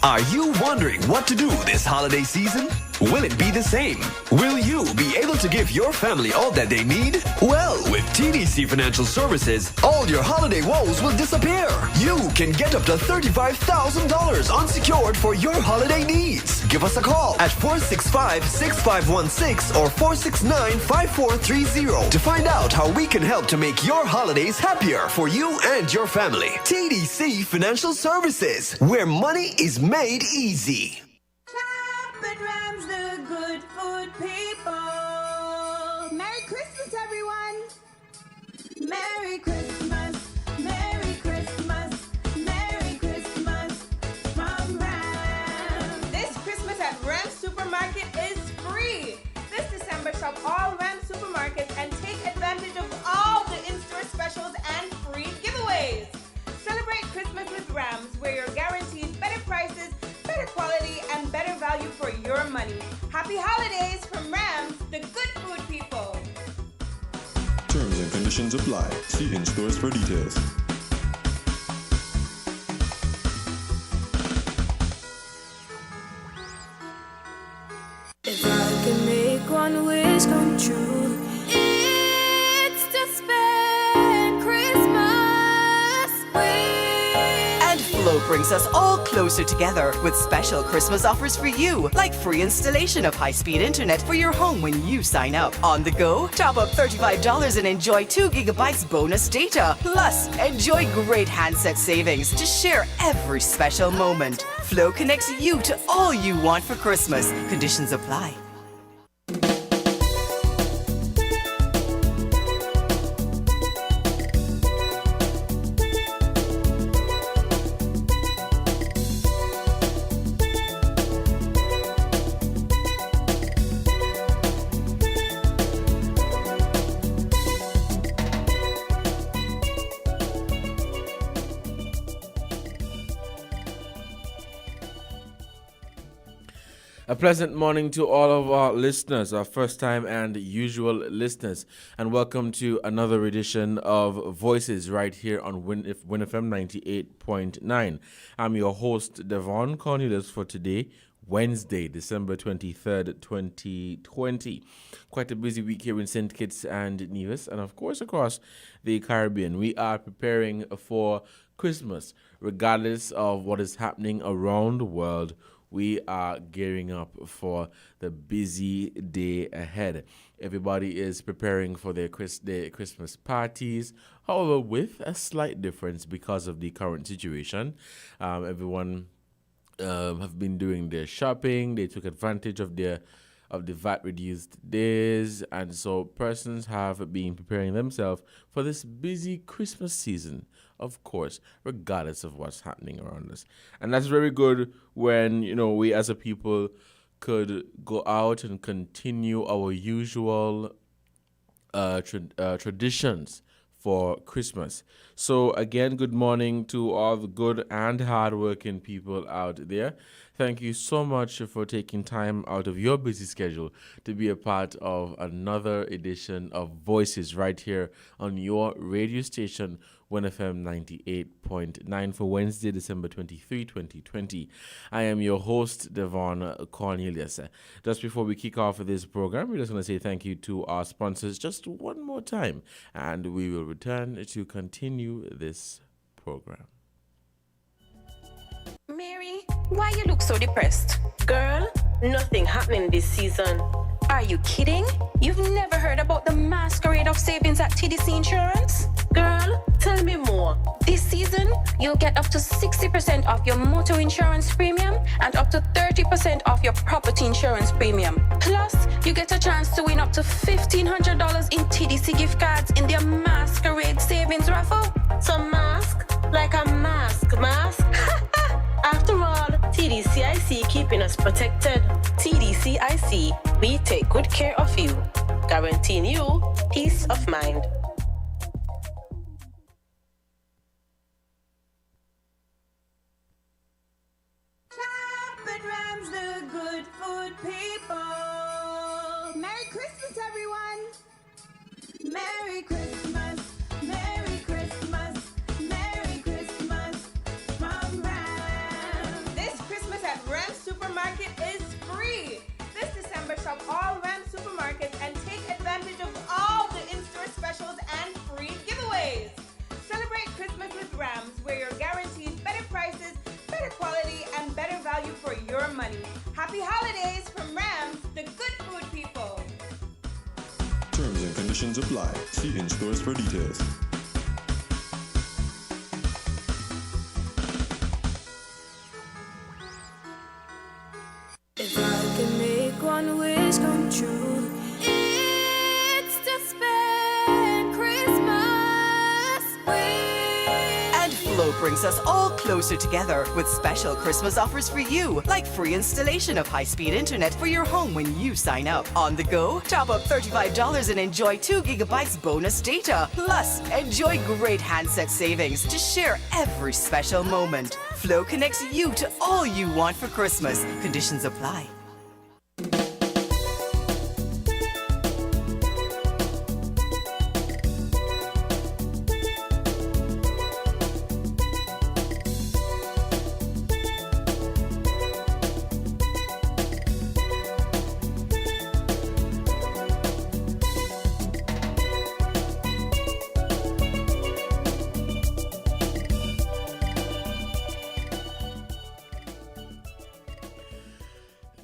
Are you wondering what to do this holiday season? Will it be the same? Will you be able to give your family all that they need? Well, with TDC Financial Services, all your holiday woes will disappear. You can get up to $35,000 unsecured for your holiday needs. Give us a call at 465-6516 or 469-5430 to find out how we can help to make your holidays happier for you and your family. TDC Financial Services, where money is made easy. Rams, the good food people. Merry Christmas, everyone. Merry Christmas. Merry Christmas. Merry Christmas from Rams. This Christmas at Rams Supermarket is free. This December, shop all Rams Supermarkets and take advantage of all the in-store specials and free giveaways. Celebrate Christmas with Rams, where you're guaranteed better prices, better quality, and better value for your money. Happy holidays from Rams, the good food people. Terms and conditions apply. See in stores for details. If I can make one wish come true, it's to spend Christmas with. And Flow brings us all closer together with special Christmas offers for you, like free installation of high-speed internet for your home when you sign up. On the go, top up $35 and enjoy 2 gigabytes bonus data. Plus, enjoy great handset savings to share every special moment. Flow connects you to all you want for Christmas. Conditions apply. A pleasant morning to all of our listeners, our first time and usual listeners, and welcome to another edition of Voices right here on Win FM 98.9. I'm your host, Devon Cornelius, for today, Wednesday, December 23rd, 2020. Quite a busy week here in St. Kitts and Nevis, and of course across the Caribbean. We are preparing for Christmas, regardless of what is happening around the world. We are gearing up for the busy day ahead. Everybody is preparing for their Christmas parties, however, with a slight difference because of the current situation. Everyone have been doing their shopping. They took advantage of the VAT-reduced days, and so persons have been preparing themselves for this busy Christmas season, of course, regardless of what's happening around us. And that's very good when, we as a people could go out and continue our usual traditions for Christmas. So again, good morning to all the good and hardworking people out there. Thank you so much for taking time out of your busy schedule to be a part of another edition of Voices right here on your radio station, Win FM 98.9 for Wednesday, December 23, 2020. I am your host, Devon Cornelius. Just before we kick off this program, we're just going to say thank you to our sponsors just one more time, and we will return to continue this program. Mary, why you look so depressed? Girl, nothing happening this season. Are you kidding? You've never heard about the masquerade of savings at TDC Insurance? Girl, tell me more. This season, you'll get up to 60% off your motor insurance premium and up to 30% off your property insurance premium. Plus, you get a chance to win up to $1,500 in TDC gift cards in their masquerade savings raffle. So mask like a mask. After all, TDCIC keeping us protected. TDCIC, we take good care of you, guaranteeing you peace of mind. Chocolate Rams, the good food people. Merry Christmas, everyone. Merry Christmas. Merry Christmas. Merry Christmas from Rams. This Christmas everyone. Happy holidays from Rams, the good food people. Terms and conditions apply. See in stores for details. If I can make one wish come true, it's to spend Christmas with And Flow brings us all closer together with special Christmas offers for you, like free installation of high-speed internet for your home when you sign up. On the go, top up $35 and enjoy 2 gigabytes bonus data. Plus, enjoy great handset savings to share every special moment. Flow connects you to all you want for Christmas. Conditions apply.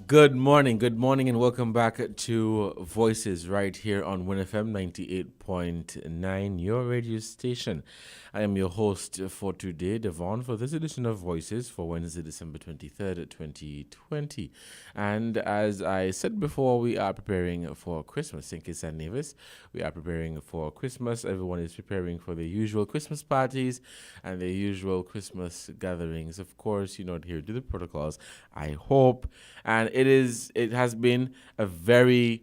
Good morning, and welcome back to Voices right here on WinFM 98.9, your radio station. I am your host for today, Devon, for this edition of Voices for Wednesday, December 23rd, 2020. And as I said before, we are preparing for Christmas. St. Kitts and Nevis, we are preparing for Christmas. Everyone is preparing for the usual Christmas parties and the usual Christmas gatherings. Of course, you know, adhere to the protocols, I hope. And it has been a very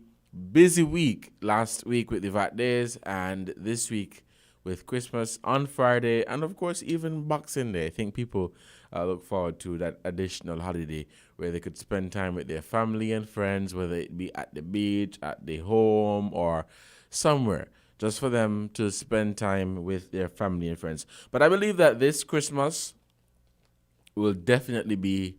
busy week. Last week with the VAT days, and this week with Christmas on Friday, and of course even Boxing Day. I think people look forward to that additional holiday where they could spend time with their family and friends, whether it be at the beach, at the home, or somewhere, just for them to spend time with their family and friends. But I believe that this Christmas will definitely be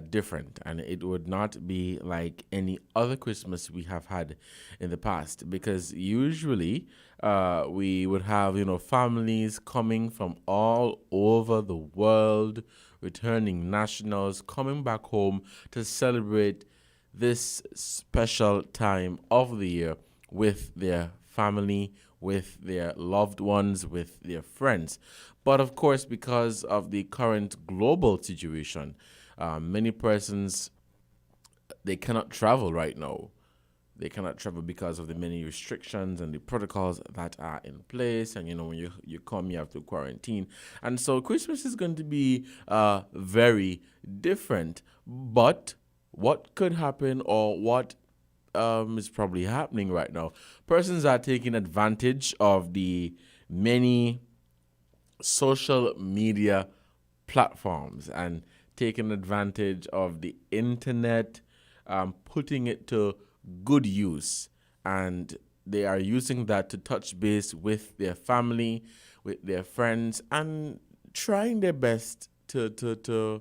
different, and it would not be like any other Christmas we have had in the past, because usually we would have, families coming from all over the world, returning nationals coming back home to celebrate this special time of the year with their family, with their loved ones, with their friends. But of course, because of the current global situation, many persons, they cannot travel right now. They cannot travel because of the many restrictions and the protocols that are in place. And, when you come, you have to quarantine. And so Christmas is going to be very different. But what could happen, or what is probably happening right now, persons are taking advantage of the many social media platforms and taking advantage of the internet, putting it to good use, and they are using that to touch base with their family, with their friends, and trying their best to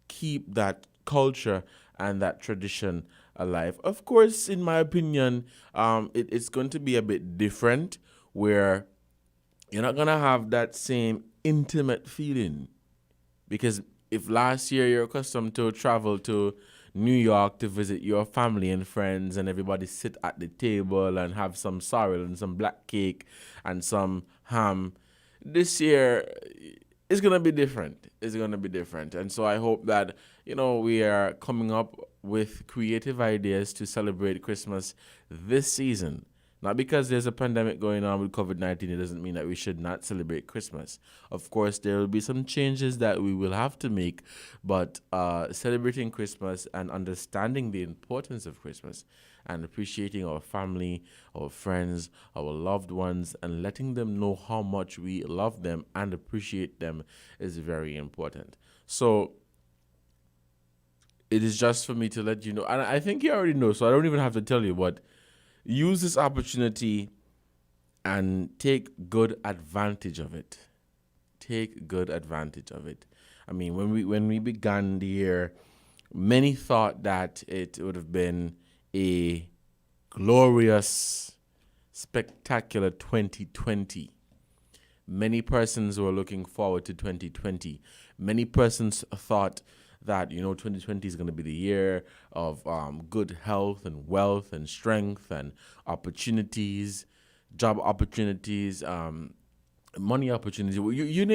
keep that culture and that tradition alive. Of course, in my opinion, it's going to be a bit different, where you're not going to have that same intimate feeling, because if last year you're accustomed to travel to New York to visit your family and friends, and everybody sit at the table and have some sorrel and some black cake and some ham, this year it's going to be different. It's going to be different. And so I hope that, we are coming up with creative ideas to celebrate Christmas this season. Not because there's a pandemic going on with COVID-19, it doesn't mean that we should not celebrate Christmas. Of course, there will be some changes that we will have to make, but celebrating Christmas and understanding the importance of Christmas and appreciating our family, our friends, our loved ones, and letting them know how much we love them and appreciate them is very important. So it is just for me to let you know, and I think you already know, so I don't even have to tell you, but use this opportunity and take good advantage of it. Take good advantage of it. I mean, when we began the year, many thought that it would have been a glorious, spectacular 2020. Many persons were looking forward to 2020. Many persons thought that 2020 is going to be the year of good health and wealth and strength and opportunities, job opportunities, money opportunities,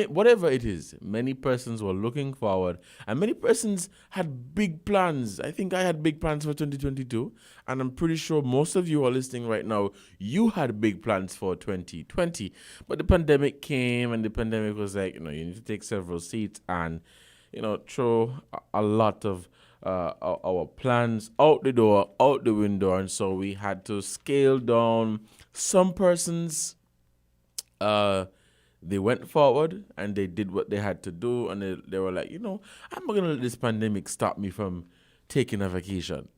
whatever it is. Many persons were looking forward, and many persons had big plans. I think I had big plans for 2022, and I'm pretty sure most of you who are listening right now, you had big plans for 2020. But the pandemic came, and the pandemic was like, you need to take several seats and, throw a lot of our plans out the door, out the window, and so we had to scale down. Some persons, they went forward and they did what they had to do, and they were like, I'm not going to let this pandemic stop me from taking a vacation.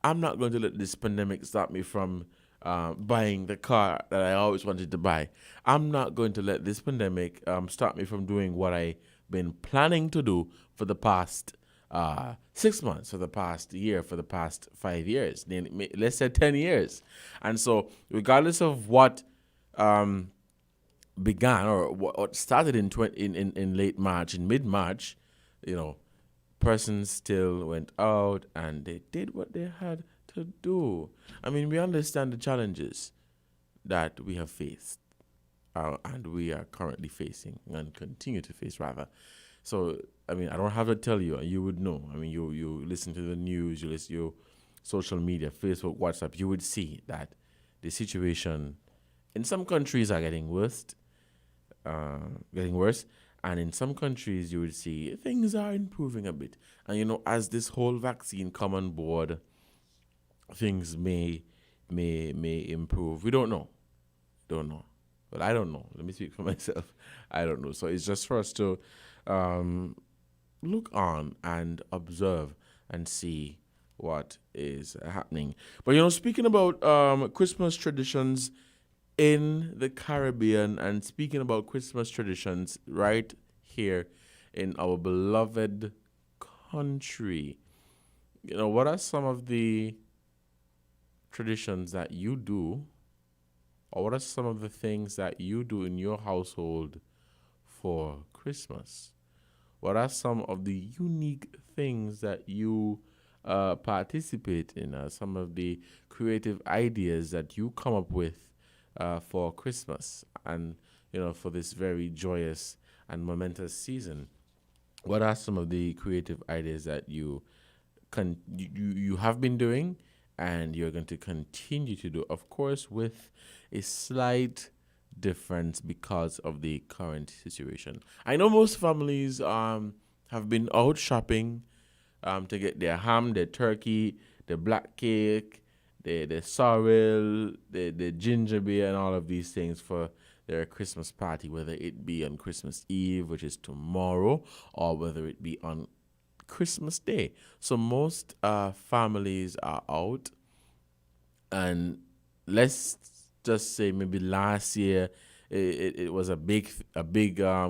I'm not going to let this pandemic stop me from buying the car that I always wanted to buy. I'm not going to let this pandemic stop me from doing what I've been planning to do for the past 6 months, for the past year, for the past 5 years, let's say 10 years. And so regardless of what began or what started in late March, in mid-March, persons still went out and they did what they had to do. I mean, we understand the challenges that we have faced and we are currently facing and continue to face, rather. So, I mean, I don't have to tell you, you would know. I mean, you listen to the news, you listen to your social media, Facebook, WhatsApp, you would see that the situation in some countries are getting worse, and in some countries you would see things are improving a bit. And as this whole vaccine come on board, things may improve. We don't know. But I don't know. Let me speak for myself. I don't know. So it's just for us to look on and observe and see what is happening. But speaking about Christmas traditions in the Caribbean, and speaking about Christmas traditions right here in our beloved country, what are some of the traditions that you do, or what are some of the things that you do in your household for Christmas? What are some of the unique things that you participate in? Some of the creative ideas that you come up with for Christmas and, for this very joyous and momentous season? What are some of the creative ideas that you have been doing and you're going to continue to do? Of course, with a slight difference because of the current situation. I know most families have been out shopping to get their ham, their turkey, the black cake, the sorrel, the ginger beer, and all of these things for their Christmas party, whether it be on Christmas Eve, which is tomorrow, or whether it be on Christmas Day. So most families are out, and let's just say maybe last year it was a big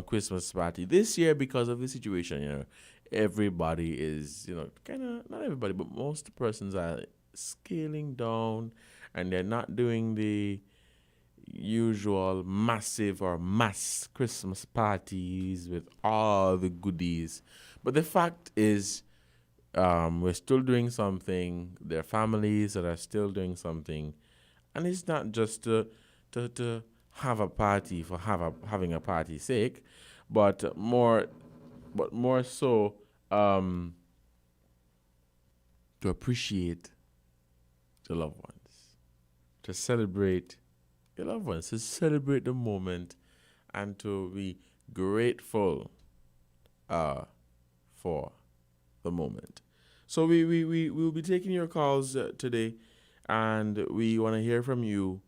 Christmas party. This year, because of the situation, everybody is, kind of, not everybody, but most persons are scaling down, and they're not doing the usual massive or mass Christmas parties with all the goodies. But the fact is, we're still doing something. There are families that are still doing something, and it's not just to have a party for having a party's sake, but more so to appreciate the loved ones, to celebrate your loved ones, to celebrate the moment, and to be grateful for the moment. So we will be taking your calls today, and we want to hear from you.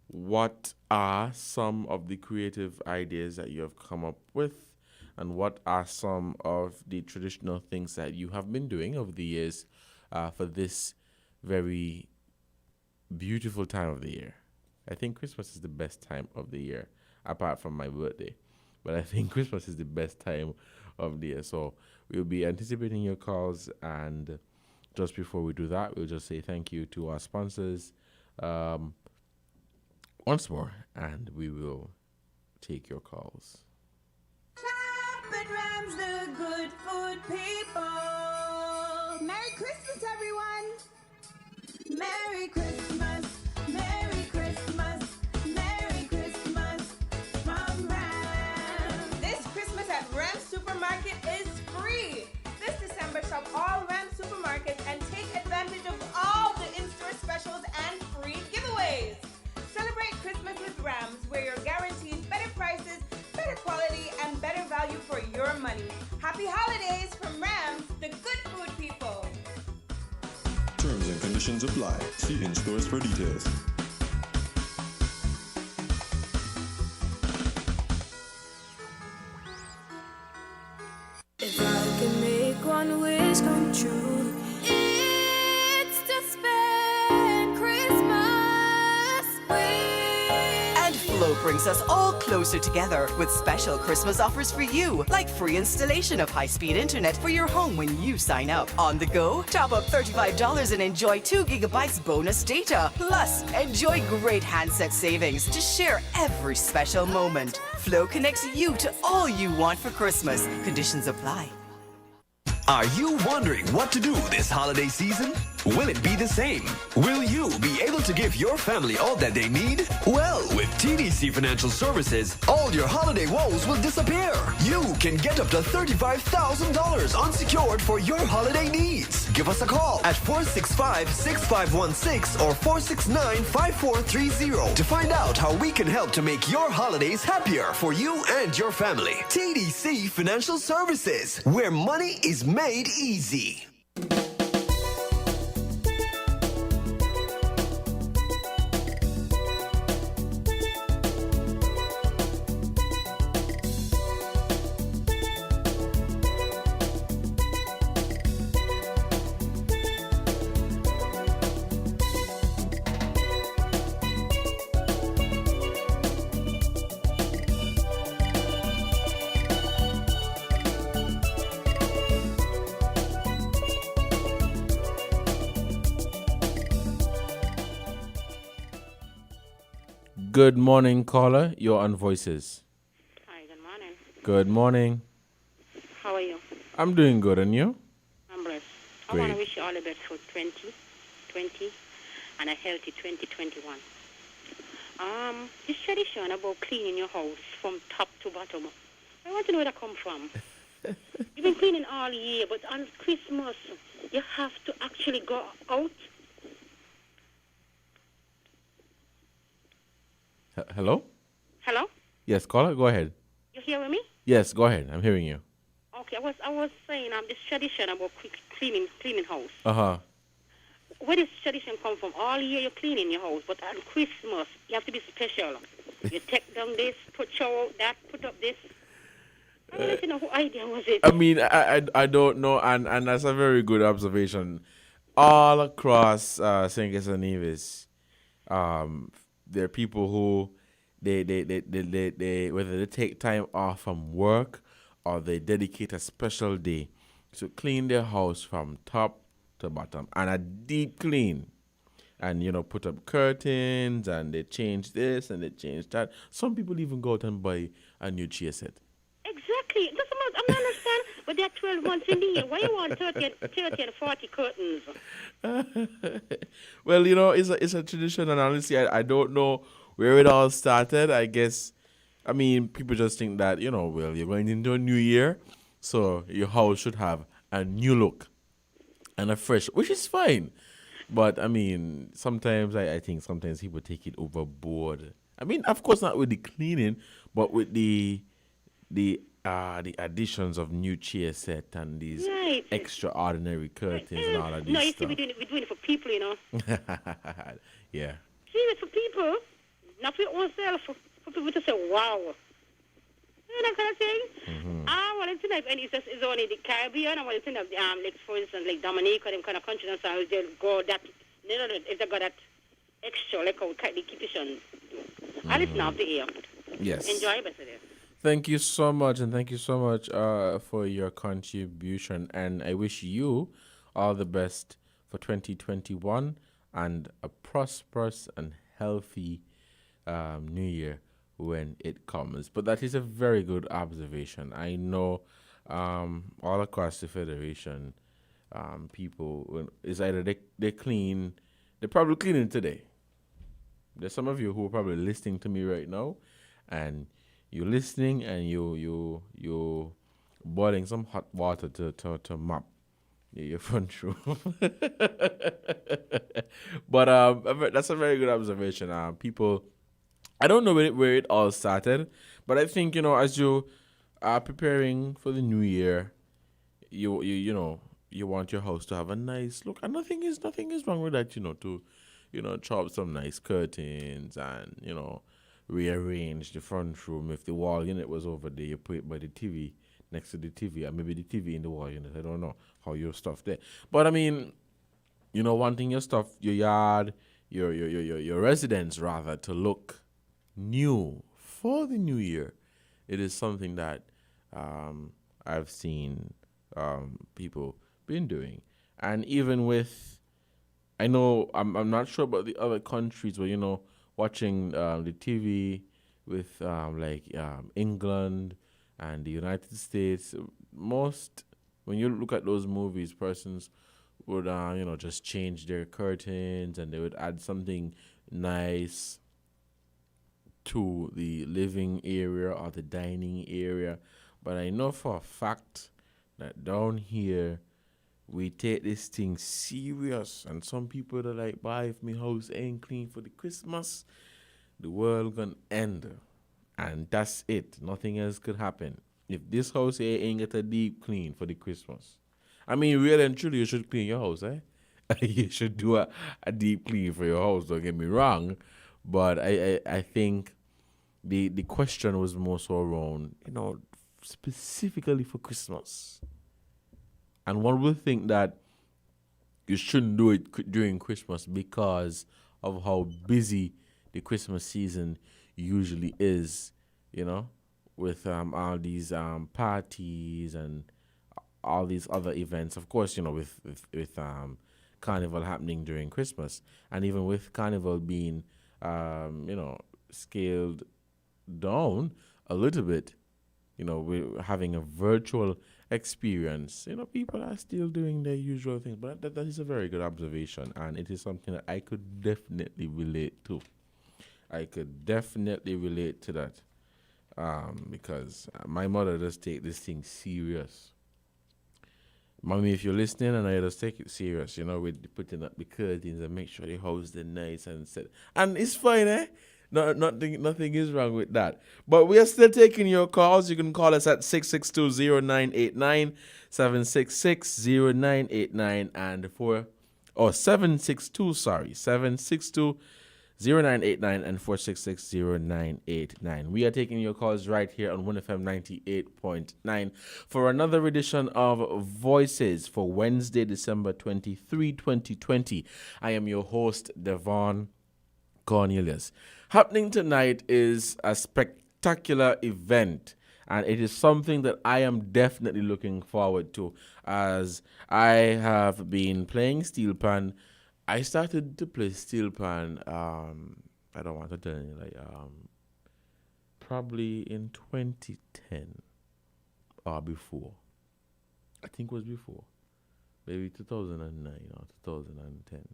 What are some of the creative ideas that you have come up with, and what are some of the traditional things that you have been doing over the years for this very beautiful time of the year? I think Christmas is the best time of the year, apart from my birthday. But I think Christmas is the best time of the year. So we'll be anticipating your calls. And just before we do that, we'll just say thank you to our sponsors once more. And we will take your calls. Chop and Rams, the good food people. Merry Christmas, everyone! Merry Christmas, Merry Christmas, Merry Christmas from Ram. This Christmas at Ram Supermarket is free. This December, shop all Ram Supermarkets and take advantage of all the in-store specials and free giveaways. Celebrate Christmas with Rams, where you're guaranteed better prices, better quality, and better value for your money. Happy holidays from Rams, the good food people. Terms and conditions apply. See in stores for details. If I can make one wish come true, it's to spend Christmas with And Flow brings us all closer together with special Christmas offers for you, like free installation of high-speed internet for your home when you sign up. On the go, top up $35 and enjoy 2 gigabytes bonus data. Plus, enjoy great handset savings to share every special moment. Flow connects you to all you want for Christmas. Conditions apply. Are you wondering what to do this holiday season? Will it be the same? Will you be able to give your family all that they need? Well, with TDC Financial Services, all your holiday woes will disappear. You can get up to $35,000 unsecured for your holiday needs. Give us a call at 465-6516 or 469-5430 to find out how we can help to make your holidays happier for you and your family. TDC Financial Services, where money is made easy. Good morning, caller. You're on Voices. Hi, good morning. Good morning. How are you? I'm doing good, and you? I'm blessed. I Great. want to wish you all the best for 2020 and a healthy 2021. This tradition about cleaning your house from top to bottom, I want to know where that come from. You've been cleaning all year, but on Christmas, you have to actually go out. Hello? Hello? Yes, caller, go ahead. You hearing me? Yes, go ahead. I'm hearing you. Okay, I was saying this tradition about quick cleaning house. Uh-huh. Where does tradition come from? All year you're cleaning your house, but on Christmas you have to be special. You take down this, put out that, put up this. I wanted to know who idea was it? I mean, I don't know, and that's a very good observation. All across St. Kitts and Nevis, there are people who they whether they take time off from work or they dedicate a special day to clean their house from top to bottom, and a deep clean, and put up curtains, and they change this and they change that. Some people even go out and buy a new chair set. Exactly. That's what I don't understand. But there are 12 months in the year. Why you want 30 and 40 curtains? Well, it's a tradition, and honestly, I don't know where it all started. I guess, I mean, people just think that, well, you're going into a new year, so your house should have a new look and a fresh, which is fine. But, I mean, sometimes I think sometimes people take it overboard. I mean, of course, not with the cleaning, but with the additions of new chair set and these Right. extraordinary curtains and all of these No, you see, stuff. we're doing it for people, Yeah. See, it's for people, not for yourself, for people to say, wow. You know what I'm saying? Mm-hmm. I want to know, and it's only the Caribbean, I want to know, like, for instance, like Dominica, them kind of countries and so they'll go that, if they got that extra, like how the keep it on. I listen off the ear. Yes. Enjoy better there. Thank you so much, and thank you so much for your contribution. And I wish you all the best for 2021 and a prosperous and healthy new year when it comes. But that is a very good observation. I know all across the Federation, people, it's either they clean, they're probably cleaning today. There's some of you who are probably listening to me right now, and you're listening and you boiling some hot water to mop your front room. But that's a very good observation. People, I don't know where it all started, but I think, as you are preparing for the new year, you want your house to have a nice look, and nothing is wrong with that. To chop some nice curtains and rearrange the front room. If the wall unit was over there, you put it by the TV, next to the TV, or maybe the TV in the wall unit. I don't know how your stuff there, but I mean, wanting your stuff, your yard, your residence rather, to look new for the new year. It is something that I've seen people been doing, and even with, I know I'm not sure about the other countries where watching the TV with England and the United States. Most, when you look at those movies, persons would just change their curtains, and they would add something nice to the living area or the dining area. But I know for a fact that down here we take this thing serious, and some people are like, "Boy, if my house ain't clean for the Christmas, the world gonna end," and that's it. Nothing else could happen if this house here ain't get a deep clean for the Christmas. I mean, really and truly, you should clean your house, eh? You should do a deep clean for your house. Don't get me wrong, but I think the question was more so around, specifically for Christmas. And one would think that you shouldn't do it during Christmas because of how busy the Christmas season usually is, with all these parties and all these other events. Of course, with Carnival happening during Christmas, and even with Carnival being, scaled down a little bit, we're having a virtual experience. People are still doing their usual things, but that is a very good observation, and it is something that I could definitely relate to. I could definitely relate to that, because my mother does take this thing serious. Mommy, if you're listening, and I just take it serious, with putting up the curtains and make sure the house is nice and set. And it's fine, eh? No, nothing is wrong with that. But we are still taking your calls. You can call us at 662-0989, 766-0989, and 762-0989 and 466-0989. We are taking your calls right here on 1FM 98.9 for another edition of Voices for Wednesday, December 23, 2020. I am your host, Devon Cornelius. Happening tonight is a spectacular event, and it is something that I am definitely looking forward to, as I have been playing steel pan. I started to play steel pan, I don't want to tell you, probably in 2010 or before. I think it was before, maybe 2009 or 2010.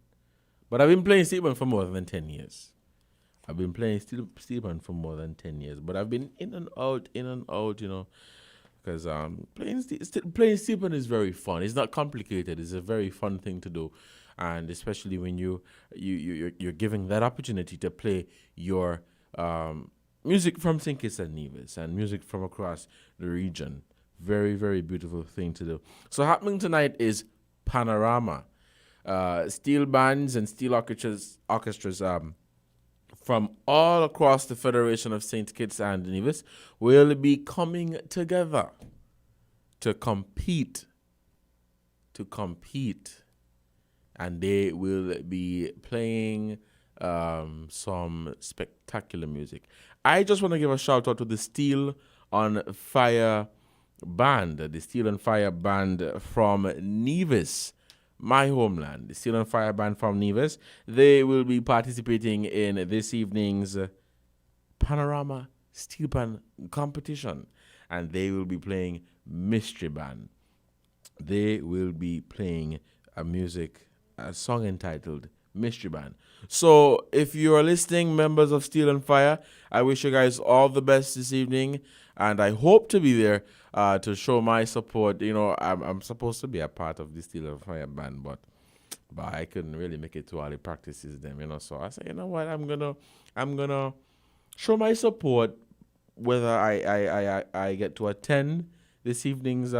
But I've been playing steel pan for more than 10 years. I've been playing steel pan for more than 10 years, but I've been in and out, because playing steel pan is very fun. It's not complicated. It's a very fun thing to do, and especially when you're giving that opportunity to play your music from St. Kitts and Nevis and music from across the region. Very, very beautiful thing to do. So happening tonight is Panorama. Steel bands and steel orchestras from all across the Federation of St. Kitts and Nevis will be coming together to compete, and they will be playing some spectacular music. I just want to give a shout out to the Steel on Fire band, the Steel on Fire band from Nevis, my homeland. The Steel on Fire band from Nevis. They will be participating in this evening's Panorama Steel Pan competition, and they will be playing Mystery Band. they will be playing a song entitled Mystery Band. So if you are listening, members of Steel and Fire, I wish you guys all the best this evening, and I hope to be there to show my support. You know, I'm supposed to be a part of the Steel and Fire band, but I couldn't really make it to all the practices them, you know. So I said, you know what, I'm gonna show my support whether I get to attend this evening's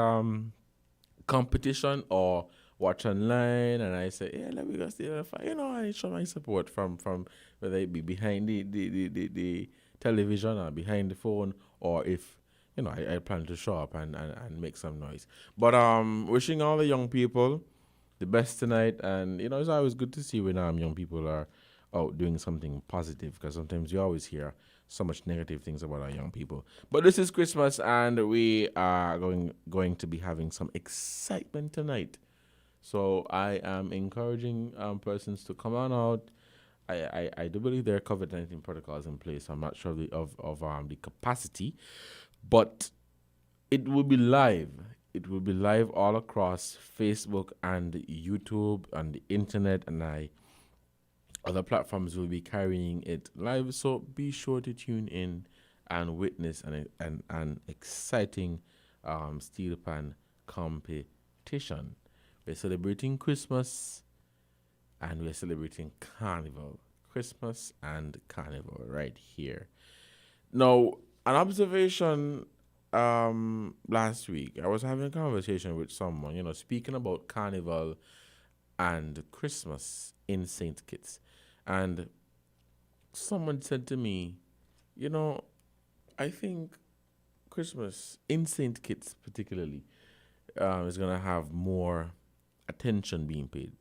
competition or watch online. And I say, yeah, let me go Steel and Fire. You know, I show my support from whether it be behind the television or behind the phone, or if, you know, I plan to show up and make some noise. But wishing all the young people the best tonight. And, you know, it's always good to see when young people are out doing something positive, because sometimes you always hear so much negative things about our young people. But this is Christmas, and we are going to be having some excitement tonight. So I am encouraging persons to come on out. I do believe there are COVID-19 protocols in place. I'm not sure of the capacity, but it will be live. It will be live all across Facebook and YouTube and the internet, and other platforms will be carrying it live. So be sure to tune in and witness an exciting steel pan competition. We're celebrating Christmas and we're celebrating Carnival. Christmas and Carnival right here. Now, an observation last week, I was having a conversation with someone, you know, speaking about Carnival and Christmas in St. Kitts. And someone said to me, you know, I think Christmas in St. Kitts particularly is going to have more attention being paid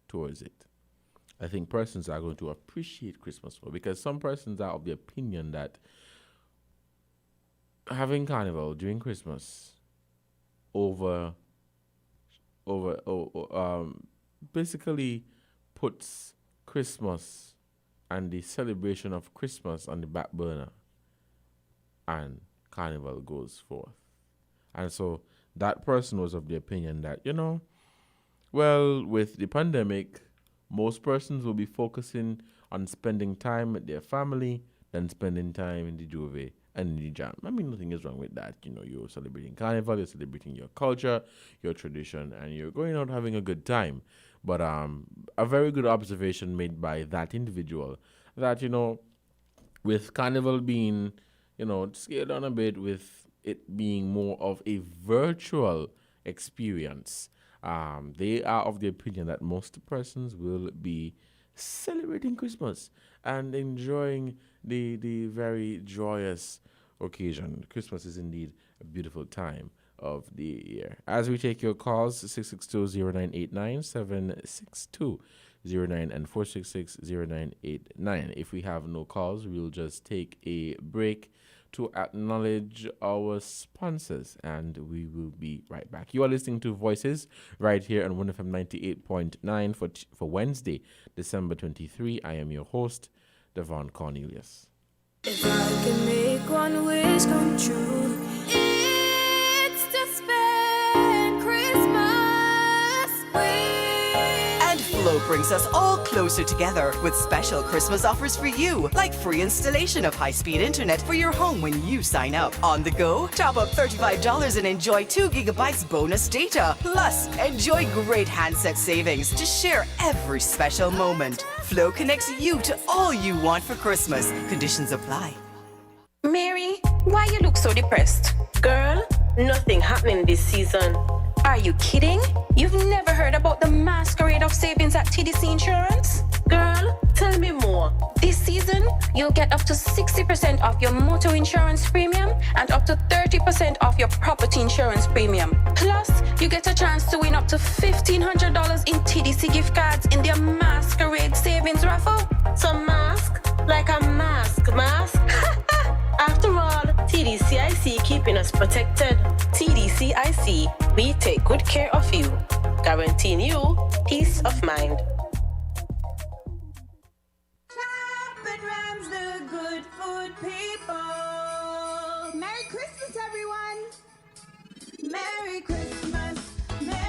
towards it. I think persons are going to appreciate Christmas more, because some persons are of the opinion that having Carnival during Christmas basically puts Christmas and the celebration of Christmas on the back burner, and Carnival goes forth. And so that person was of the opinion that, you know, well, with the pandemic, most persons will be focusing on spending time with their family than spending time in the Juve and in the jam. I mean, nothing is wrong with that. You know, you're celebrating Carnival, you're celebrating your culture, your tradition, and you're going out having a good time. But a very good observation made by that individual that, you know, with Carnival being, you know, scaled down a bit, with it being more of a virtual experience, they are of the opinion that most persons will be celebrating Christmas and enjoying the very joyous occasion. Christmas is indeed a beautiful time of the year. As we take your calls, 662-0989, 762-09, and 466-0989. If we have no calls, we'll just take a break to acknowledge our sponsors, and we will be right back. You are listening to Voices right here on 1FM 98.9 for Wednesday, December 23. I am your host, Devon Cornelius. If I can make one wish come true, it's to spend Christmas with. And Flow brings us all closer together with special Christmas offers for you, like free installation of high-speed internet for your home when you sign up. On the go, top up $35 and enjoy 2 gigabytes bonus data. Plus, enjoy great handset savings to share every special moment. Flow connects you to all you want for Christmas. Conditions apply. Mary, why you look so depressed? Girl, nothing happening this season. Are you kidding? You've never heard about the masquerade of savings at TDC Insurance? Girl, tell me more. This season, you'll get up to 60% off your motor insurance premium and up to 30% off your property insurance premium. Plus, you get a chance to win up to $1,500 in TDC gift cards in their masquerade savings raffle. So mask like a mask. After all, TDCIC keeping us protected. TDCIC, we take good care of you, guaranteeing you peace of mind. Clap and Rams, the good food people. Merry Christmas, everyone. Merry Christmas. Merry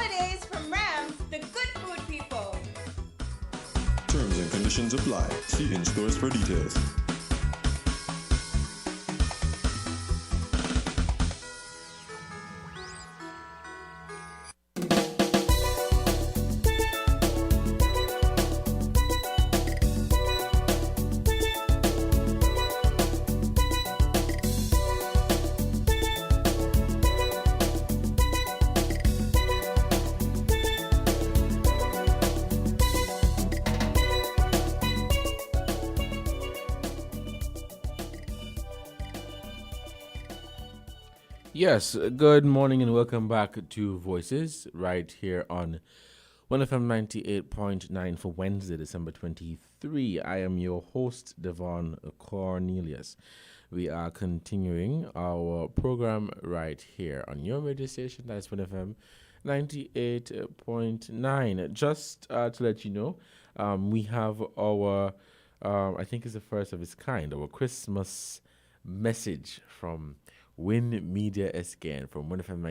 holidays from Rams, the good food people. Terms and conditions apply. See in stores for details. Yes, good morning and welcome back to Voices right here on 1FM 98.9 for Wednesday, December 23. I am your host, Devon Cornelius. We are continuing our program right here on your radio station, that's 1FM 98.9. Just to let you know, we have our, I think it's the first of its kind, our Christmas message from Win Media SKN from 1FM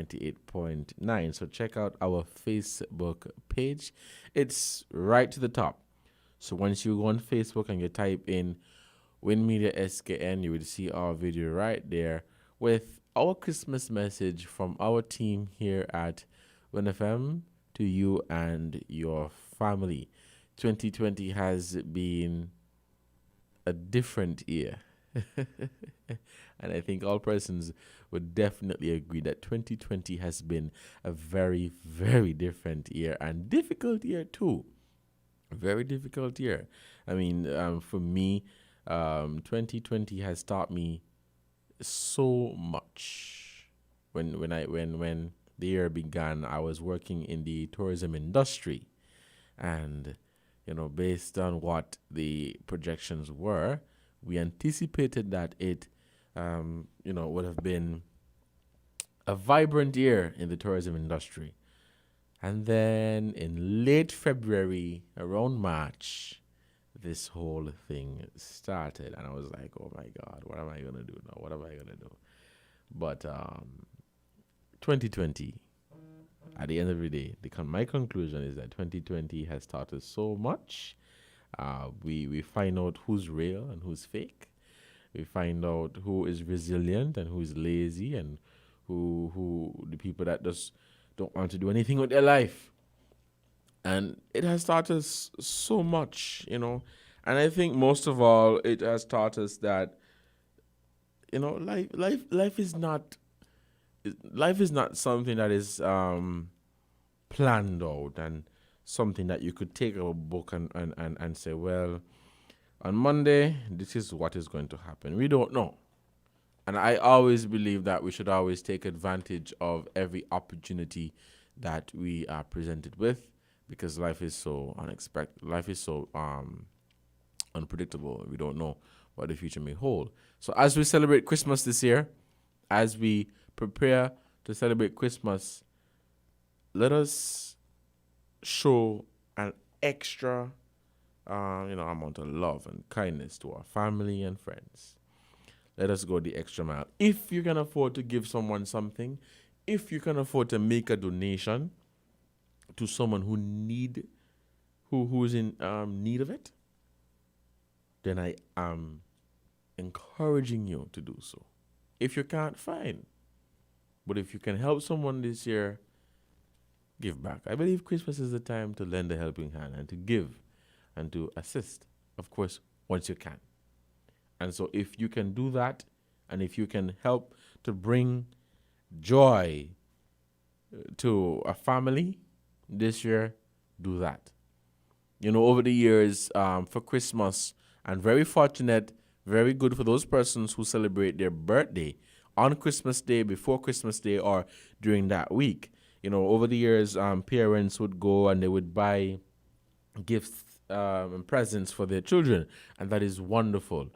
98.9. So check out our Facebook page. It's right to the top. So once you go on Facebook and you type in Win Media SKN, you will see our video right there with our Christmas message from our team here at 1FM to you and your family. 2020 has been a different year. And I think all persons would definitely agree that 2020 has been a very, very different year and difficult year too. Very difficult year. I mean, for me, 2020 has taught me so much. When the year began, I was working in the tourism industry, and based on what the projections were, we anticipated that it would have been a vibrant year in the tourism industry. And then in late February, around March, this whole thing started. And I was like, oh my God, what am I going to do now? What am I going to do? But 2020, at the end of the day, my conclusion is that 2020 has taught us so much. We find out who's real and who's fake. We find out who is resilient and who is lazy, and who the people that just don't want to do anything with their life. And it has taught us so much, And I think most of all, it has taught us that, life is not something that is planned out and something that you could take a book and say, well, on Monday, this is what is going to happen. We don't know. And I always believe that we should always take advantage of every opportunity that we are presented with, because life is so unexpected. Life is so unpredictable. We don't know what the future may hold. So as we celebrate Christmas this year, as we prepare to celebrate Christmas, let us show an extra amount of love and kindness to our family and friends. Let us go the extra mile. If you can afford to give someone something, if you can afford to make a donation to someone who's in need of it, then I am encouraging you to do so. If you can't, fine. But if you can help someone this year, give back. I believe Christmas is the time to lend a helping hand and to give and to assist, of course, once you can. And so if you can do that, and if you can help to bring joy to a family this year, do that. Over the years, for Christmas, and very fortunate, very good for those persons who celebrate their birthday on Christmas Day, before Christmas Day, or during that week. Over the years, parents would go and they would buy gifts and presents for their children, and that is wonderful.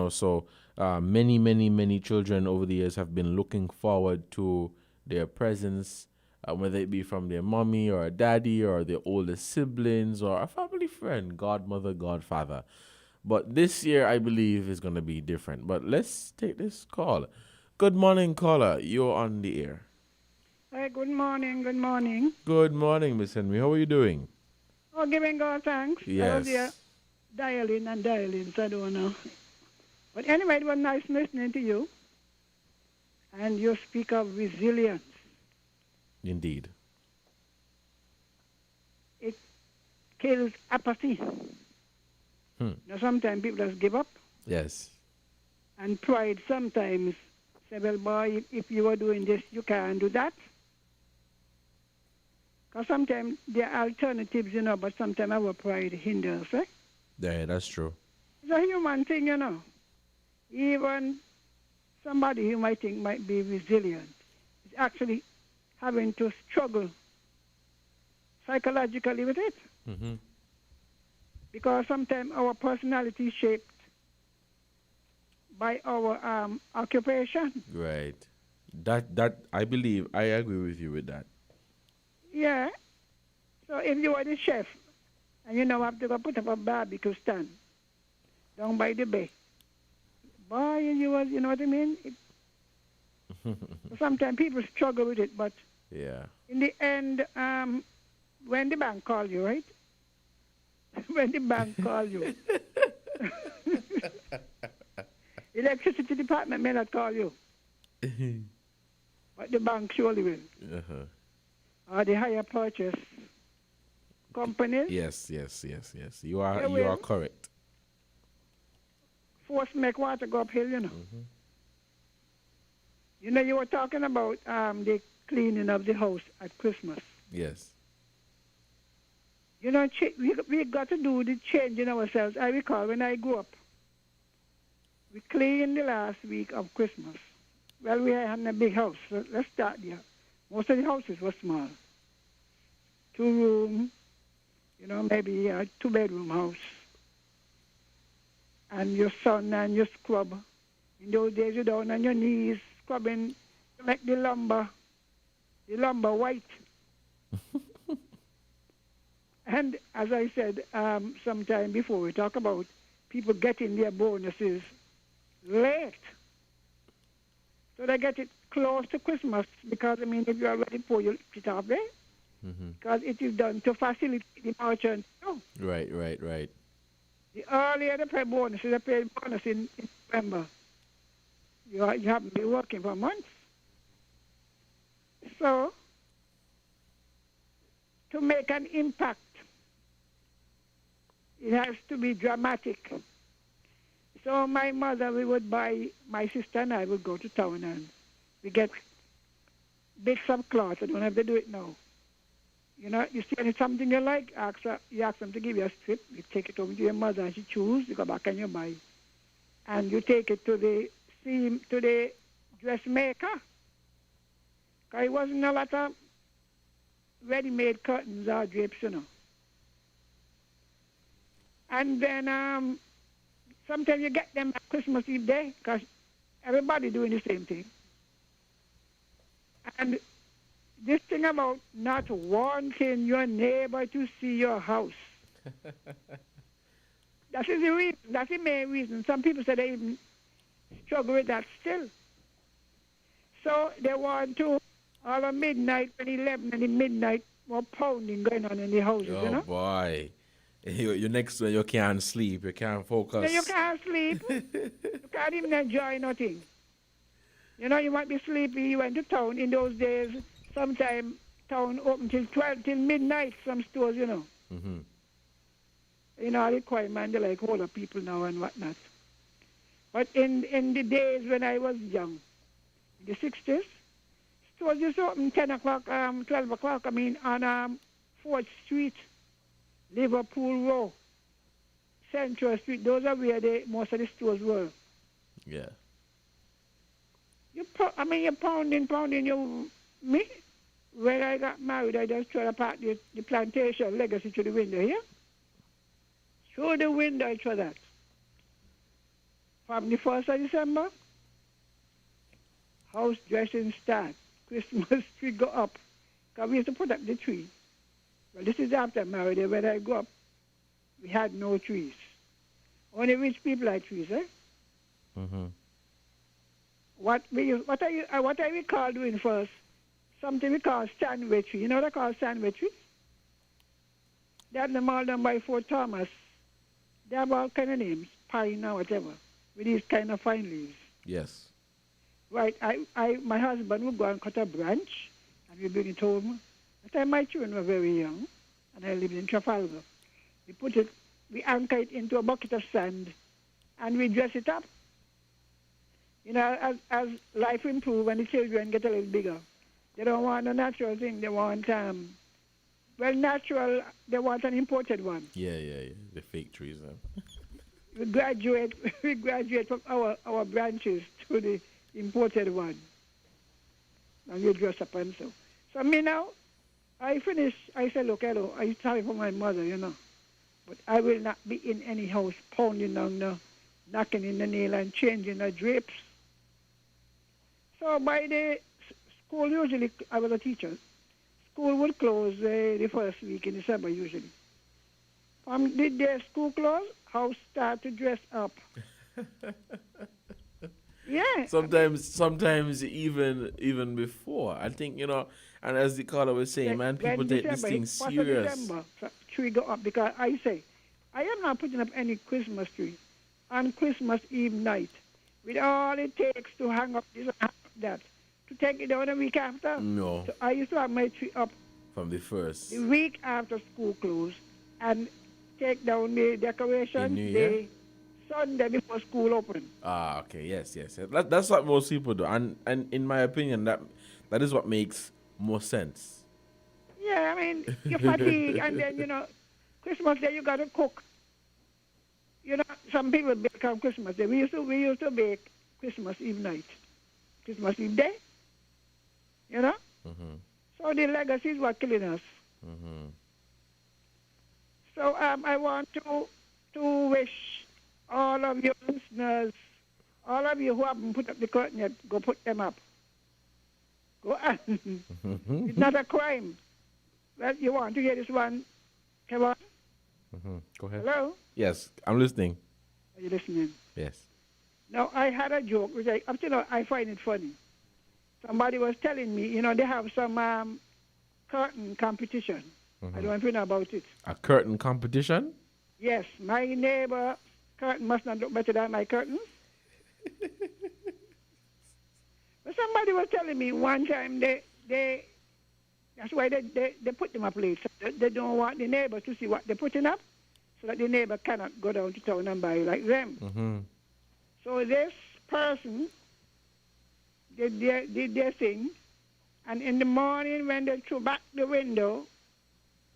So many children over the years have been looking forward to their presents, whether it be from their mommy or a daddy or their older siblings or a family friend, godmother, godfather. But this year, I believe, is going to be different. But let's take this call. Good morning, caller. You're on the air. Hi, good morning, good morning. Good morning, Miss Henry. How are you doing? Oh, giving God thanks. I was here Yes. dialing, so I don't know. But anyway, it was nice listening to you. And you speak of resilience. Indeed. It kills apathy. Now, sometimes people just give up. Yes. And pride sometimes say, well, boy, if you are doing this, you can't do that. Because sometimes there are alternatives, but sometimes our pride hinders, eh? Yeah, that's true. It's a human thing, Even somebody you might think might be resilient is actually having to struggle psychologically with it. Mm-hmm. Because sometimes our personality is shaped by our occupation. Right. That I believe I agree with you with that. Yeah. So if you are the chef and have to go put up a barbecue stand down by the bay, boy, you know what I mean? Sometimes people struggle with it, but Yeah. in the end, when the bank call you, right? When the bank call you, electricity department may not call you, but the bank surely will. Uh-huh. Or the higher purchase companies Yes. You are They will. correct. force make water go uphill, You were talking about the cleaning of the house at Christmas. Yes. We got to do the change in ourselves. I recall when I grew up, we cleaned the last week of Christmas. Well, we had a big house, so let's start there. Most of the houses were small. 2-room, maybe a 2-bedroom house. And your son and your scrub. In those days, you're down on your knees, scrubbing to make the lumber white. And as I said sometime before, we talk about people getting their bonuses late. So they get it close to Christmas because, if you're already poor, you put it off there. Mm-hmm. Because it is done to facilitate the merchant. Right. The earlier they pay bonuses, they pay bonus in November. You haven't been working for months. So, to make an impact, it has to be dramatic. So my mother, my sister and I would go to town and we get bits of cloth. I don't have to do it now. You see something you like, you ask them to give you a strip, you take it over to your mother and she choose, you go back and you buy. And you take it to the dressmaker. Because it wasn't a lot of ready-made curtains or drapes, And then sometimes you get them at Christmas Eve day because everybody doing the same thing. And this thing about not wanting your neighbor to see your house. That is the reason. That's the main reason. Some people say they even struggle with that still. So they want to, all of midnight and 11 and the midnight, more pounding going on in the houses, Oh boy. Your next one, you can't sleep, you can't focus. No, you can't sleep. You can't even enjoy nothing. You might be sleepy. You went to town in those days. Sometime town open till 12, till midnight, some stores, Mm-hmm. I requirement, they like older people now and whatnot. But in the days when I was young, in the 60s, stores used to open 10 o'clock, 12 o'clock, on 4th Street, Liverpool Row, Central Street. Those are where most of the stores were. Yeah. You're pounding, me. When I got married, I just tried to park the plantation legacy through the window here. Through the window, I tried that. From the 1st of December, house dressing start. Christmas tree go up. Because we used to put up the tree. Well, this is after married. When I grew up, we had no trees. Only rich people had trees, eh? Mm-hmm. What I recall doing first, something we call sandwichery. You know what they call sandwichery? They have them all done by Fort Thomas. They have all kind of names, pine or whatever, with these kind of fine leaves. Yes. Right, my husband would go and cut a branch, and we bring it home. At the time my children were very young, and I lived in Trafalgar. We anchor it into a bucket of sand, and we dress it up. You know, as life improves and the children get a little bigger, they don't want a natural thing. They want, natural, they want an imported one. Yeah. The fake trees. We graduate from our branches to the imported one. And we dress up and so. So me now, I finished, I said, look, hello, I sorry for my mother, you know. But I will not be in any house pounding on the, knocking in the nail and changing the drapes. So by the school, usually, I was a teacher. School would close the first week in December, usually. Did their school close? House start to dress up. Yeah. Sometimes even before. I think, you know, and as the caller was saying, man, people take this thing serious. December, tree go up because I say, I am not putting up any Christmas tree on Christmas Eve night with all it takes to hang up this and that. To take it down a week after. No. So I used to have my tree up from the first. The week after school closed and take down the decorations the Sunday before school opened. Ah, okay, yes. That's what most people do, and in my opinion, that is what makes more sense. Yeah, I mean, you fatigue, and then, you know, Christmas Day you got to cook. You know, some people bake on Christmas Day. We used to bake Christmas Eve night, Christmas Eve day. You know? Mm-hmm. So the legacy is what killing us. Mm-hmm. So I want to wish all of your listeners, all of you who haven't put up the curtain yet, go put them up. Go on. It's not a crime. Well, you want to hear this one? Come on. Mm-hmm. Go ahead. Hello? Yes, I'm listening. Are you listening? Yes. Now, I had a joke, which up to now, I find it funny. Somebody was telling me, you know, they have some curtain competition. Mm-hmm. I don't know if you know about it. A curtain competition? Yes. My neighbor curtain must not look better than my curtains. But somebody was telling me one time that's why they put them up late. So they don't want the neighbor to see what they're putting up so that the neighbor cannot go down to town and buy like them. Mm-hmm. So this person did their thing, and in the morning when they threw back the window,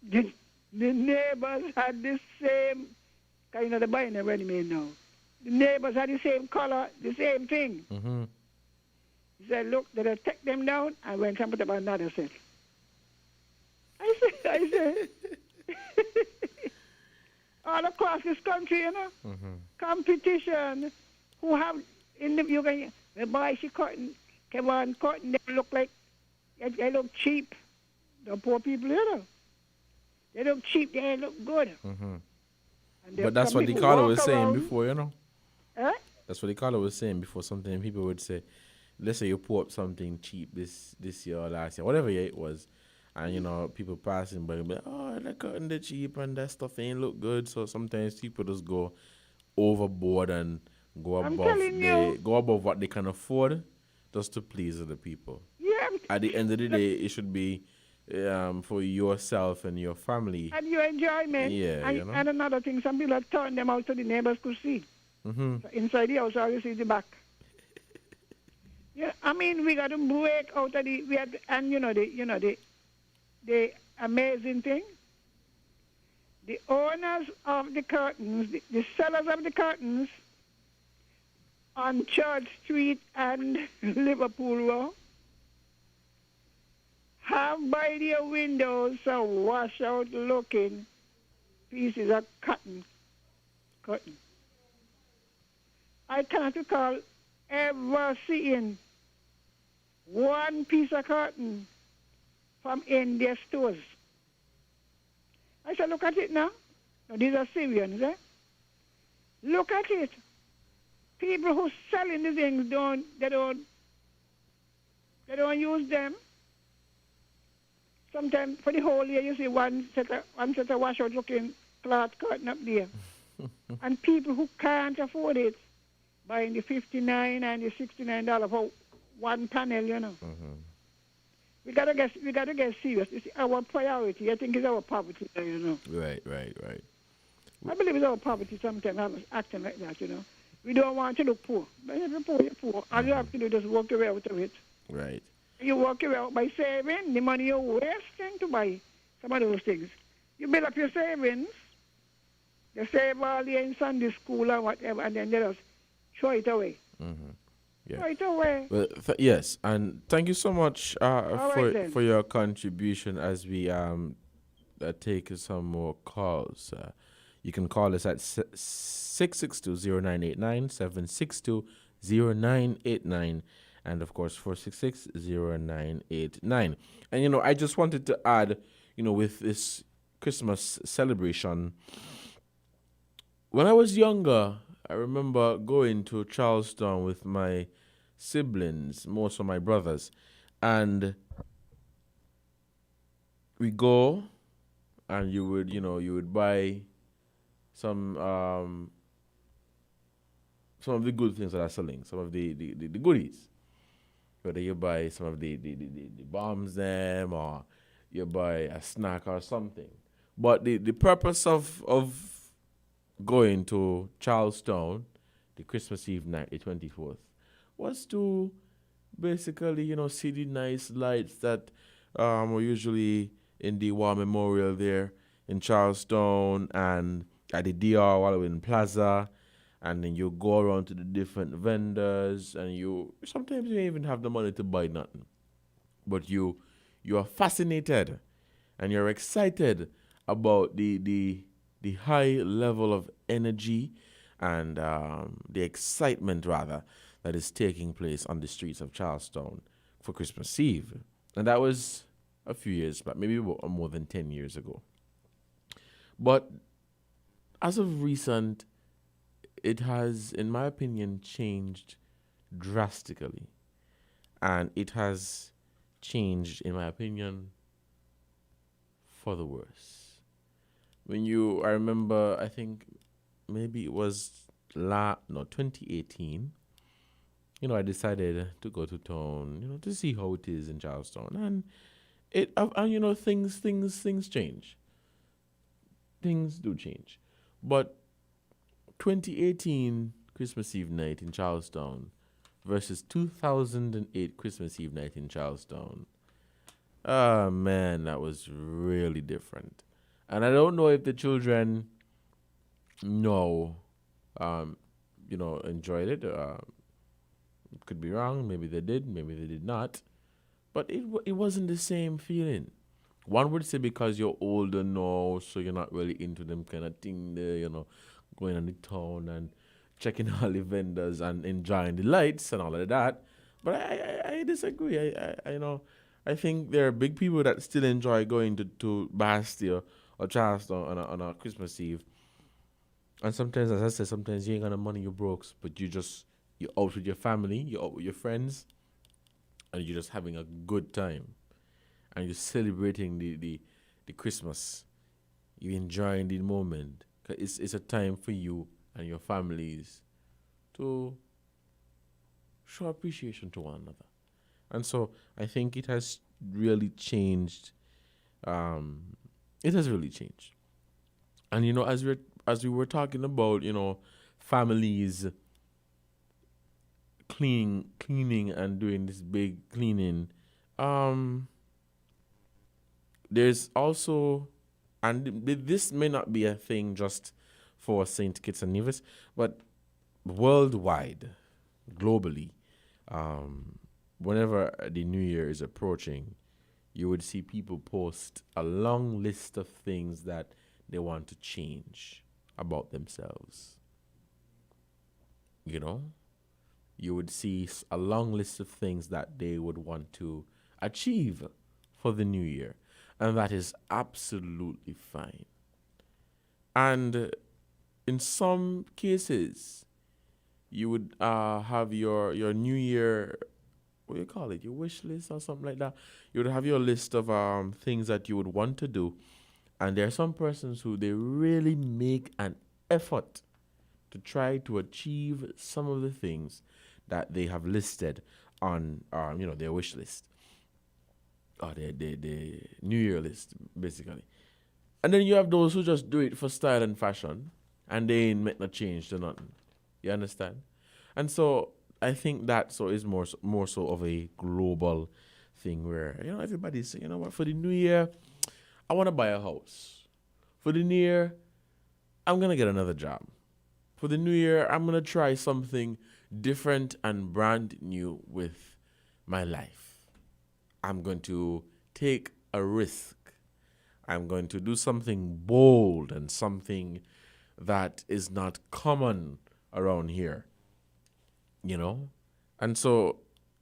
the neighbors had the same kind of the buying already made now. The neighbors had the same color, the same thing. Mm-hmm. He said, look, they take them down and went and put up another set. I said, all across this country, you know, competition. Who have in the you can buy she cotton, come on, cotton. They look like they look cheap. The poor people, you know, they look cheap. They look good. Mm-hmm. But that's what the caller was saying before, you know. Huh? That's what the caller was saying before. Something people would say, let's say you pour up something cheap this year or last year, whatever year it was, and you know people passing by, be like, oh, the cotton they cheap and that stuff ain't look good. So sometimes people just go overboard and go above what they can afford, just to please other people. Yeah. At the end of the day, it should be for yourself and your family and your enjoyment. Yeah, and, you know? And another thing, some people have turned them out so the neighbors could see. Mm-hmm. So inside the house, you see the back. Yeah, I mean, we got to break out of the amazing thing. The owners of the curtains, the sellers of the curtains on Church Street and Liverpool Road have by their windows some wash-out looking pieces of curtain. I cannot recall ever seeing one piece of curtain from in their stores. I said, look at it now. Now these are Syrians, eh? Look at it. People who selling the things don't use them. Sometimes for the whole year, you see one set of washout looking cloth curtain up there. And people who can't afford it, buying the $59 and the $69 for one panel, you know. We gotta get serious. It's our priority. I think it's our poverty, you know. Right. I believe it's our poverty sometimes, I'm acting like that, you know. We don't want to look poor. But if you're poor, you're poor. All you have to do is just walk your way out of it. Right. You walk your way out by saving the money you're wasting to buy some of those things. You build up your savings, you save all year in Sunday school or whatever, and then you just throw it away. Yeah. Throw it away. Well, yes, and thank you so much right then. for your contribution as we take some more calls. You can call us at 662-0989, 762-0989, and of course 466-0989. And you know, I just wanted to add, you know, with this Christmas celebration, when I was younger, I remember going to Charlestown with my siblings, most of my brothers, and we go, and you would buy some of the good things that are selling, some of the goodies. Whether you buy some of the bombs them, or you buy a snack or something. But the purpose of going to Charlestown, the Christmas Eve night, the 24th, was to basically, you know, see the nice lights that were usually in the War Memorial there in Charlestown and at the DR Wallowing Plaza. And then you go around to the different vendors, and sometimes you even have the money to buy nothing. But you are fascinated and you're excited about the high level of energy and the excitement, rather, that is taking place on the streets of Charlestown for Christmas Eve. And that was a few years back, maybe more than 10 years ago. But as of recent, it has, in my opinion, changed drastically. And it has changed, in my opinion, for the worse. I remember, I think maybe it was 2018, you know, I decided to go to town, you know, to see how it is in Charlestown. And you know, things change. Things do change. But 2018 Christmas Eve night in Charlestown versus 2008 Christmas Eve night in Charlestown. Oh, man, that was really different. And I don't know if the children enjoyed it. Could be wrong. Maybe they did. Maybe they did not. But it wasn't the same feeling. One would say because you're older now, so you're not really into them kind of thing there, you know, going on the town and checking all the vendors and enjoying the lights and all of that. But I disagree. I think there are big people that still enjoy going to Bastille or Charlestown on a Christmas Eve. And sometimes, as I said, sometimes you ain't got no money, you're broke, but you're out with your family, you're out with your friends, and you're just having a good time. And you're celebrating the Christmas. You're enjoying the moment. It's a time for you and your families to show appreciation to one another. And so I think it has really changed. It has really changed. And, you know, as we were talking about, you know, families cleaning and doing this big cleaning, there's also, and this may not be a thing just for St. Kitts and Nevis, but worldwide, globally, whenever the New Year is approaching, you would see people post a long list of things that they want to change about themselves. You know? You would see a long list of things that they would want to achieve for the new year. And that is absolutely fine. And in some cases, you would have your New Year what do you call it, your wish list or something like that. You would have your list of things that you would want to do. And there are some persons who they really make an effort to try to achieve some of the things that they have listed on their wish list or their New Year list, basically. And then you have those who just do it for style and fashion, and they ain't make no change to nothing. You understand? And so I think that is more so of a global thing where everybody's saying, you know what, for the new year, I want to buy a house. For the new year, I'm gonna get another job. For the new year, I'm gonna try something different and brand new with my life. I'm going to take a risk. I'm going to do something bold and something that is not common around here. And so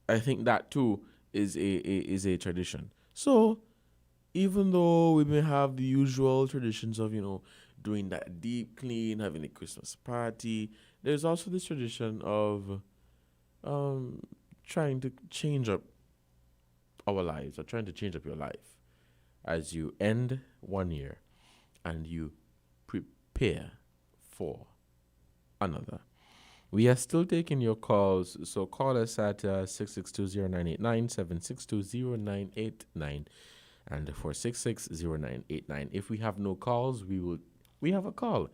I think that too is a tradition. So even though we may have the usual traditions of doing that deep clean, having a Christmas party, there's also this tradition of trying to change up our lives, or trying to change up your life as you end one year and you prepare for another. We are still taking your calls, so call us at 6620989, 7620989, and 4660989. If we have no calls, we have a call.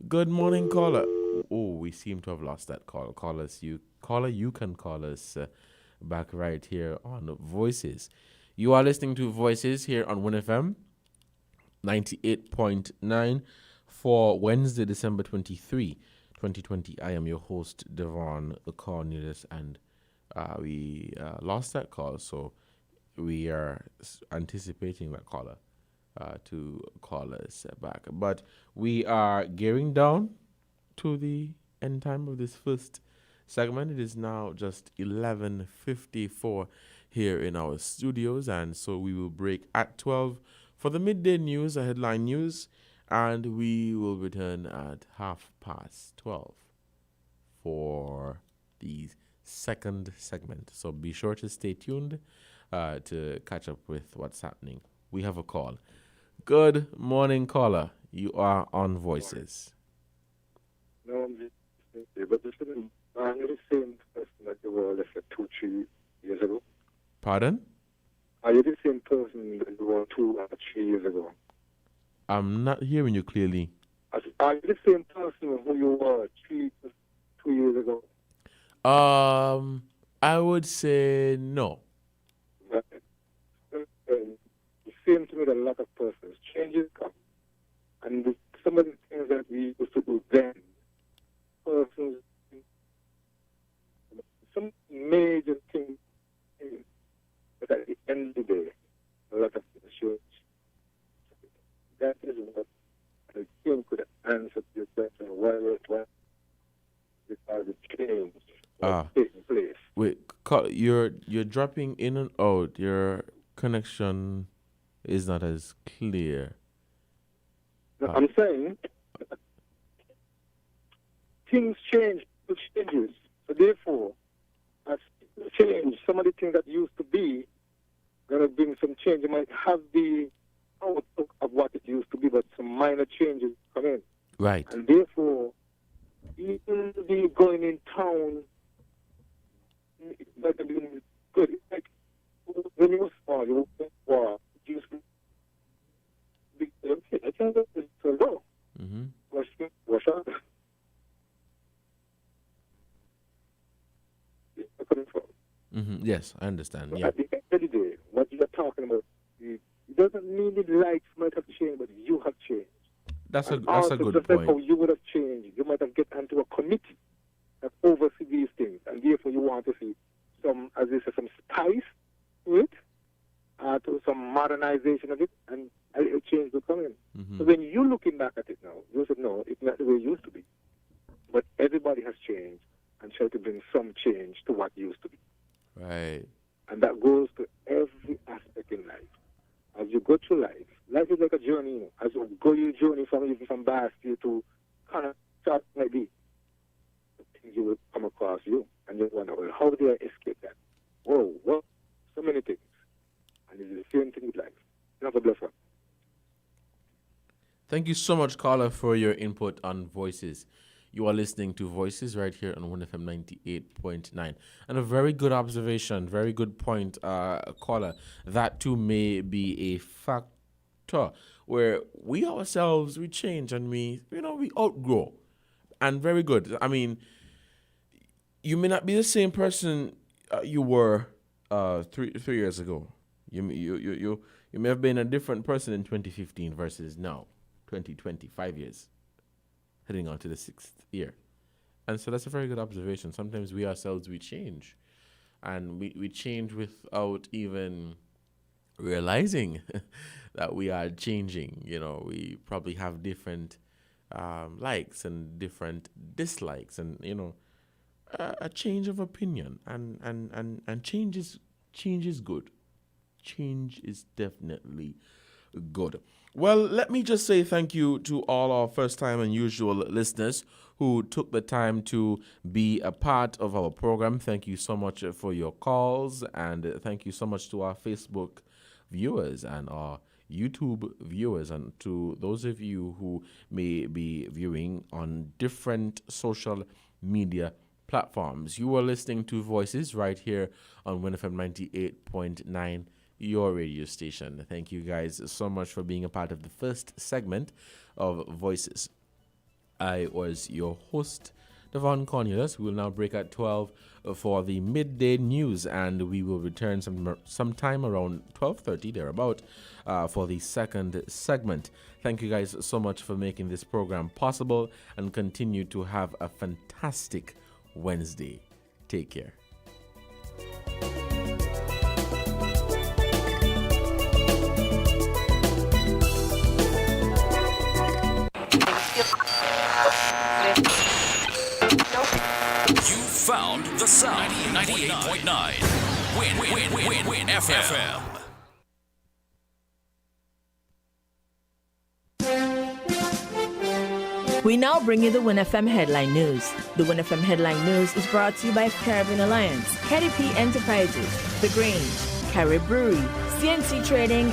Good morning, caller. Oh, we seem to have lost that call. You can call us back right here on Voices. You are listening to Voices here on WinFM 98.9 for Wednesday, December 23, 2020. I am your host, Devon Cornelius, and we lost that call, so we are anticipating that caller to call us back. But we are gearing down to the end time of this first segment. It is now just 11:54 here in our studios, and so we will break at 12 for the midday news, the headline news, and we will return at 12:30 for the second segment. So be sure to stay tuned to catch up with what's happening. We have a call. Good morning, caller. You are on Voices. No, I'm just but listen, I'm the same person that you were, let's say, 2-3 years ago. Pardon? Are you the same person that you were 2 or 3 years ago? I'm not hearing you clearly. Are you the same person who you were 2 years ago? I would say no. It seems to me that a lot of persons changes come, and some of the things that we used to do then, persons, some major things, but at the end of the day, a lot of things change. That is what I think could answer your question. Why because the change was taking place. Wait, you're dropping in and out. Your connection is not as clear. No, I'm saying things change, it changes. So therefore, as change, some of the things that used to be gonna bring some change. You might have the outlook of what it used to be, but some minor changes come in. Right. And therefore, even the going in town, it might have been good. Like when you were small, you were used to be okay. I can't go so low. Wash up. Yes, I understand. So yeah. at the end of the day, what you're talking about, it doesn't mean the lights might have changed, but you have changed. That's a good just point. like how you would have changed, you might have get into a committee that oversees these things, and therefore you want to see some, as they say, some spice to it, to some modernization of it, and a change will come in. So when you're looking back at it now, you say, no, it's not the way it used to be. But everybody has changed and tried to bring some change to what used to be. Right. And that goes to every aspect in life. As you go through life is like a journey. You know. As you go your journey from Bastille to kind of start maybe, things you will come across you, and you wonder, well, how did I escape that? Whoa, what? So many things. And it's the same thing with life. Have a blessed one. Thank you so much, caller, for your input on Voices. You are listening to Voices right here on 1FM 98.9. And a very good observation, very good point, caller. That too may be a factor where we ourselves, we change and we outgrow. And very good. I mean, you may not be the same person you were 3 years ago. You may have been a different person in 2015 versus now, 2020, 5 years, heading on to the 6th year. And so that's a very good observation. Sometimes we ourselves, we change. And we change without even realizing that we are changing. You know, we probably have different likes and different dislikes and, a change of opinion. And change is good. Change is definitely good. Well, let me just say thank you to all our first-time and usual listeners who took the time to be a part of our program. Thank you so much for your calls, and thank you so much to our Facebook viewers and our YouTube viewers, and to those of you who may be viewing on different social media platforms. You are listening to Voices right here on WinFM 98.9, your radio station. Thank you guys so much for being a part of the first segment of Voices. I was your host, Devon Cornelius. We will now break at 12 for the midday news, and we will return sometime around 12:30 thereabout for the second segment. Thank you guys so much for making this program possible, and continue to have a fantastic Wednesday. Take care. Found the sound. 98.9 Win FM. We now bring you the Win FM Headline News. The Win FM Headline News is brought to you by Caribbean Alliance, KDP Enterprises, The Grange, Carib Brewery, CNC Trading.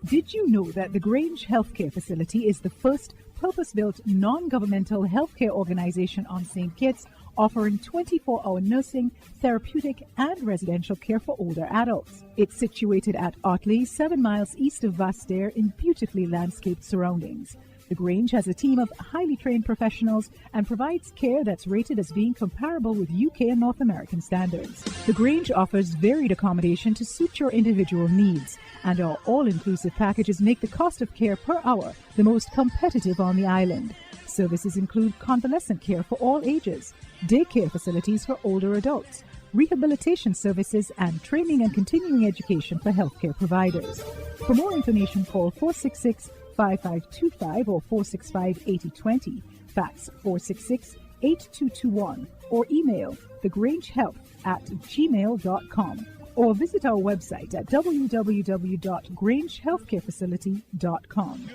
Did you know that the Grange Healthcare Facility is the first purpose-built non-governmental healthcare organization on St. Kitts, offering 24-hour nursing, therapeutic, and residential care for older adults? It's situated at Otley, 7 miles east of Vastair, in beautifully landscaped surroundings. The Grange has a team of highly trained professionals and provides care that's rated as being comparable with UK and North American standards. The Grange offers varied accommodation to suit your individual needs, and our all-inclusive packages make the cost of care per hour the most competitive on the island. Services include convalescent care for all ages, daycare facilities for older adults, rehabilitation services, and training and continuing education for healthcare providers. For more information, call 466-5525 or 465-8020, fax 466-8221, or email thegrangehealth@gmail.com, or visit our website at www.grangehealthcarefacility.com.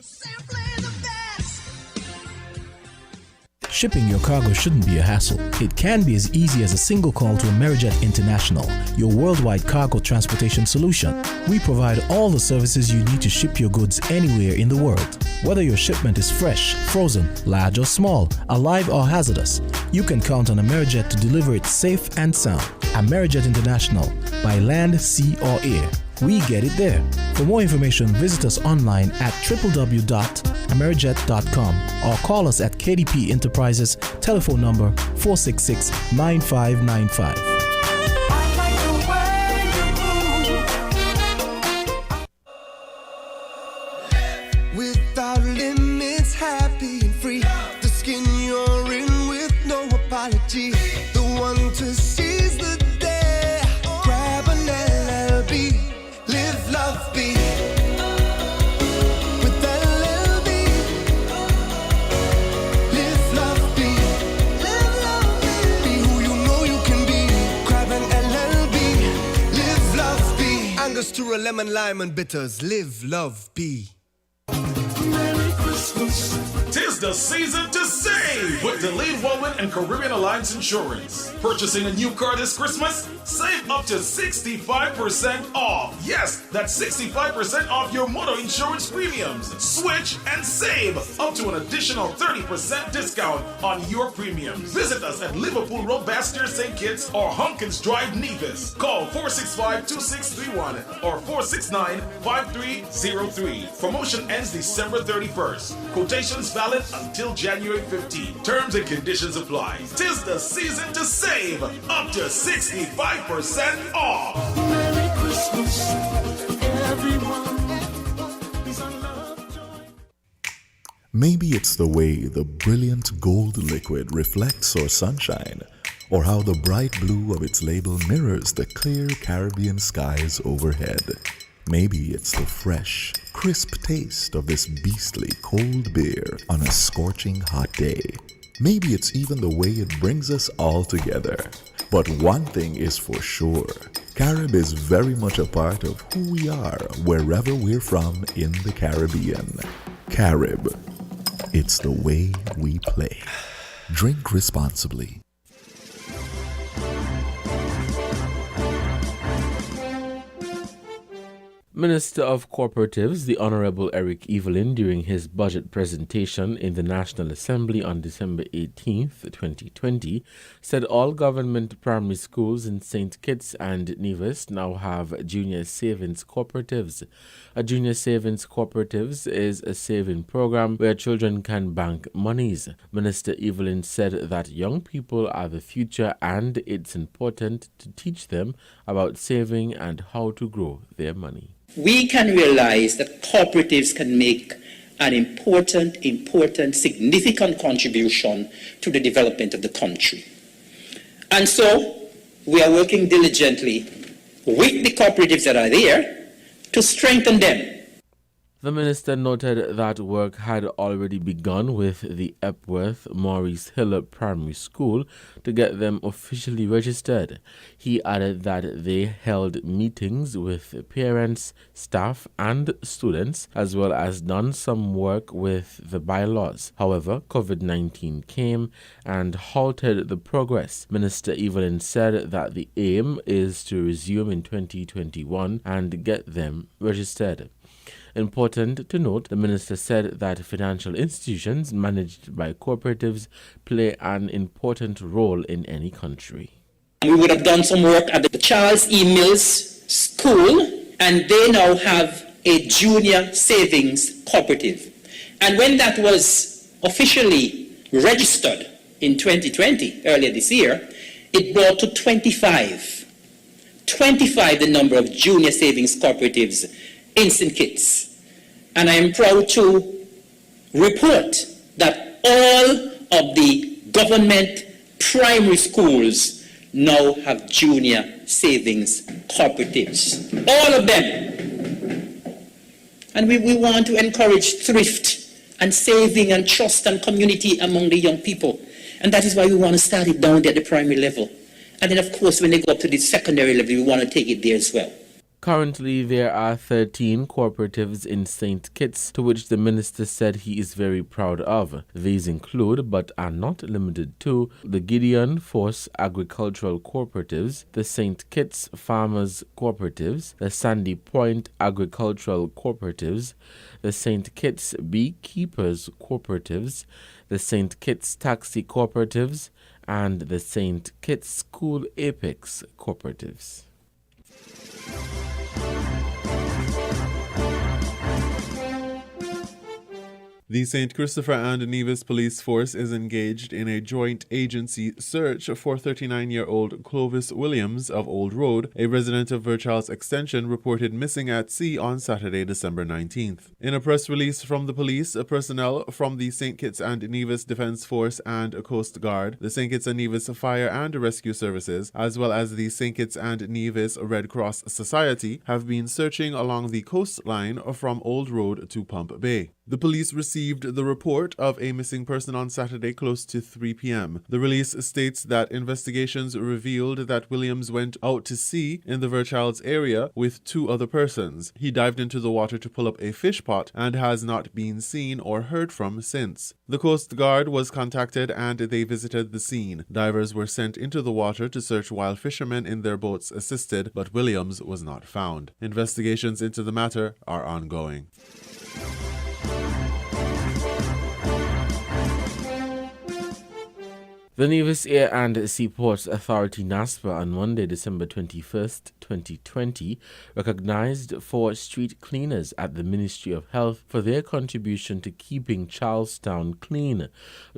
Shipping your cargo shouldn't be a hassle. It can be as easy as a single call to Amerijet International, your worldwide cargo transportation solution. We provide all the services you need to ship your goods anywhere in the world. Whether your shipment is fresh, frozen, large or small, alive or hazardous, you can count on Amerijet to deliver it safe and sound. Amerijet International, by land, sea or air. We get it there. For more information, visit us online at www.amerijet.com or call us at KDP Enterprises, telephone number 466-9595. Without limits, happy and free. The skin you're in with no apology. The one to seize the day. Grab an LLB. Live, love, be. With LLB. Live, love, be. Live, love, be. Be who you know you can be. Grab an LLB. Live, love, be. Angostura, lemon, lime and bitters. Live, love, be. Merry Christmas. Tis the season to save with Delayed Walwyn and Caribbean Alliance Insurance. Purchasing a new car this Christmas? Save up to 65% off. Yes, that's 65% off your motor insurance premiums. Switch and save up to an additional 30% discount on your premiums. Visit us at Liverpool Road, Bastier, St. Kitts, or Hunkins Drive, Nevis. Call 465-2631 or 469-5303. Promotion ends December 31st. Quotations valid until January 15th. Terms and conditions apply. 'Tis the season to save up to 65% off. Merry Christmas, everyone. Maybe it's the way the brilliant gold liquid reflects our sunshine, or how the bright blue of its label mirrors the clear Caribbean skies overhead. Maybe it's the fresh, crisp taste of this beastly cold beer on a scorching hot day. Maybe it's even the way it brings us all together. But one thing is for sure, Carib is very much a part of who we are wherever we're from in the Caribbean. Carib, it's the way we play. Drink responsibly. Minister of Cooperatives, the Honorable Eric Evelyn, during his budget presentation in the National Assembly on December 18, 2020, said all government primary schools in St. Kitts and Nevis now have junior savings cooperatives. A junior savings cooperatives is a saving program where children can bank monies. Minister Evelyn said that young people are the future and it's important to teach them about saving and how to grow their money. We can realize that cooperatives can make an important, significant contribution to the development of the country. And so we are working diligently with the cooperatives that are there to strengthen them. The minister noted that work had already begun with the Epworth Maurice Hill Primary School to get them officially registered. He added that they held meetings with parents, staff, and students, as well as done some work with the bylaws. However, COVID-19 came and halted the progress. Minister Evelyn said that the aim is to resume in 2021 and get them registered. Important to note, the minister said that financial institutions managed by cooperatives play an important role in any country. We would have done some work at the Charles E. Mills School, and they now have a junior savings cooperative. And when that was officially registered in 2020, earlier this year, it brought to 25 the number of junior savings cooperatives in St. Kitts. And I am proud to report that all of the government primary schools now have junior savings cooperatives. All of them. And we want to encourage thrift and saving and trust and community among the young people. And that is why we want to start it down there at the primary level. And then, of course, when they go up to the secondary level, we want to take it there as well. Currently, there are 13 cooperatives in St. Kitts, to which the minister said he is very proud of. These include, but are not limited to, the Gideon Force Agricultural Cooperatives, the St. Kitts Farmers Cooperatives, the Sandy Point Agricultural Cooperatives, the St. Kitts Beekeepers Cooperatives, the St. Kitts Taxi Cooperatives, and the St. Kitts School Apex Cooperatives. The St. Christopher and Nevis Police Force is engaged in a joint agency search for 39-year-old Clovis Williams of Old Road, a resident of Vircharles Extension, reported missing at sea on Saturday, December 19th. In a press release from the police, personnel from the St. Kitts and Nevis Defence Force and Coast Guard, the St. Kitts and Nevis Fire and Rescue Services, as well as the St. Kitts and Nevis Red Cross Society, have been searching along the coastline from Old Road to Pump Bay. The police received the report of a missing person on Saturday close to 3 p.m. The release states that investigations revealed that Williams went out to sea in the Virchilds area with 2 other persons. He dived into the water to pull up a fish pot and has not been seen or heard from since. The Coast Guard was contacted and they visited the scene. Divers were sent into the water to search while fishermen in their boats assisted, but Williams was not found. Investigations into the matter are ongoing. The Nevis Air and Seaports Authority NASPA on Monday, December 21st, 2020, recognized 4 street cleaners at the Ministry of Health for their contribution to keeping Charlestown clean.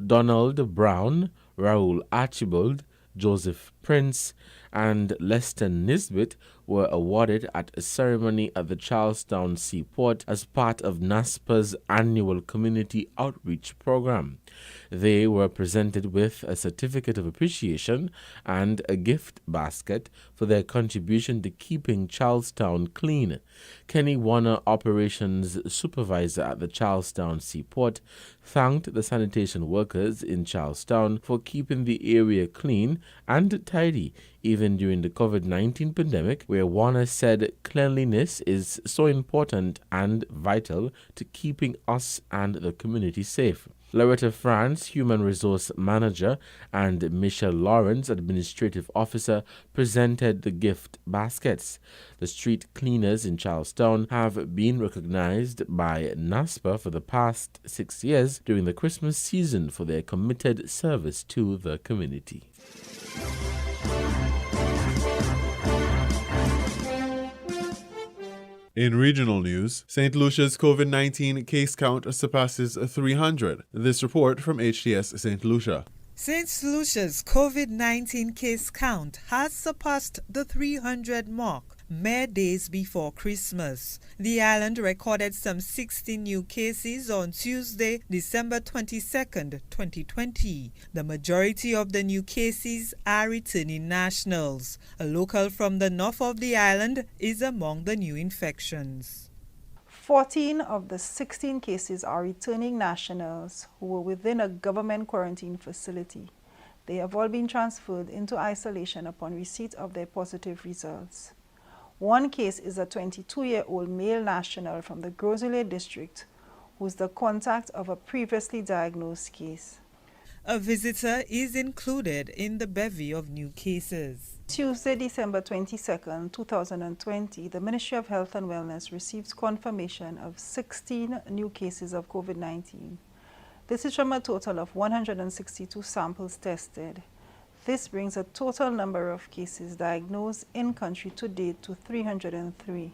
Donald Brown, Raoul Archibald, Joseph Prince, and Lester Nisbet were awarded at a ceremony at the Charlestown Seaport as part of NASPA's annual community outreach program. They were presented with a certificate of appreciation and a gift basket for their contribution to keeping Charlestown clean. Kenny Warner, operations supervisor at the Charlestown Seaport, thanked the sanitation workers in Charlestown for keeping the area clean and tidy, even during the COVID-19 pandemic, where Warner said cleanliness is so important and vital to keeping us and the community safe. Loretta France, Human Resource Manager, and Michelle Lawrence, Administrative Officer, presented the gift baskets. The street cleaners in Charlestown have been recognized by NASPA for the past 6 years during the Christmas season for their committed service to the community. In regional news, St. Lucia's COVID-19 case count surpasses 300. This report from HTS St. Lucia. St. Lucia's COVID-19 case count has surpassed the 300 mark mere days before Christmas. The island recorded some 60 new cases on Tuesday, December 22nd, 2020. The majority of the new cases are returning nationals. A local from the north of the island is among the new infections. 14 of the 16 cases are returning nationals who were within a government quarantine facility. They have all been transferred into isolation upon receipt of their positive results. One case is a 22-year-old male national from the Gros-Islet district who is the contact of a previously diagnosed case. A visitor is included in the bevy of new cases. Tuesday, December 22nd, 2020, the Ministry of Health and Wellness received confirmation of 16 new cases of COVID-19. This is from a total of 162 samples tested. This brings a total number of cases diagnosed in country to date to 303.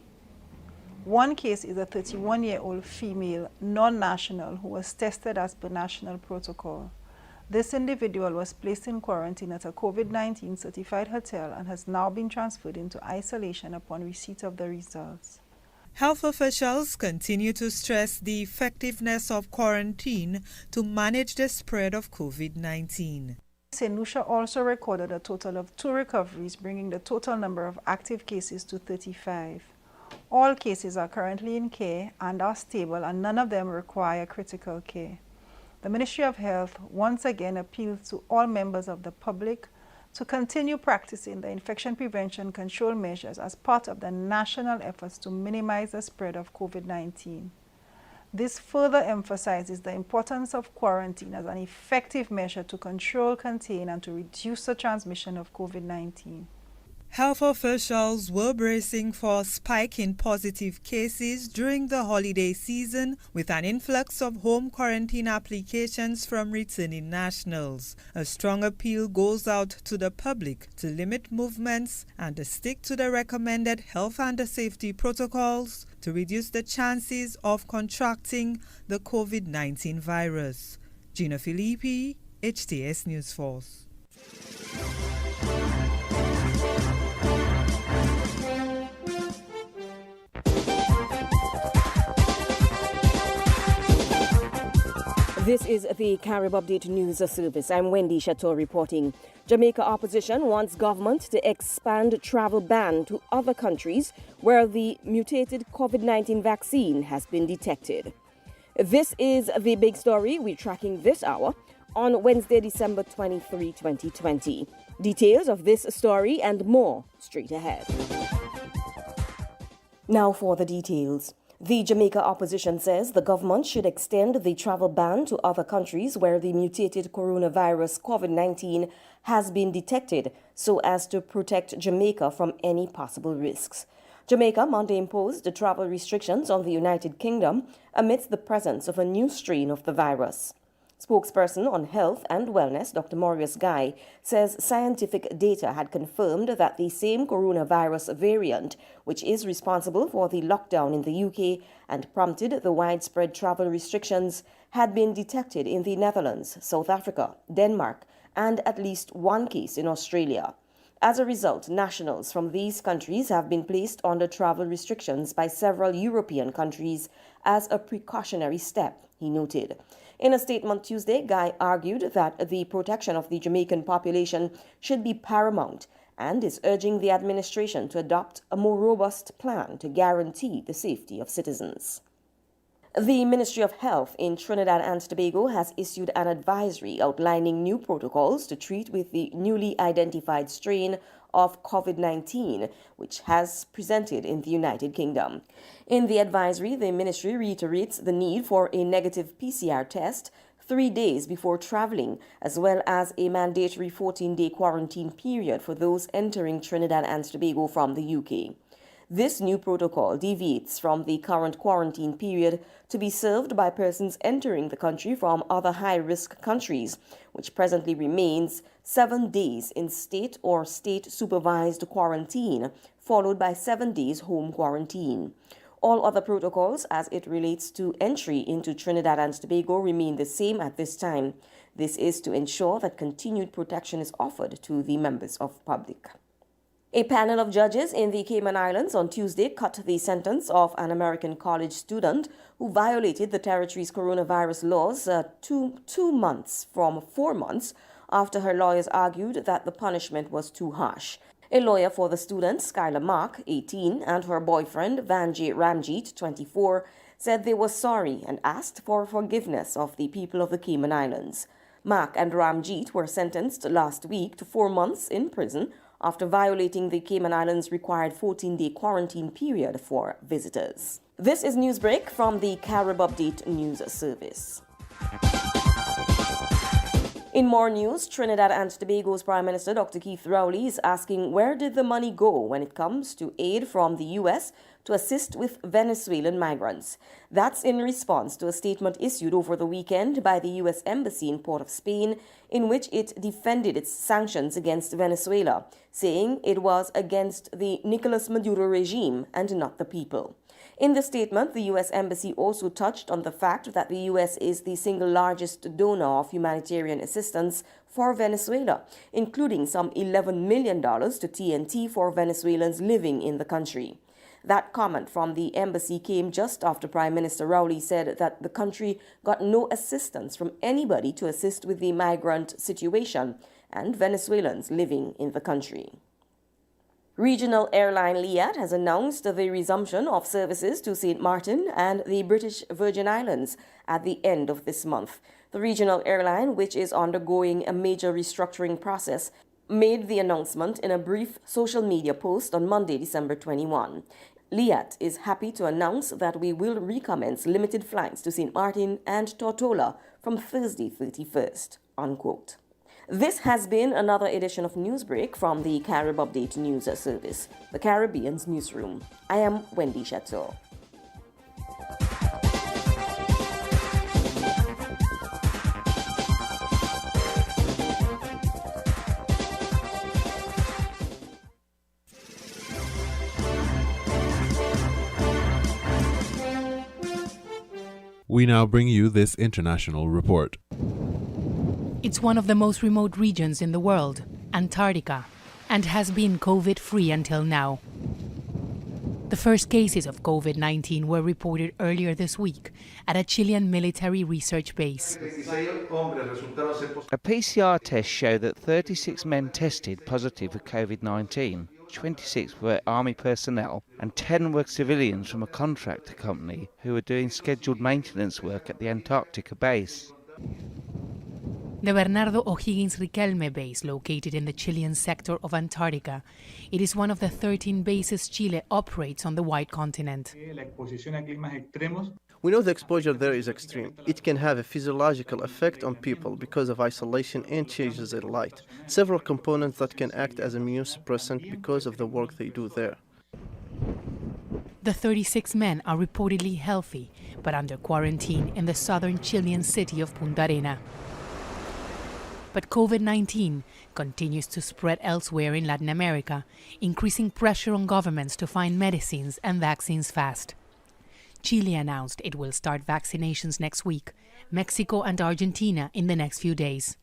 One case is a 31-year-old female non-national who was tested as per national protocol. This individual was placed in quarantine at a COVID-19 certified hotel and has now been transferred into isolation upon receipt of the results. Health officials continue to stress the effectiveness of quarantine to manage the spread of COVID-19. St. Lucia also recorded a total of 2 recoveries, bringing the total number of active cases to 35. All cases are currently in care and are stable, and none of them require critical care. The Ministry of Health once again appeals to all members of the public to continue practicing the infection prevention control measures as part of the national efforts to minimize the spread of COVID-19. This further emphasizes the importance of quarantine as an effective measure to control, contain, and to reduce the transmission of COVID-19. Health officials were bracing for a spike in positive cases during the holiday season with an influx of home quarantine applications from returning nationals. A strong appeal goes out to the public to limit movements and to stick to the recommended health and safety protocols to reduce the chances of contracting the COVID-19 virus. Gina Filippi, HTS News Force. This is the Carib Update News Service. I'm Wendy Chateau reporting. Jamaica opposition wants government to expand travel ban to other countries where the mutated COVID-19 vaccine has been detected. This is the big story we're tracking this hour on Wednesday, December 23, 2020. Details of this story and more straight ahead. Now for the details. The Jamaica opposition says the government should extend the travel ban to other countries where the mutated coronavirus COVID-19 has been detected so as to protect Jamaica from any possible risks. Jamaica Monday imposed the travel restrictions on the United Kingdom amidst the presence of a new strain of the virus. Spokesperson on health and wellness, Dr. Maurice Guy, says scientific data had confirmed that the same coronavirus variant, which is responsible for the lockdown in the UK and prompted the widespread travel restrictions, had been detected in the Netherlands, South Africa, Denmark, and at least one case in Australia. As a result, nationals from these countries have been placed under travel restrictions by several European countries as a precautionary step, he noted. In a statement Tuesday, Guy argued that the protection of the Jamaican population should be paramount and is urging the administration to adopt a more robust plan to guarantee the safety of citizens. The Ministry of Health in Trinidad and Tobago has issued an advisory outlining new protocols to treat with the newly identified strain of COVID-19, which has presented in the United Kingdom. In the advisory, the ministry reiterates the need for a negative PCR test 3 days before traveling, as well as a mandatory 14-day quarantine period for those entering Trinidad and Tobago from the UK. This new protocol deviates from the current quarantine period to be served by persons entering the country from other high-risk countries, which presently remains 7 days in state or state-supervised quarantine, followed by 7 days home quarantine. All other protocols as it relates to entry into Trinidad and Tobago remain the same at this time. This is to ensure that continued protection is offered to the members of public. A panel of judges in the Cayman Islands on Tuesday cut the sentence of an American college student who violated the territory's coronavirus laws to 2 months from 4 months after her lawyers argued that the punishment was too harsh. A lawyer for the student, Skylar Mark, 18, and her boyfriend, Vanjay Ramjeet, 24, said they were sorry and asked for forgiveness of the people of the Cayman Islands. Mark and Ramjeet were sentenced last week to 4 months in prison after violating the Cayman Islands' required 14-day quarantine period for visitors. This is Newsbreak from the Carib Update News Service. In more news, Trinidad and Tobago's Prime Minister Dr. Keith Rowley is asking where did the money go when it comes to aid from the U.S. to assist with Venezuelan migrants. That's in response to a statement issued over the weekend by the U.S. Embassy in Port of Spain, in which it defended its sanctions against Venezuela, saying it was against the Nicolas Maduro regime and not the people. In the statement, the U.S. Embassy also touched on the fact that the U.S. is the single largest donor of humanitarian assistance for Venezuela, including some $11 million to TNT for Venezuelans living in the country. That comment from the embassy came just after Prime Minister Rowley said that the country got no assistance from anybody to assist with the migrant situation and Venezuelans living in the country. Regional airline Liat has announced the resumption of services to St. Martin and the British Virgin Islands at the end of this month. The regional airline, which is undergoing a major restructuring process, made the announcement in a brief social media post on Monday, December 21. Liat is happy to announce that we will recommence limited flights to St. Martin and Tortola from Thursday, 31st, unquote. This has been another edition of Newsbreak from the Carib Update News Service, the Caribbean's newsroom. I am Wendy Chateau. We now bring you this international report. It's one of the most remote regions in the world, Antarctica, and has been COVID-free until now. The first cases of COVID-19 were reported earlier this week at a Chilean military research base. A PCR test showed that 36 men tested positive for COVID-19. 26 were Army personnel and 10 were civilians from a contractor company who were doing scheduled maintenance work at the Antarctica base. The Bernardo O'Higgins Riquelme base, located in the Chilean sector of Antarctica, it is one of the 13 bases Chile operates on the white continent. We know the exposure there is extreme. It can have a physiological effect on people because of isolation and changes in light. Several components that can act as immune suppressant because of the work they do there. The 36 men are reportedly healthy, but under quarantine in the southern Chilean city of Punta Arena. But COVID-19 continues to spread elsewhere in Latin America, increasing pressure on governments to find medicines and vaccines fast. Chile announced it will start vaccinations next week, Mexico and Argentina in the next few days.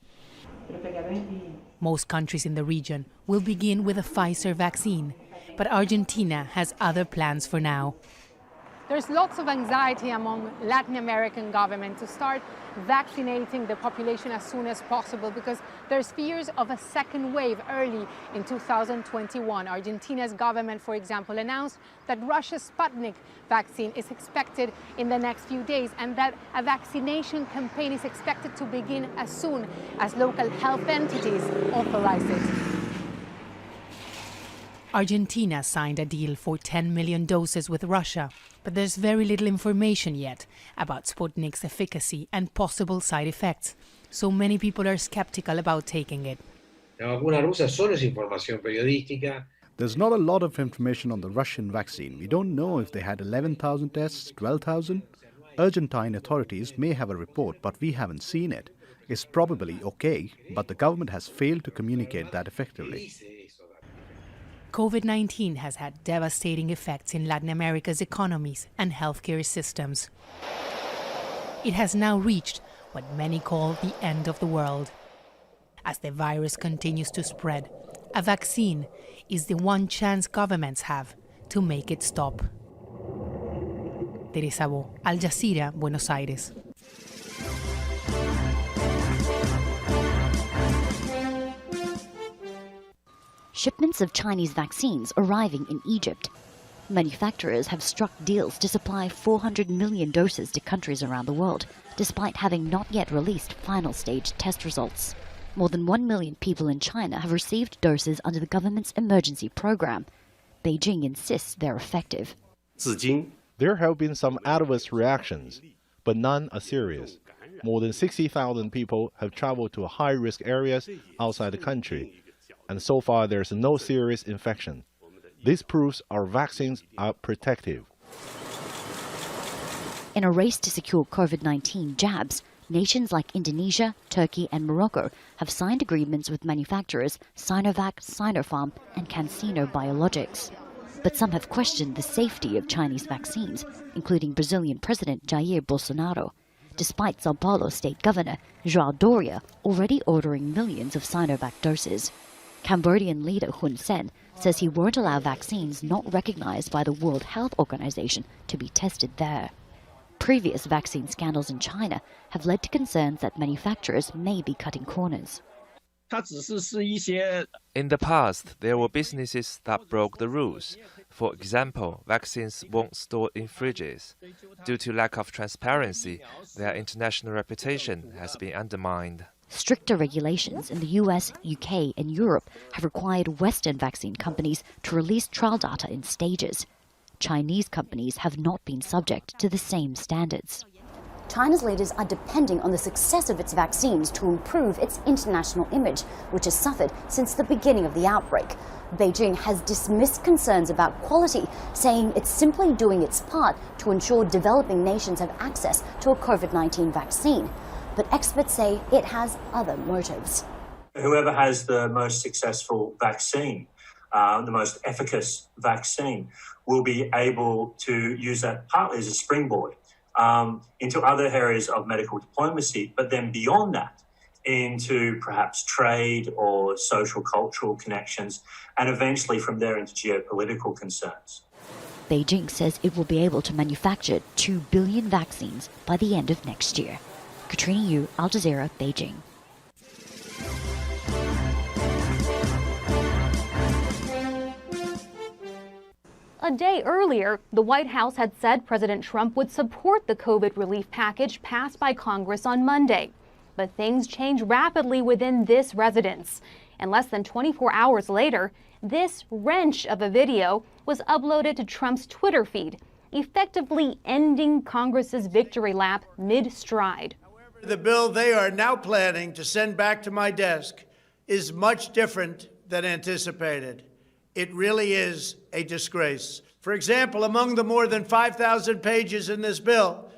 Most countries in the region will begin with a Pfizer vaccine, but Argentina has other plans for now. There's lots of anxiety among Latin American governments to start vaccinating the population as soon as possible because there's fears of a second wave early in 2021. Argentina's government, for example, announced that Russia's Sputnik vaccine is expected in the next few days and that a vaccination campaign is expected to begin as soon as local health entities authorize it. Argentina signed a deal for 10 million doses with Russia, but there's very little information yet about Sputnik's efficacy and possible side effects, so many people are skeptical about taking it. La vacuna rusa solo es información periodística. There's not a lot of information on the Russian vaccine. We don't know if they had 11,000 tests, 12,000. Argentine authorities may have a report, but we haven't seen it. It's probably okay, but the government has failed to communicate that effectively. COVID-19 has had devastating effects in Latin America's economies and healthcare systems. It has now reached what many call the end of the world. As the virus continues to spread, a vaccine is the one chance governments have to make it stop. Teresa Bo, Al Jazeera, Buenos Aires. Shipments of Chinese vaccines arriving in Egypt. Manufacturers have struck deals to supply 400 million doses to countries around the world, despite having not yet released final stage test results. More than 1 million people in China have received doses under the government's emergency program. Beijing insists they're effective. There have been some adverse reactions, but none are serious. More than 60,000 people have traveled to high-risk areas outside the country, and so far there's no serious infection. This proves our vaccines are protective. In a race to secure COVID-19 jabs, nations like Indonesia, Turkey and Morocco have signed agreements with manufacturers Sinovac, Sinopharm and CanSino Biologics. But some have questioned the safety of Chinese vaccines, including Brazilian President Jair Bolsonaro, despite Sao Paulo State Governor João Doria already ordering millions of Sinovac doses. Cambodian leader Hun Sen says he won't allow vaccines not recognized by the World Health Organization to be tested there. Previous vaccine scandals in China have led to concerns that manufacturers may be cutting corners. In the past, there were businesses that broke the rules. For example, vaccines weren't stored in fridges. Due to lack of transparency, their international reputation has been undermined. Stricter regulations in the US, UK and Europe have required Western vaccine companies to release trial data in stages. Chinese companies have not been subject to the same standards. China's leaders are depending on the success of its vaccines to improve its international image, which has suffered since the beginning of the outbreak. Beijing has dismissed concerns about quality, saying it's simply doing its part to ensure developing nations have access to a COVID-19 vaccine. But experts say it has other motives. Whoever has the most successful vaccine, the most efficacious vaccine, will be able to use that partly as a springboard into other areas of medical diplomacy, but then beyond that, into perhaps trade or social cultural connections, and eventually from there into geopolitical concerns. Beijing says it will be able to manufacture 2 billion vaccines by the end of next year. Katrina Yu, Al Jazeera, Beijing. a day earlier, the White House had said President Trump would support the COVID relief package passed by Congress on Monday. But things changed rapidly within this residence. And less than 24 hours later, this wrench of a video was uploaded to Trump's Twitter feed, effectively ending Congress's victory lap mid-stride. The bill they are now planning to send back to my desk is much different than anticipated. It really is a disgrace. For example, among the more than 5,000 pages in this bill,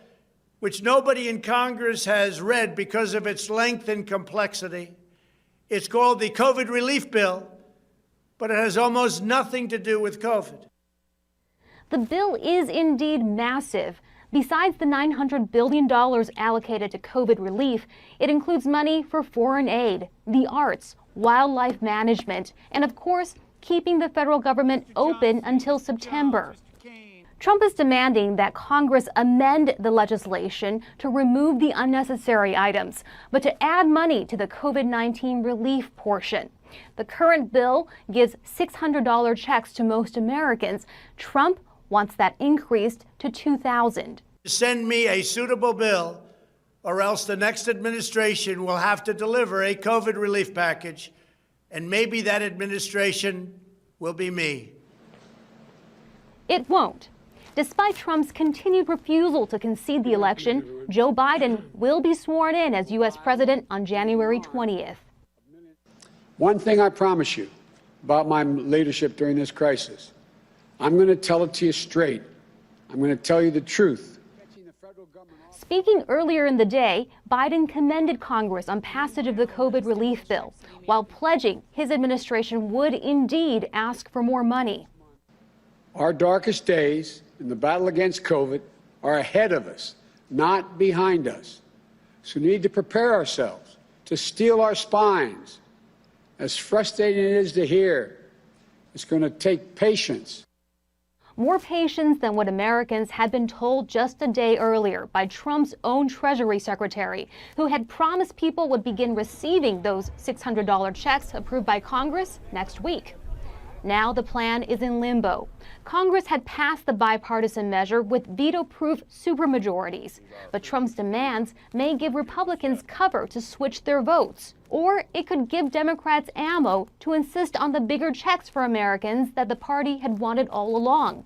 which nobody in Congress has read because of its length and complexity, it's called the COVID relief bill, but it has almost nothing to do with COVID. The bill is indeed massive. Besides the $900 billion allocated to COVID relief, it includes money for foreign aid, the arts, wildlife management, and of course, keeping the federal government open until September. Trump is demanding that Congress amend the legislation to remove the unnecessary items, but to add money to the COVID-19 relief portion. The current bill gives $600 checks to most Americans. Trump wants that increased to $2,000. Send me a suitable bill, or else the next administration will have to deliver a COVID relief package, and maybe that administration will be me. It won't. Despite Trump's continued refusal to concede the election, Joe Biden will be sworn in as U.S. president on January 20th. One thing I promise you about my leadership during this crisis, I'm going to tell it to you straight. I'm going to tell you the truth. Speaking earlier in the day, Biden commended Congress on passage of the COVID relief bill, while pledging his administration would indeed ask for more money. Our darkest days in the battle against COVID are ahead of us, not behind us. So we need to prepare ourselves to steel our spines. As frustrating it is to hear, it's going to take patience. More patience than what Americans had been told just a day earlier by Trump's own Treasury Secretary, who had promised people would begin receiving those $600 checks approved by Congress next week. Now the plan is in limbo. Congress had passed the bipartisan measure with veto-proof supermajorities, but Trump's demands may give Republicans cover to switch their votes, or it could give Democrats ammo to insist on the bigger checks for Americans that the party had wanted all along.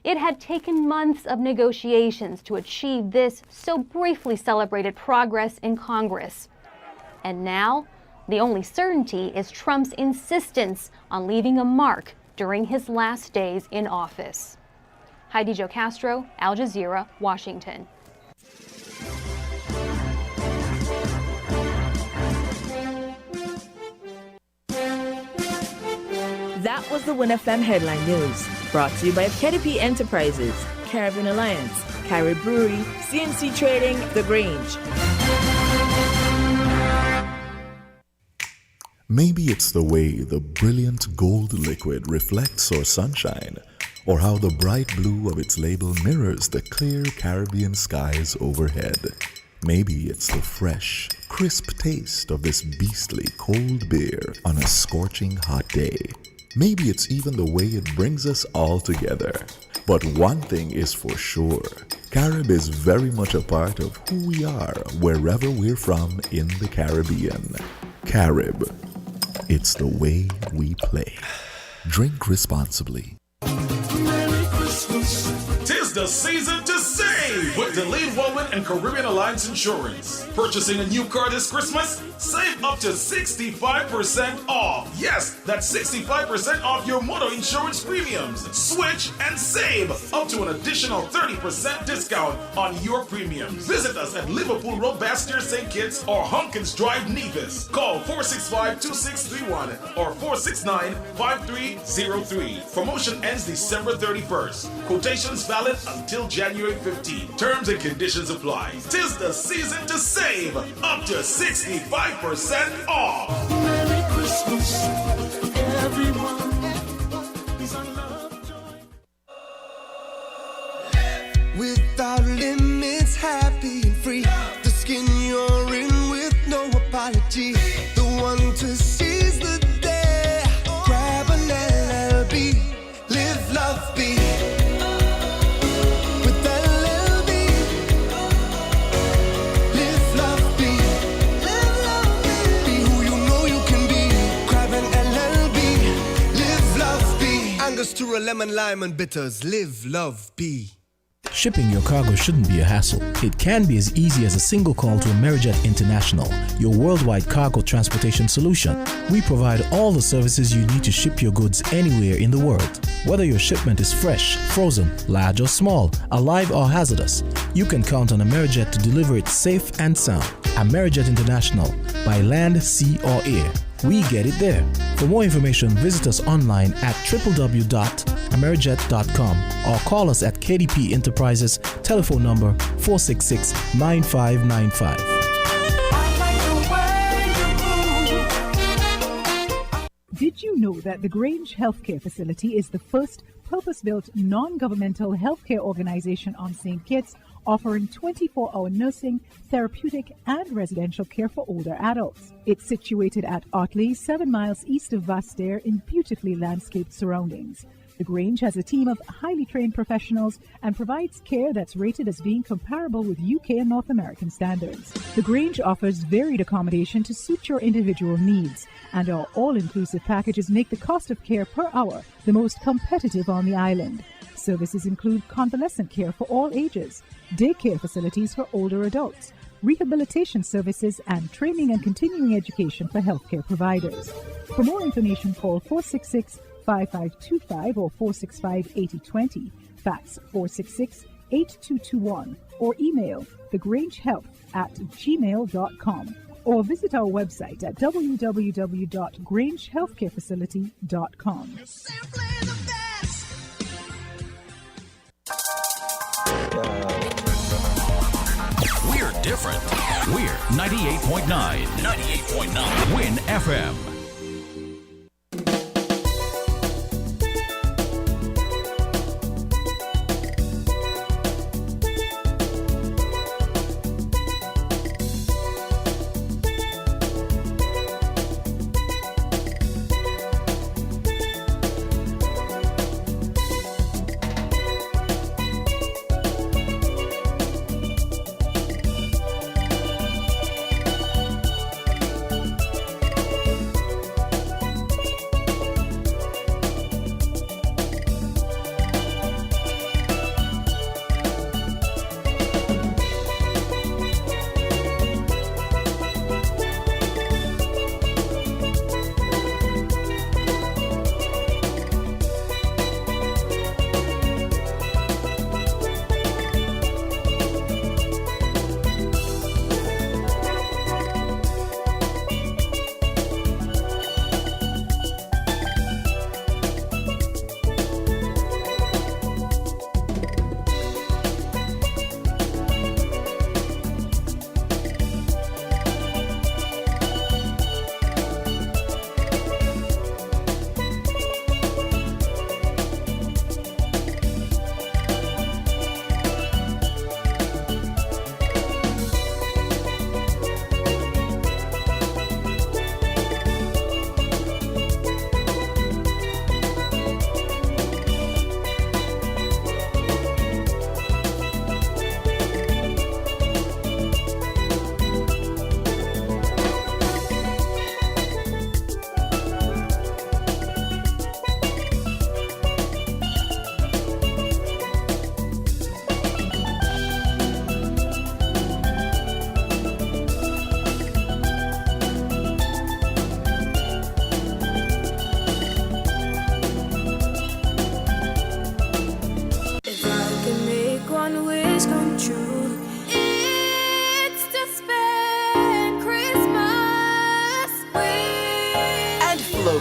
It had taken months of negotiations to achieve this so briefly celebrated progress in Congress. And now, the only certainty is Trump's insistence on leaving a mark during his last days in office. Heidi Jo Castro, Al Jazeera, Washington. That was the WinFM Headline News, brought to you by KDP Enterprises, Caribbean Alliance, Carib Brewery, CNC Trading, The Grange. Maybe it's the way the brilliant gold liquid reflects our sunshine, or how the bright blue of its label mirrors the clear Caribbean skies overhead. Maybe it's the fresh, crisp taste of this beastly cold beer on a scorching hot day. Maybe it's even the way it brings us all together. But one thing is for sure, Carib is very much a part of who we are wherever we're from in the Caribbean. Carib. It's the way we play. Drink responsibly. Merry Christmas. 'Tis the season to save with Delayed Wallet and Caribbean Alliance Insurance. Purchasing a new car this Christmas? Save up to 65% off. Yes, that's 65% off your motor insurance premiums. Switch and save up to an additional 30% discount on your premiums. Visit us at Liverpool Road, Bastier, St. Kitts, or Hunkins Drive, Nevis. Call 465-2631 or 469-5303. Promotion ends December 31st. Quotations valid until January 15th. Terms and conditions apply. 'Tis the season to save up to 65% off. Merry Christmas, everyone. Without limits, happy and free. The skin you're in with no apology. The one to seize the day. Grab an LLB, live, love, be. lime and bitters. Live, love, be. Shipping your cargo shouldn't be a hassle. It can be as easy as a single call to Amerijet International, your worldwide cargo transportation solution. We provide all the services you need to ship your goods anywhere in the world. Whether your shipment is fresh, frozen, large or small, alive or hazardous, you can count on Amerijet to deliver it safe and sound. Amerijet International, by land, sea or air. We get it there. For more information, visit us online at www.amerijet.com or call us at KDP Enterprises, telephone number 466-9595. Did you know that the Grange Healthcare Facility is the first purpose-built non-governmental healthcare organization on St. Kitts, offering 24-hour nursing, therapeutic and residential care for older adults? It's situated at Otley, 7 miles east of Vastair in beautifully landscaped surroundings. The Grange has a team of highly trained professionals and provides care that's rated as being comparable with UK and North American standards. The Grange offers varied accommodation to suit your individual needs, and our all-inclusive packages make the cost of care per hour the most competitive on the island. Services include convalescent care for all ages, daycare facilities for older adults, rehabilitation services, and training and continuing education for healthcare providers. For more information, call 466-5525 or 465-8020, fax 466-8221, or email thegrangehealth@gmail.com, or visit our website at www.grangehealthcarefacility.com. We're different. We're 98.9. 98.9. Win FM.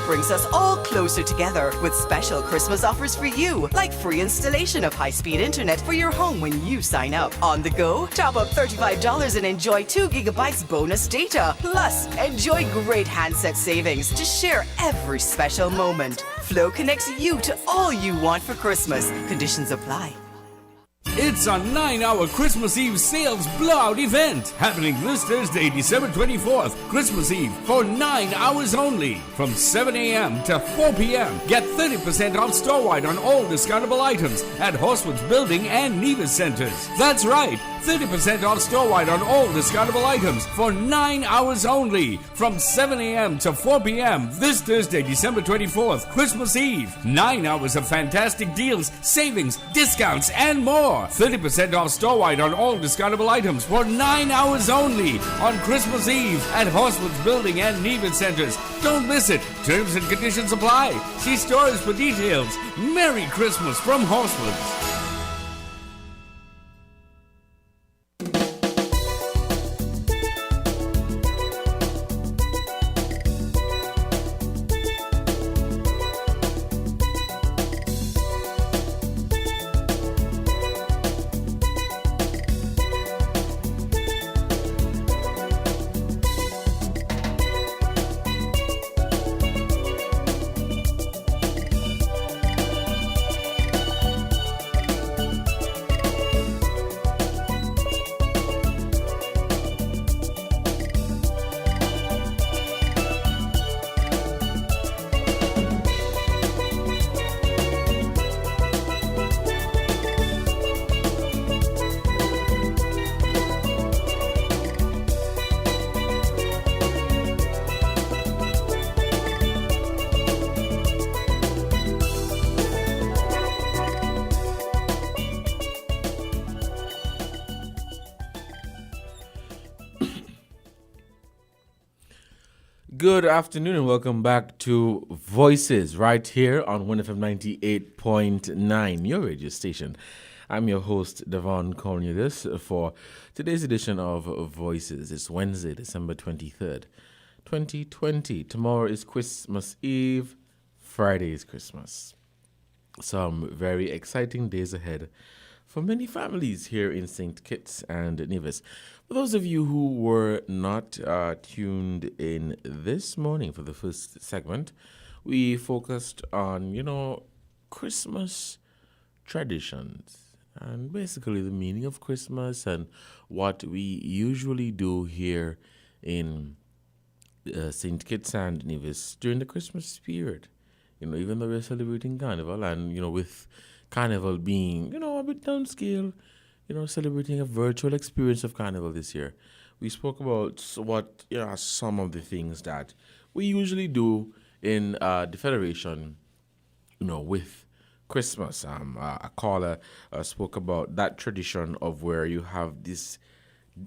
Brings us all closer together with special Christmas offers for you, like free installation of high-speed internet for your home when you sign up. On the go, top up $35 and enjoy 2 gigabytes bonus data. Plus, enjoy great handset savings to share every special moment. Flow connects you to all you want for Christmas. Conditions apply. It's a 9-hour Christmas Eve sales blowout event happening this Thursday, December 24th, Christmas Eve, for 9 hours only. From 7 a.m. to 4 p.m. Get 30% off store-wide on all discountable items at Horswood's Building and Nevis Centers. That's right, 30% off store-wide on all discountable items for 9 hours only from 7 a.m. to 4 p.m. this Thursday, December 24th, Christmas Eve. 9 hours of fantastic deals, savings, discounts, and more. 30% off store-wide on all discountable items for 9 hours only on Christmas Eve at Horswood's Building and Nevis Centers. Don't miss it. Terms and conditions apply. See stores for details. Merry Christmas from Horswood's. Good afternoon and welcome back to Voices right here on 1FM 98.9, your radio station. I'm your host, Devon Cornelius, for today's edition of Voices. It's Wednesday, December 23rd, 2020. Tomorrow is Christmas Eve. Friday is Christmas. Some very exciting days ahead for many families here in St. Kitts and Nevis. For those of you who were not tuned in this morning for the first segment, we focused on, Christmas traditions and basically the meaning of Christmas and what we usually do here in St. Kitts and Nevis during the Christmas period. Even though we're celebrating Carnival and, with Carnival being, a bit downscale, celebrating a virtual experience of Carnival this year. We spoke about what some of the things that we usually do in the Federation, with Christmas. A caller spoke about that tradition of where you have this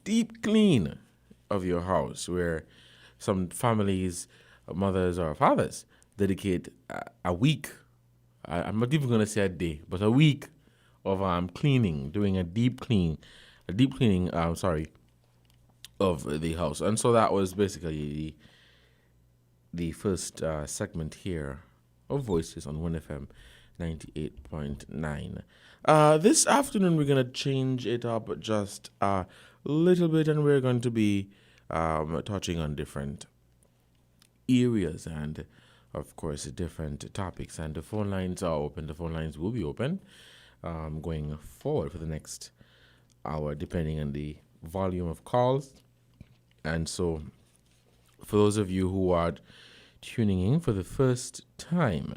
deep clean of your house, where some families, mothers or fathers, dedicate a week. I'm not even going to say a day, but a week of cleaning, doing a deep cleaning, of the house. And so that was basically the first segment here of Voices on 1FM 98.9. This afternoon we're going to change it up just a little bit, and we're going to be touching on different areas and, of course, different topics. And the phone lines are open. The phone lines will be open going forward for the next hour, depending on the volume of calls. And so, for those of you who are tuning in for the first time,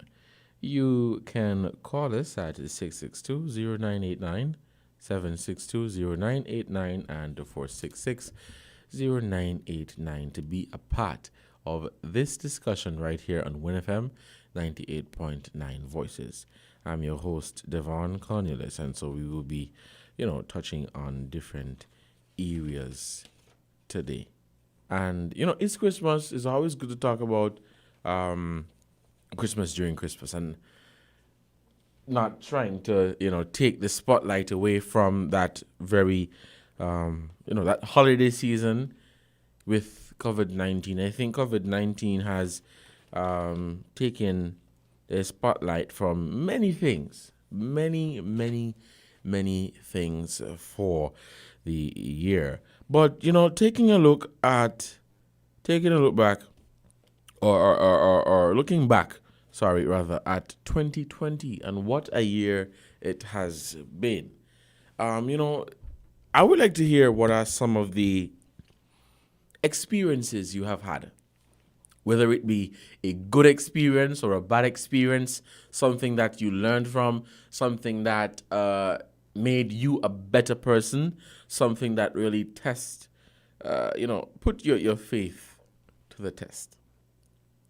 you can call us at 662-0989, 762-0989, and 466-0989 to be a part of this discussion right here on WinFM 98.9 Voices. I'm your host, Devon Cornelius, and so we will be, touching on different areas today. And, it's Christmas. It's always good to talk about Christmas during Christmas and not trying to, take the spotlight away from that very, that holiday season with COVID-19. I think COVID-19 has taken the spotlight from many things, many things for the year. But, taking a look back, or looking back, at 2020 and what a year it has been. I would like to hear what are some of the experiences you have had, whether it be a good experience or a bad experience, something that you learned from, something that made you a better person, something that really tests, put your faith to the test.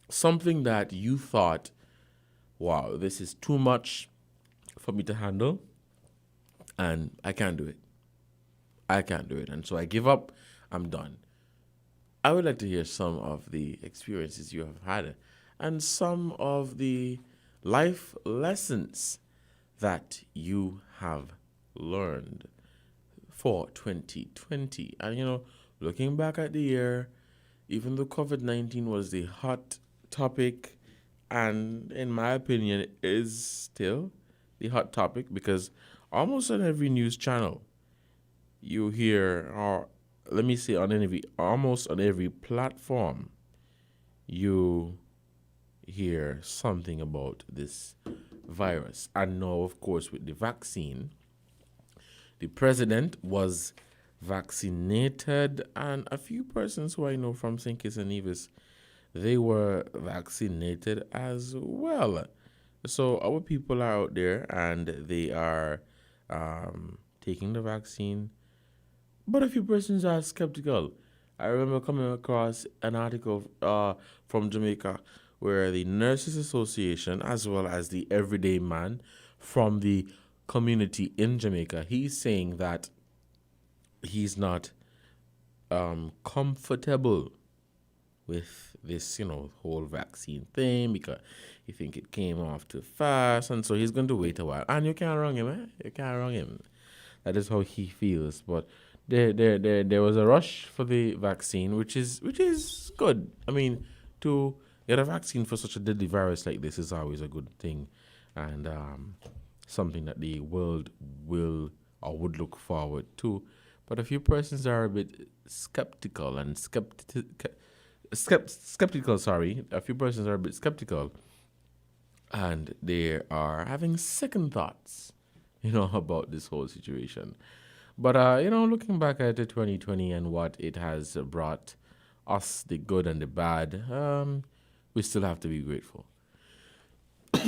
Something that you thought, wow, this is too much for me to handle, and I can't do it. I can't do it. And so I give up, I'm done. I would like to hear some of the experiences you have had and some of the life lessons that you have learned for 2020. And, looking back at the year, even though COVID-19 was the hot topic, and in my opinion is still the hot topic, because almost on every news channel you hear, or let me say almost on every platform, you hear something about this virus. And now, of course, with the vaccine, the president was vaccinated, and a few persons who I know from St. Kitts and Nevis, they were vaccinated as well. So our people are out there and they are taking the vaccine. But a few persons are skeptical. I remember coming across an article from Jamaica where the Nurses Association, as well as the everyday man from the community in Jamaica, he's saying that he's not comfortable with this, whole vaccine thing, because he think it came off too fast, and so he's going to wait a while. And you can't wrong him, eh? You can't wrong him. That is how he feels. But there was a rush for the vaccine, which is good. I mean, to get a vaccine for such a deadly virus like this is always a good thing, and something that the world will or would look forward to. But a few persons are a bit skeptical. A few persons are a bit skeptical, and they are having second thoughts, about this whole situation. But, looking back at 2020 and what it has brought us, the good and the bad, we still have to be grateful.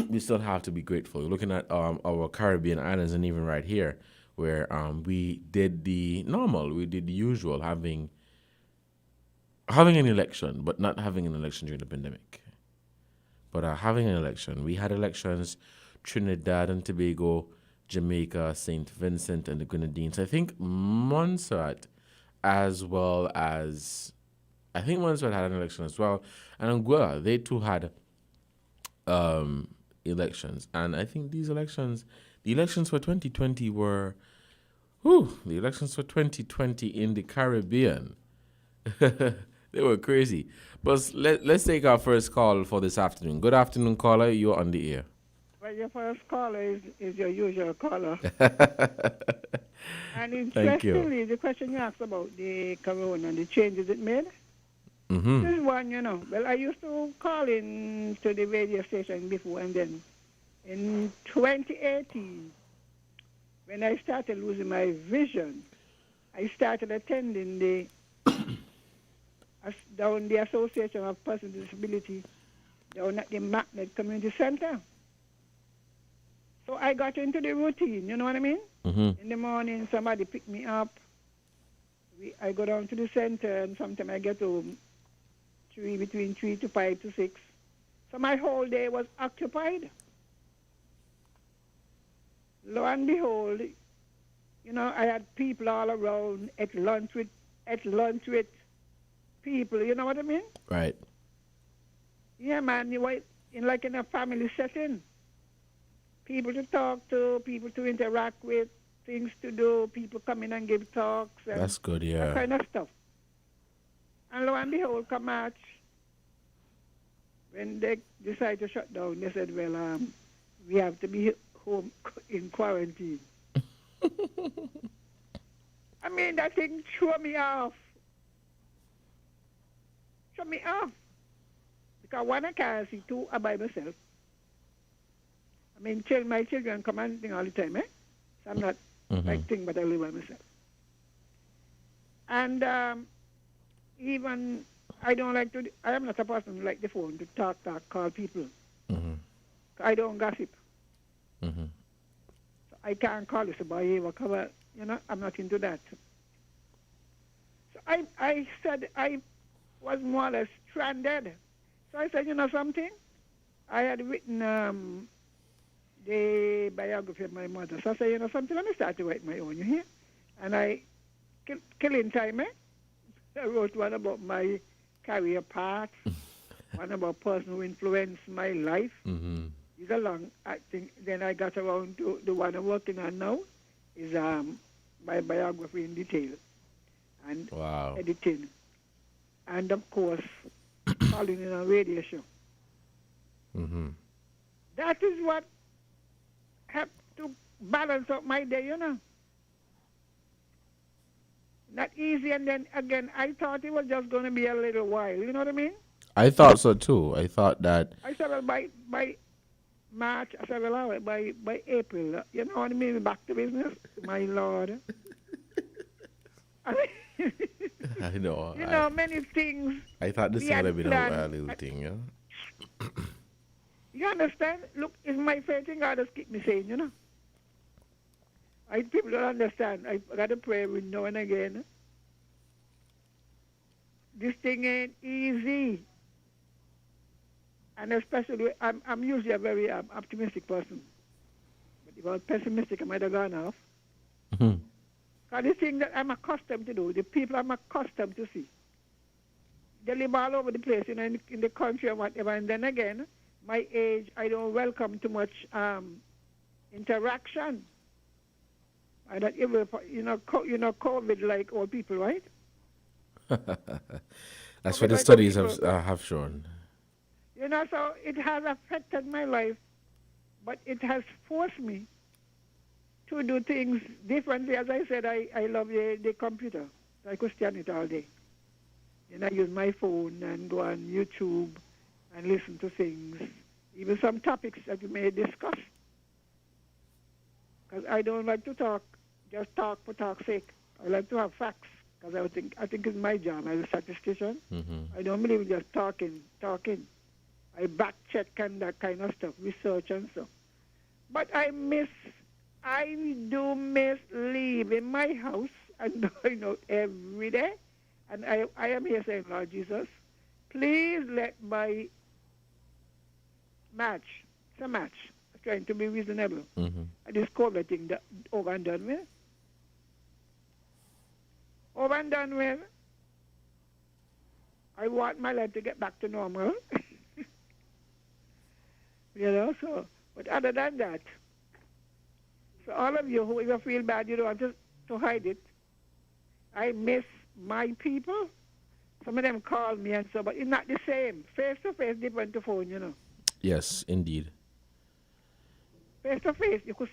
We still have to be grateful. Looking at our Caribbean islands, and even right here, where we did the normal, we did the usual, having an election, but not having an election during the pandemic. But having an election. We had elections, Trinidad and Tobago, Jamaica, St. Vincent, and the Grenadines. I think Montserrat, as well as... I think Montserrat had an election as well. And Anguilla, they too had elections. And I think these elections... The elections for 2020 were... the elections for 2020 in the Caribbean... They were crazy. But let's take our first call for this afternoon. Good afternoon, caller. You're on the air. Well, your first caller is your usual caller. And Thank you. interestingly, the question you asked about the corona and the changes it made, Mm-hmm. this is one, Well, I used to call in to the radio station before, and then in 2018, when I started losing my vision, I started attending down the Association of Persons with Disability down at the Magnet Community Center. So I got into the routine, you know what I mean? Mm-hmm. In the morning, somebody picked me up. I go down to the center, and sometimes I get home between 3 to 5 to 6. So my whole day was occupied. Lo and behold, I had people all around at lunch with people, you know what I mean? Right. Yeah, man, you were in a family setting. People to talk to, people to interact with, things to do, people come in and give talks. And that's good, yeah. That kind of stuff. And lo and behold, come March, when they decided to shut down, they said, well, we have to be home in quarantine. I mean, that thing threw me off. Because one, I can't see, two, I by myself. I mean, my children come and thing all the time, eh? So I'm not thing, but I live by myself. And even, I am not a person who like the phone to talk, call people. Mm-hmm. I don't gossip. Mm-hmm. So I can't call it a boy cover. You know, I'm not into that. So I said I was more or less stranded. So I said, you know something? I had written the biography of my mother. So I said, you know something? Let me start to write my own, you hear? And I, killing time, I wrote one about my career path, one about person who influenced my life. Mm-hmm. It's a long, I think, then I got around to the one I'm working on now, is my biography in detail. And editing. And, of course, calling in a radio show. Mm-hmm. That is what helped to balance out my day, you know. Not easy, and then again, I thought it was just going to be a little while, you know what I mean? I thought so too. I thought that. I said, well, by March, I said, well, by April, you know what I mean? Back to business, my Lord. I know. You know, many things. I thought this would have been a little thing, yeah? You understand? Look, it's my faith in God that's keep me sane, you know. People don't understand. I got to pray with now and again. This thing ain't easy. And especially, I'm usually a very optimistic person. But if I was pessimistic, I might have gone off. Mm-hmm. Because the thing that I'm accustomed to do, the people I'm accustomed to see, they live all over the place, you know, in the country and whatever. And then again, my age, I don't welcome too much interaction. I don't ever, you know, COVID like old people, right? That's what the studies have shown. You know, so it has affected my life, but it has forced me to do things differently. As I said, I love the computer. So I could stand it all day. And I use my phone and go on YouTube and listen to things, even some topics that we may discuss. Because I don't like to talk, just talk for talk's sake. I like to have facts, because I think it's my job as a statistician. Mm-hmm. I don't believe in just talking. I back check and that kind of stuff, research and stuff. But I do miss leaving my house and going out every day. And I am here saying, Lord Jesus, please let my match, it's a match, I'm trying to be reasonable. Mm-hmm. And this COVID thing over and done with. Over and done with. I want my life to get back to normal. You know, so, but other than that, so all of you who ever feel bad, you don't want to hide it. I miss my people. Some of them call me and so, but it's not the same. Face to face, different to phone, you know. Yes, indeed. Face to face, you could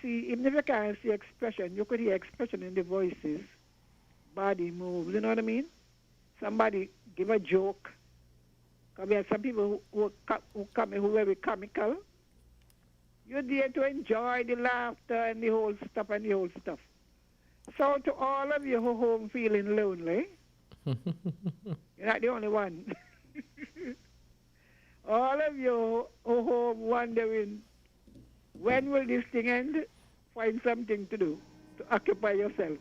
see, even if you can't see expression, you could hear expression in the voices, body moves, you know what I mean? Somebody give a joke. Because we have some people who come in who are very comical. You're there to enjoy the laughter and the whole stuff. So to all of you who are home feeling lonely, you're not the only one. All of you who are home wondering, when will this thing end? Find something to do, to occupy yourself.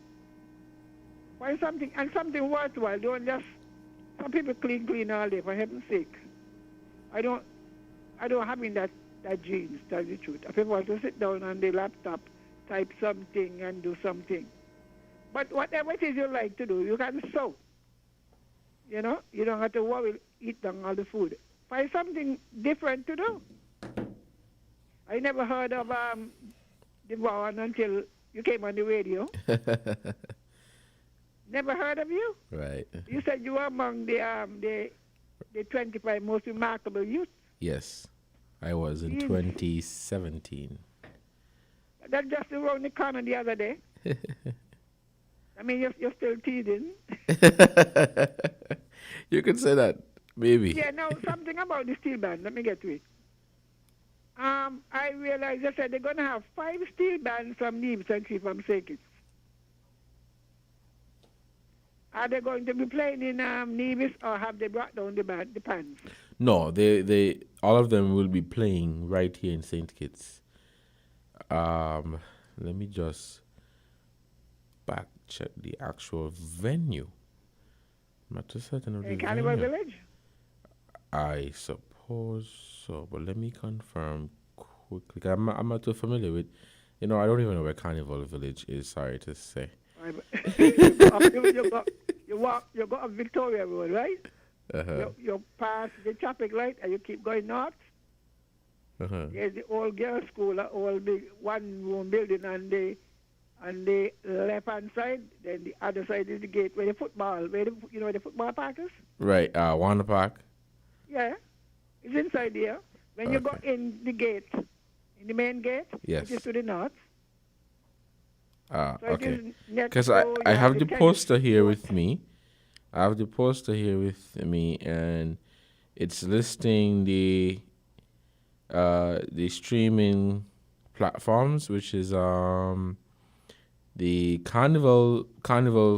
Find something, and something worthwhile. Don't just, some people clean all day, for heaven's sake. I don't have in that genes, tell the truth. I prefer to sit down on the laptop, type something and do something. But whatever it is you like to do, you can sew. You know, you don't have to worry, eat down all the food. Find something different to do. I never heard of Devon until you came on the radio. Never heard of you? Right. You said you were among the 25 most remarkable youth. Yes, I was in 2017. That's just around the corner the other day. I mean, you're still teething. You could say that, maybe. Yeah, now something about the steel band. Let me get to it. I realized they said they're going to have 5 steel bands from Nevis and Chief from St. Kitts. Are they going to be playing in Nevis, or have they brought down the pans? No, they all of them will be playing right here in St. Kitts. Let me just back check the actual venue. I'm not too certain of the Carnival venue. Village? I suppose so, but let me confirm quickly. I'm not too familiar with, I don't even know where Carnival Village is, sorry to say. You go up Victoria Road, right? Uh-huh. You pass the traffic light and you keep going north. Uh-huh. There's the old girls' school, old big one-room building on the left-hand side. Then the other side is the gate where the football, where the football park is. Right, Warner Park. Yeah, it's inside there. When you go in the gate, in the main gate, Yes. it is to the north. So it Okay. is next Because to I have the tennis poster here court. with me. And it's listing the streaming platforms, which is the Carnival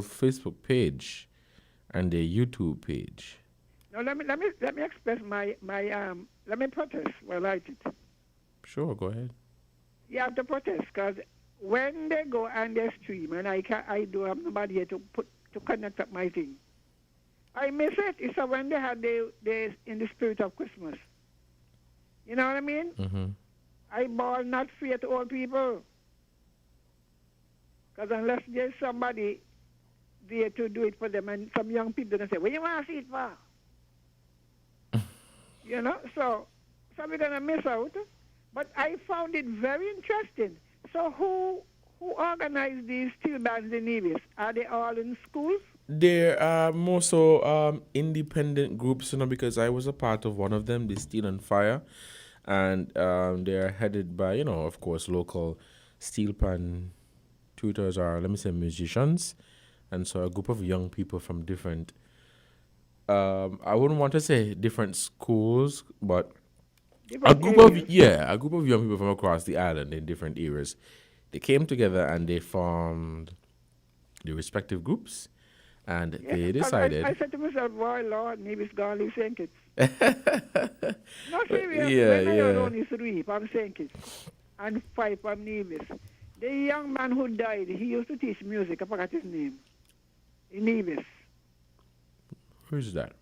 Facebook page and the YouTube page. Now let me express my let me protest while I did. Sure, go ahead. You have to protest because when they go and they stream and I do have nobody here to connect up my thing. I miss it. It's when they had they in the spirit of Christmas. You know what I mean? Mm-hmm. I ball not fear to old people. Because unless there's somebody there to do it for them, and some young people don't say, "What you want to see it for?" So we're gonna miss out. But I found it very interesting. So who organized these steel bands in Nevis? Are they all in schools? There are more so independent groups, because I was a part of one of them, the Steel and Fire, and they are headed by, of course, local steel pan tutors, or let me say musicians, and so a group of young people from different, I wouldn't want to say different schools, but a group of young people from across the island in different eras. They came together and they formed the respective groups. And they decided. I said to myself, "Why, Lord, Nevis gone leave St. Kitts." No, serious. Yeah, when I yeah. alone is 3 from St. Kitts and 5 from Nevis. The young man who died, he used to teach music. I forgot his name. In Nevis. Who's that?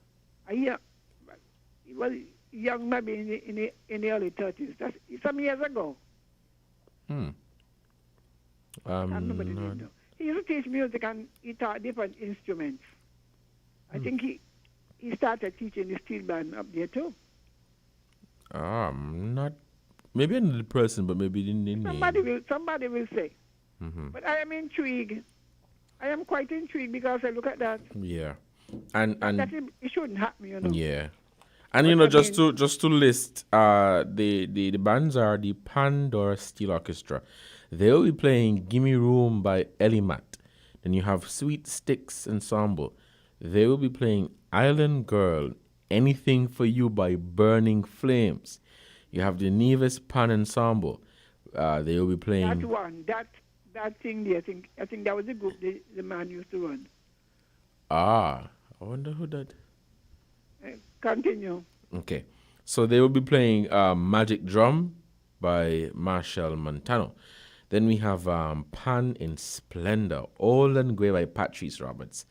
He was young, maybe in the early 30s. That's some years ago. Nobody did know. He used to teach music and he taught different instruments. I think he started teaching the steel band up there too. Not maybe I know the person, but maybe the name. Somebody will say. Mm-hmm. But I am intrigued. I am quite intrigued because I look at that. Yeah, and that it shouldn't happen, Yeah, and just to list, the bands are the Pandora Steel Orchestra. They'll be playing "Gimme Room" by Elimat. Then you have Sweet Sticks Ensemble. They will be playing "Island Girl," "Anything for You" by Burning Flames. You have the Nevis Pan Ensemble. They will be playing that one. That thing there. I think that was the group the man used to run. I wonder who that. Continue. Okay, so they will be playing "Magic Drum" by Marshall Montano. Then we have Pan in Splendor, Old and Grey by Patrice Roberts.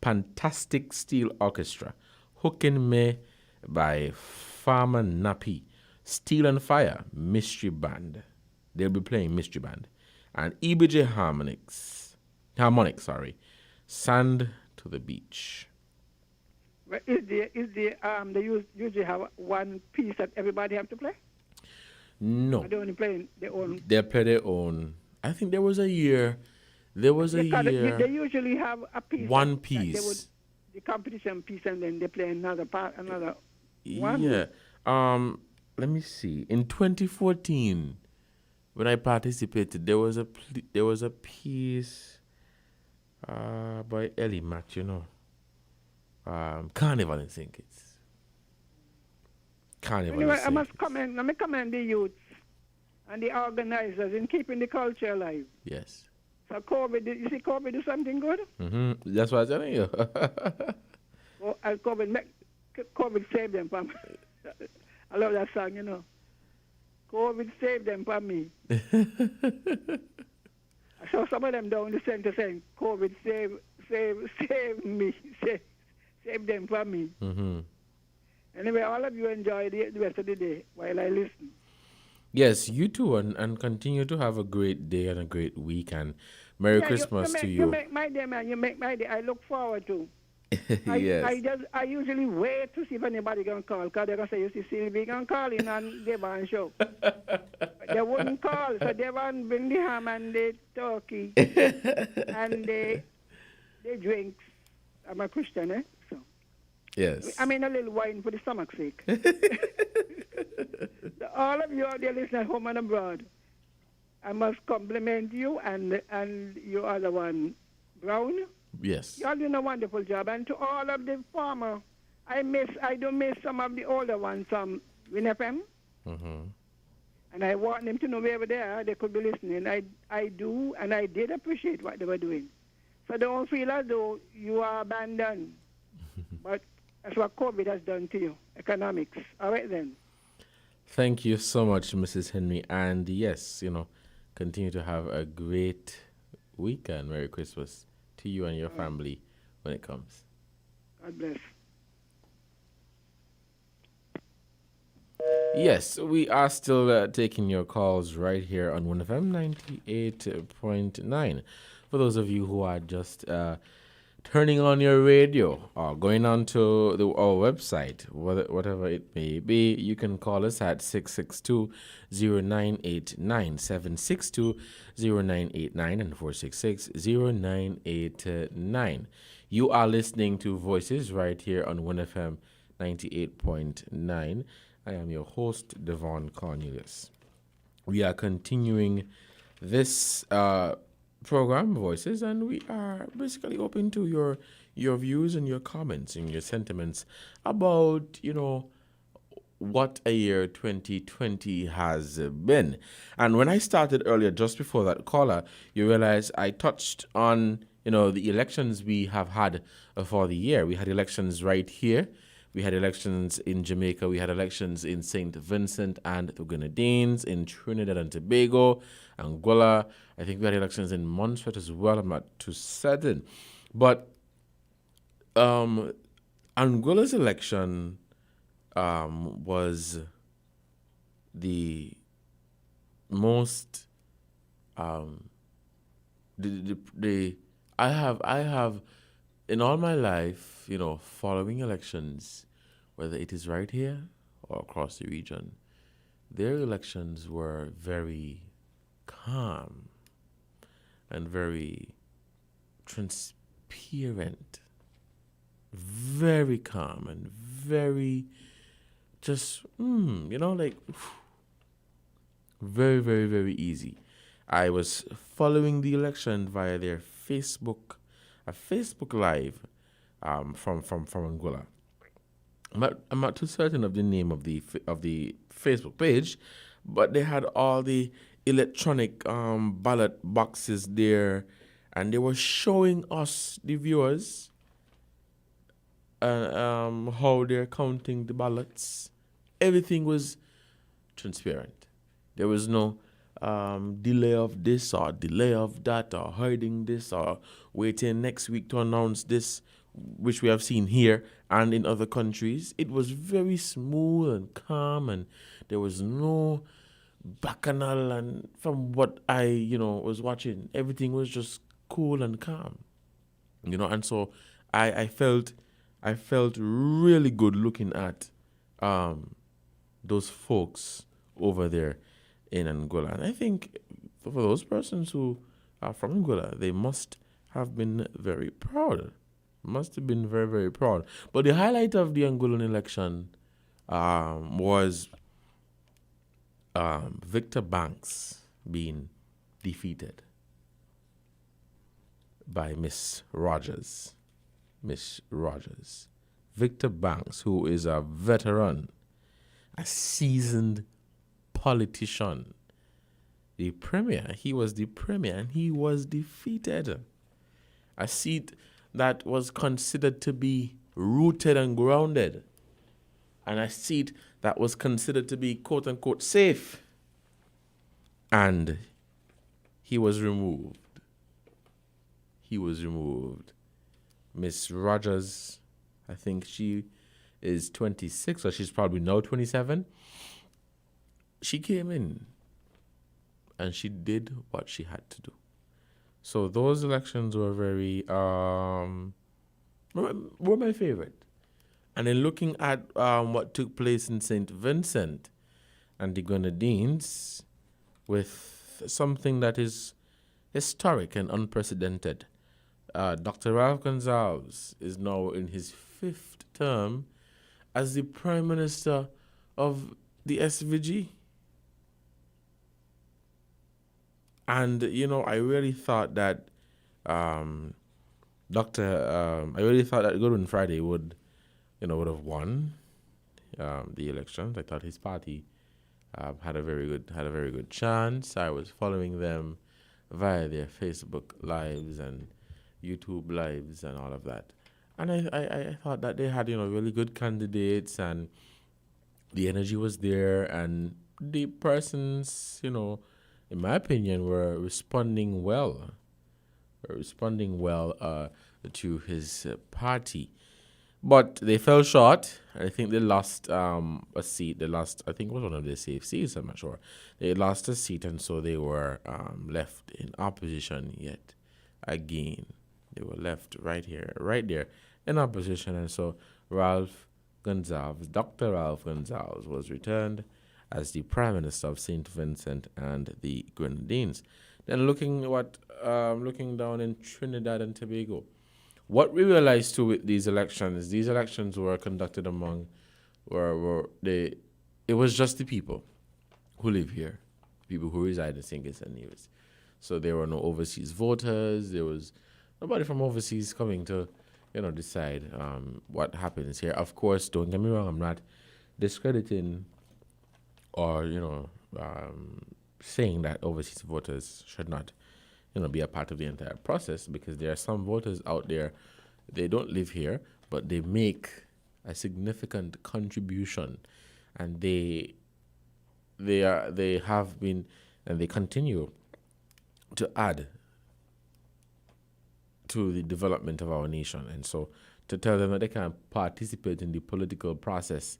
Fantastic Steel Orchestra, Hookin' Me by Farmer Nappy. Steel and Fire, Mystery Band. They'll be playing Mystery Band. And EBJ Harmonics, Sand to the Beach. Well, they usually have one piece that everybody have to play? No. Or they only play their own? They play their own. I think there was a year. They usually have a piece. One piece. The competition piece, and then they play another one. Yeah. Let me see. In 2014, when I participated, there was a piece by Elimat, Carnival in St. Kitts. Carnival. Anyway, let me commend the youths and the organizers in keeping the culture alive. Yes. So COVID do something good? Mm-hmm. That's what I'm telling you. COVID saved them from. I love that song, COVID saved them from me. I saw some of them down the center saying, COVID save me, save them from me. Mm-hmm. Anyway, all of you enjoy the rest of the day while I listen. Yes, you too, and continue to have a great day and a great week, and Merry Christmas to you. You make my day, man. You make my day. I look forward to. Yes. I usually wait to see if anybody can call, because they're going to say, you see, Sylvie can call in on Devon show. They wouldn't call, so Devon bring the ham and the turkey and the drinks. I'm a Christian, eh? So yes. I mean, a little wine for the stomach's sake. So all of you out there listening at home and abroad, I must compliment you and your other one, Brown. Yes. You all doing a wonderful job. And to all of the former, I do miss some of the older ones from Win FM. Mm-hmm. And I want them to know wherever they are, they could be listening. I do, and I did appreciate what they were doing. So don't feel as though you are abandoned. But that's what COVID has done to you, economics. All right then. Thank you so much, Mrs. Henry. And yes, continue to have a great weekend. Merry Christmas to you and your family when it comes. God bless. Yes, we are still taking your calls right here on 1FM 98.9. For those of you who are just turning on your radio or going on to our website, whatever it may be, you can call us at 662-0989, 762-0989 and 466-0989. You are listening to Voices right here on 1FM 98.9. I am your host, Devon Cornelius. We are continuing this program, Voices, and we are basically open to your views and your comments and your sentiments about, what a year 2020 has been. And when I started earlier, just before that caller, you realize I touched on, the elections we have had for the year. We had elections right here. We had elections in Jamaica. We had elections in St. Vincent and the Grenadines, in Trinidad and Tobago, Angola. I think we had elections in Montserrat as well. I'm not too certain. But Angola's election was the most I have in all my life, following elections, whether it is right here or across the region, their elections were very calm and very transparent, very calm and very just, very, very, very easy. I was following the election via their Facebook Live from Angola. I'm not too certain of the name of the Facebook page, but they had all the electronic ballot boxes there, and they were showing us, the viewers, how they're counting the ballots. Everything was transparent. There was no delay of this or delay of that or hiding this or waiting next week to announce this, which we have seen here and in other countries. It was very smooth and calm, and there was no bacchanal. And from what I, was watching, everything was just cool and calm, And so I felt really good looking at those folks over there in Angola. And I think for those persons who are from Angola, they must have been very proud. Must have been very, very proud. But the highlight of the Angolan election was Victor Banks being defeated by Miss Rogers. Victor Banks, who is a veteran, a seasoned politician, the premier. He was the premier, and he was defeated. A seat that was considered to be rooted and grounded, and a seat that was considered to be quote-unquote safe And he was removed. He was removed. Miss Rogers, I think she is 26, or she's probably now 27. She came in and she did what she had to do. So those elections were very, were my favorite. And then looking at what took place in St. Vincent and the Grenadines, with something that is historic and unprecedented. Dr. Ralph Gonsalves is now in his 5th term as the Prime Minister of the SVG. And, I really thought that I really thought that Goodwin Friday would have won the elections. I thought his party had a very good chance. I was following them via their Facebook lives and YouTube lives and all of that. And I thought that they had, really good candidates, and the energy was there, and the persons, in my opinion, were responding well to his party. But they fell short. I think they lost a seat. They lost, I think it was one of their safe seats, I'm not sure. They lost a seat, and so they were left in opposition yet again. They were left right there in opposition. And so Dr. Ralph Gonsalves was returned as the Prime Minister of St. Vincent and the Grenadines. Then looking down in Trinidad and Tobago, what we realized too with these elections were conducted it was just the people who live here, people who reside in St. Kitts and Nevis. So there were no overseas voters. There was nobody from overseas coming to, decide what happens here. Of course, don't get me wrong, I'm not discrediting or, saying that overseas voters should not, be a part of the entire process, because there are some voters out there, they don't live here, but they make a significant contribution, and they have been, and they continue to add to the development of our nation. And so to tell them that they can't participate in the political process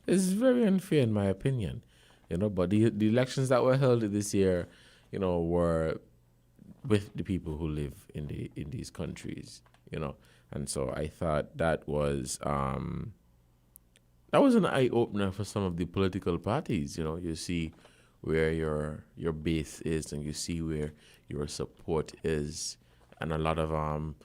is very unfair, in my opinion. But the elections that were held this year, were with the people who live in these countries, and so I thought that was an eye opener for some of the political parties. You see where your base is, and you see where your support is, and a lot of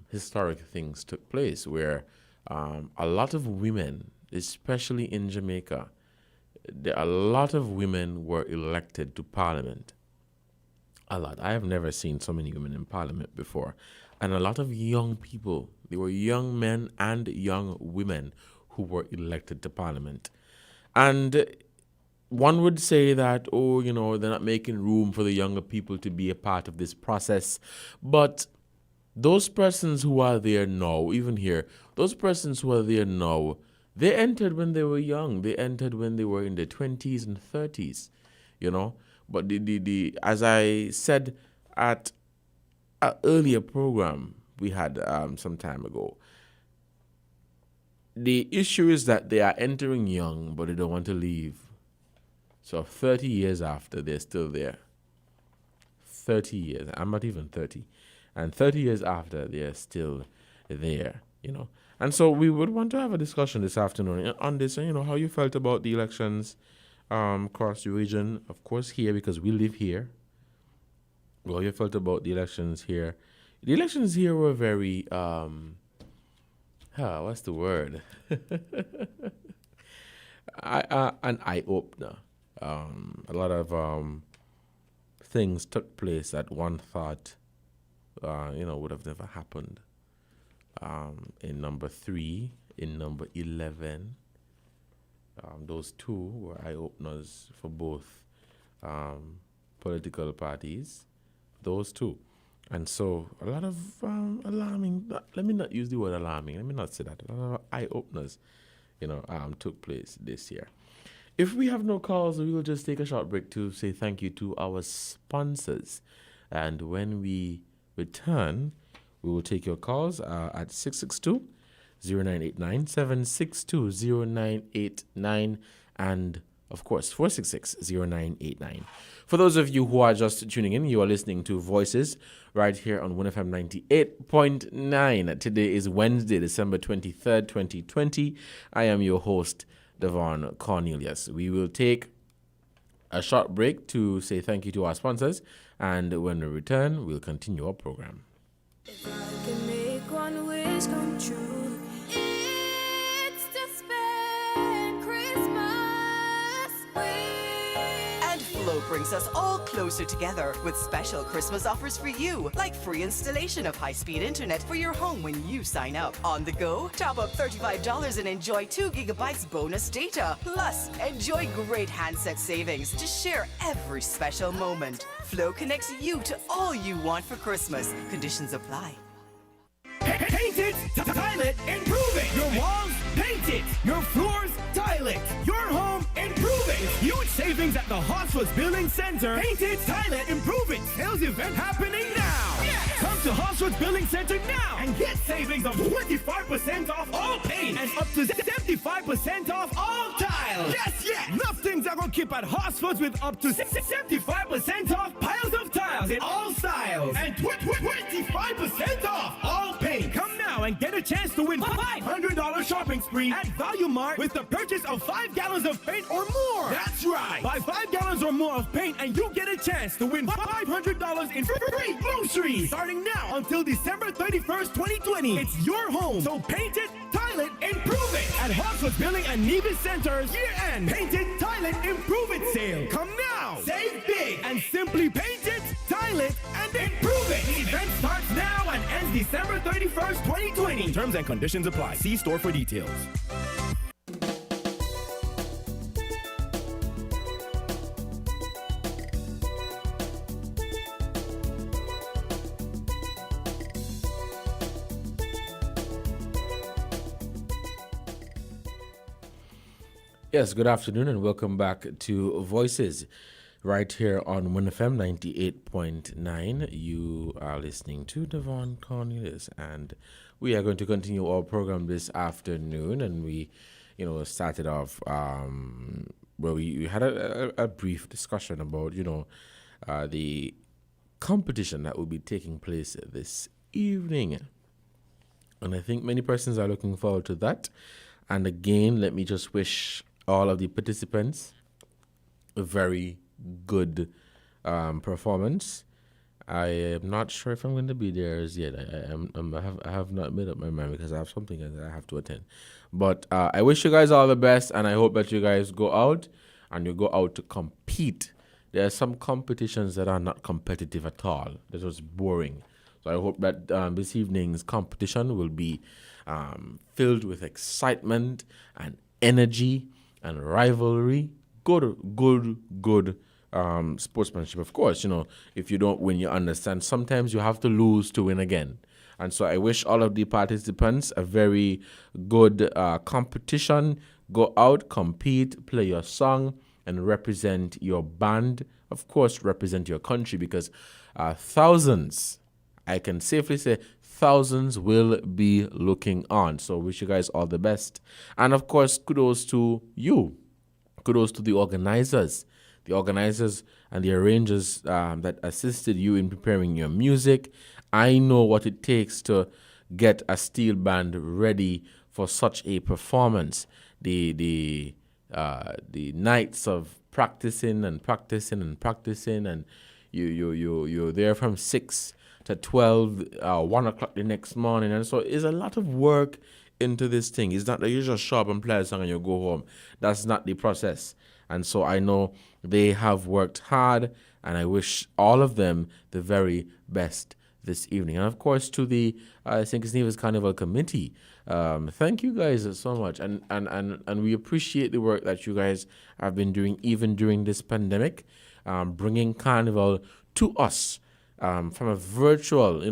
historic things took place where a lot of women, especially in Jamaica, a lot of women were elected to Parliament. A lot. I have never seen so many women in Parliament before. And a lot of young people, they were young men and young women who were elected to Parliament. And one would say that, they're not making room for the younger people to be a part of this process. But those persons who are there now, even here, those persons who are there now, they entered when they were young. They entered when they were in their 20s and 30s, But the as I said at an earlier program we had some time ago, the issue is that they are entering young, but they don't want to leave. So 30 years after, they're still there. 30 years. I'm not even 30. And 30 years after, they're still there, And so we would want to have a discussion this afternoon on this, how you felt about the elections across the region, of course here, because we live here. How you felt about the elections here. The elections here were very, what's the word? An eye-opener. A lot of things took place that one thought, would have never happened. In number 3, in number 11, those two were eye-openers for both political parties. Those two. And so a lot of alarming, let me not use the word alarming, let me not say that, a lot of eye-openers, took place this year. If we have no calls, we will just take a short break to say thank you to our sponsors. And when we return, we will take your calls at 662-0989, 762-0989, and of course, 466-0989. For those of you who are just tuning in, you are listening to Voices right here on 1FM 98.9. Today is Wednesday, December 23rd, 2020. I am your host, Devon Cornelius. We will take a short break to say thank you to our sponsors, and when we return, we'll continue our program. If I can make one wish come true, it's to spend Christmas with. And Flow brings us all closer together with special Christmas offers for you, like free installation of high-speed internet for your home when you sign up. On the go, top up $35 and enjoy 2 gigabytes bonus data. Plus, enjoy great handset savings to share every special moment. Flow connects you to all you want for Christmas. Conditions apply. Paint it, tile it, improve it. Your walls, paint it. Your floors, tile it. Your home, improve it. Huge savings at the Hosford's Building Center. Paint it, tile it, improve it. Sales event happening now. Yes. Come to Hosford's Building Center now and get savings of 25% off all paint and up to 75% off all tile. Yes. Nothing's are gonna keep at Hosford's with up to 75% off piles of tiles in all styles and 25% off all paint. Come now and get a chance to win $500 shopping spree at Value Mart with the purchase of 5 gallons of paint or more. That's right. Buy 5 gallons or more of paint and you get a chance to win $500 in free groceries. Starting now until December 31st, 2020. It's your home. So paint it, tile it, improve it at Hosford's Building and Nevis Center's year-end Paint It, Tile It, Improve It sale. Come now. Save big and simply paint it, tile it, and improve it. The event starts now and ends December 31st, 2020. Terms and conditions apply. See store for details. Yes, good afternoon and welcome back to Voices right here on 1FM 98.9. You are listening to Devon Cornelius, and we are going to continue our program this afternoon. And we, started off where we had a brief discussion about, the competition that will be taking place this evening. And I think many persons are looking forward to that. And again, let me just wish all of the participants a very good performance. I am not sure if I'm going to be there as yet. I have not made up my mind because I have something that I have to attend. But I wish you guys all the best, and I hope that you guys go out and you go out to compete. There are some competitions that are not competitive at all. That was boring. So I hope that this evening's competition will be filled with excitement and energy and rivalry. Good sportsmanship. Of course, if you don't win, you understand. Sometimes you have to lose to win again. And so I wish all of the participants a very good competition. Go out, compete, play your song, and represent your band. Of course, represent your country, because thousands, I can safely say, thousands will be looking on. So wish you guys all the best. And of course, kudos to you. Kudos to the organizers and the arrangers that assisted you in preparing your music. I know what it takes to get a steel band ready for such a performance. The nights of practicing, and you're there from 6 to 12, 1 o'clock the next morning. And so it's a lot of work into this thing. It's not that you just show up and play a song and you go home. That's not the process. And so I know they have worked hard, and I wish all of them the very best this evening. And of course, to the St. Nevis Carnival Committee, thank you guys so much. And we appreciate the work that you guys have been doing, even during this pandemic, bringing Carnival to us from a virtual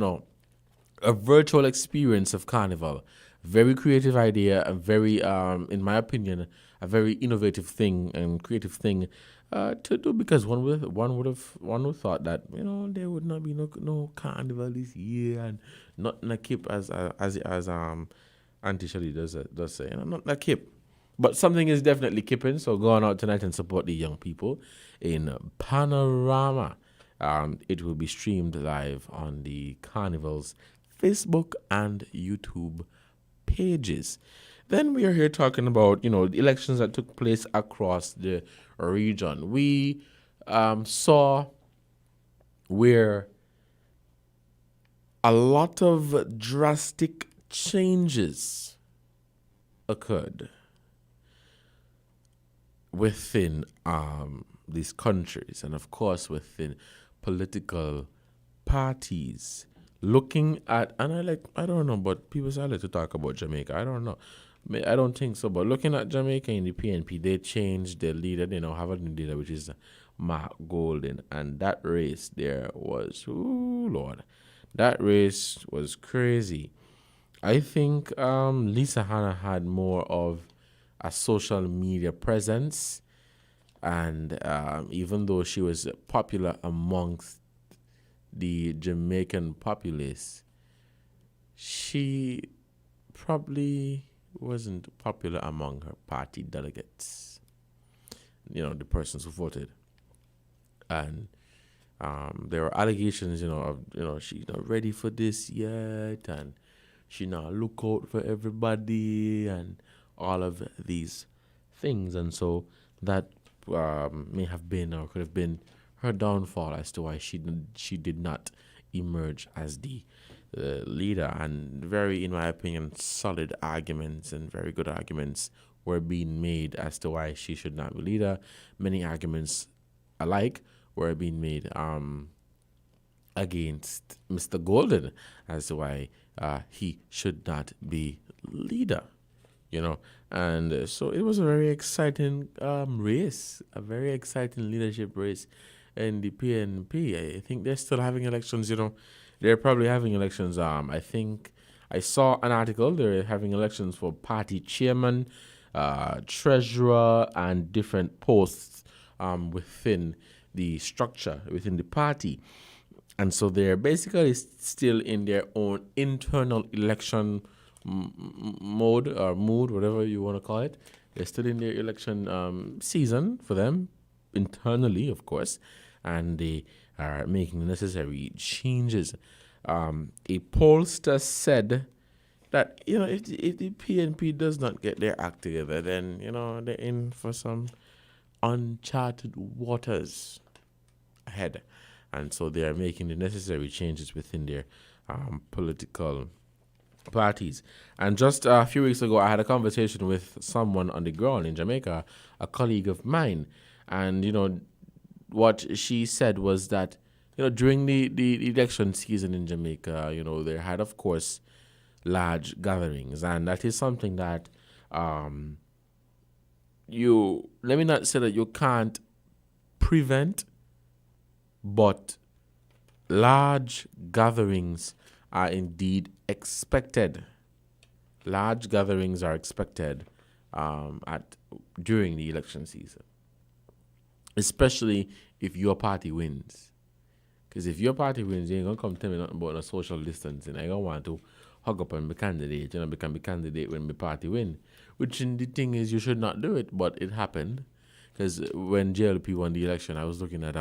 experience of Carnival. Very creative idea, a very, in my opinion, a very innovative thing and creative thing to do, because one would have thought that there would not be no carnival this year and not a kip as Auntie Shirley does say, not a kip. But something is definitely kipping, so go on out tonight and support the young people in Panorama. It will be streamed live on the Carnival's Facebook and YouTube pages. Then we are here talking about, the elections that took place across the region. We saw where a lot of drastic changes occurred within these countries, and of course within political parties. Looking at, and I don't know, but people say I like to talk about Jamaica. I don't know. I don't think so, but looking at Jamaica in the PNP, they changed their leader. They now have a new leader, which is Mark Golden, and that race there was, ooh, Lord, that race was crazy. I think Lisa Hanna had more of a social media presence, and even though she was popular amongst the Jamaican populace, she probably wasn't popular among her party delegates, the persons who voted. And there were allegations, of, she's not ready for this yet, and she not look out for everybody, and all of these things. And so that may have been, or could have been, her downfall as to why she did not emerge as the leader. And very, in my opinion, solid arguments and very good arguments were being made as to why she should not be leader. Many arguments alike were being made against Mr. Golden as to why he should not be leader. And so it was a very exciting race, a very exciting leadership race in the PNP. I think they're still having elections, they're probably having elections. I think I saw an article, they're having elections for party chairman, treasurer, and different posts within the structure, within the party. And so they're basically still in their own internal election mode or mood, whatever you want to call it. They're still in their election season for them, internally, of course, and they are making the necessary changes. A pollster said that, if the PNP does not get their act together, then, they're in for some uncharted waters ahead. And so they are making the necessary changes within their political parties. And just a few weeks ago, I had a conversation with someone on the ground in Jamaica, a colleague of mine. And, what she said was that, during the election season in Jamaica, they had, of course, large gatherings. And that is something that let me not say that you can't prevent, but large gatherings are indeed expected. Large gatherings are expected during the election season, especially if your party wins. Because if your party wins, you ain't going to come tell me nothing about no social distancing. I don't want to hug up and be candidate, become a candidate when my party win. Which the thing is, you should not do it, but it happened. Because when JLP won the election, I was looking at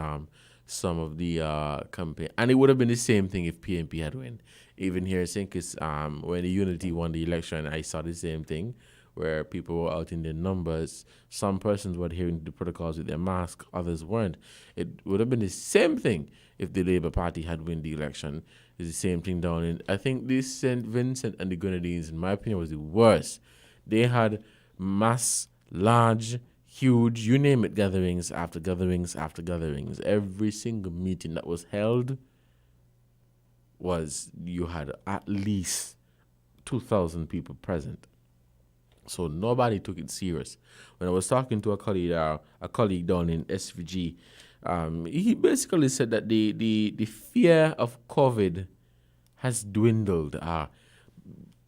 some of the campaign. And it would have been the same thing if PNP had won. Even here in St. Kitts, when the Unity won the election, I saw the same thing, where people were out in their numbers. Some persons were adhering to the protocols with their mask, others weren't. It would have been the same thing if the Labour Party had won the election. It's the same thing down in, I think this St. Vincent and the Grenadines, in my opinion, was the worst. They had mass, large, huge, you name it, gatherings after gatherings after gatherings. Every single meeting that was held you had at least 2,000 people present. So nobody took it serious. When I was talking to a colleague down in SVG, he basically said that the fear of COVID has dwindled,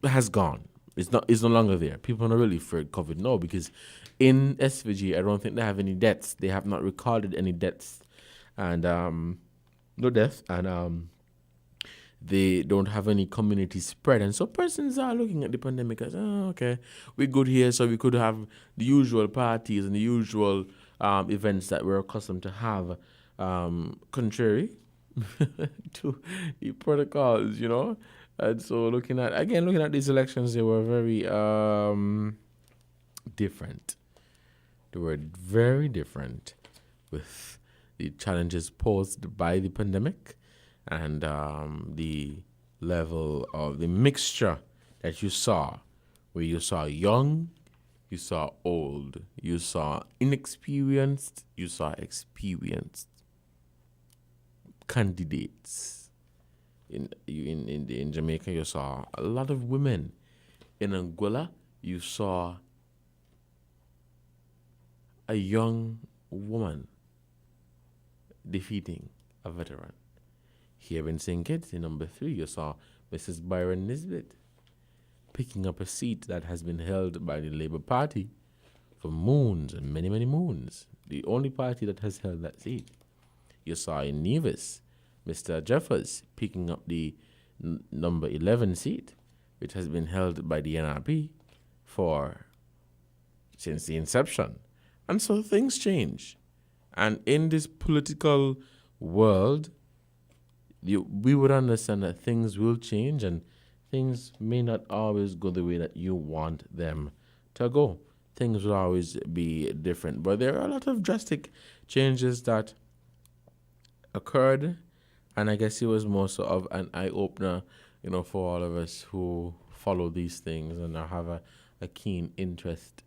has gone. It's no longer there. People are not really afraid of COVID now because in SVG, I don't think they have any deaths. They have not recorded any deaths, and no deaths, and they don't have any community spread. And so persons are looking at the pandemic as, oh, okay, we're good here, so we could have the usual parties and the usual events that we're accustomed to have, contrary to the protocols, you know. And so looking at these elections, they were very different. They were very different with the challenges posed by the pandemic and the level of the mixture that you saw, where you saw young, you saw old, you saw inexperienced, you saw experienced candidates. In Jamaica, you saw a lot of women. In Angola, you saw a young woman defeating a veteran. Here in St. Kitts, in number 3, you saw Mrs. Byron Nisbet picking up a seat that has been held by the Labour Party for moons and many, many moons. The only party that has held that seat. You saw in Nevis, Mr. Jeffers picking up the number 11 seat, which has been held by the NRP since the inception. And so things change. And in this political world, we would understand that things will change and things may not always go the way that you want them to go. Things will always be different. But there are a lot of drastic changes that occurred, and I guess it was more so of an eye-opener, you know, for all of us who follow these things and have a keen interest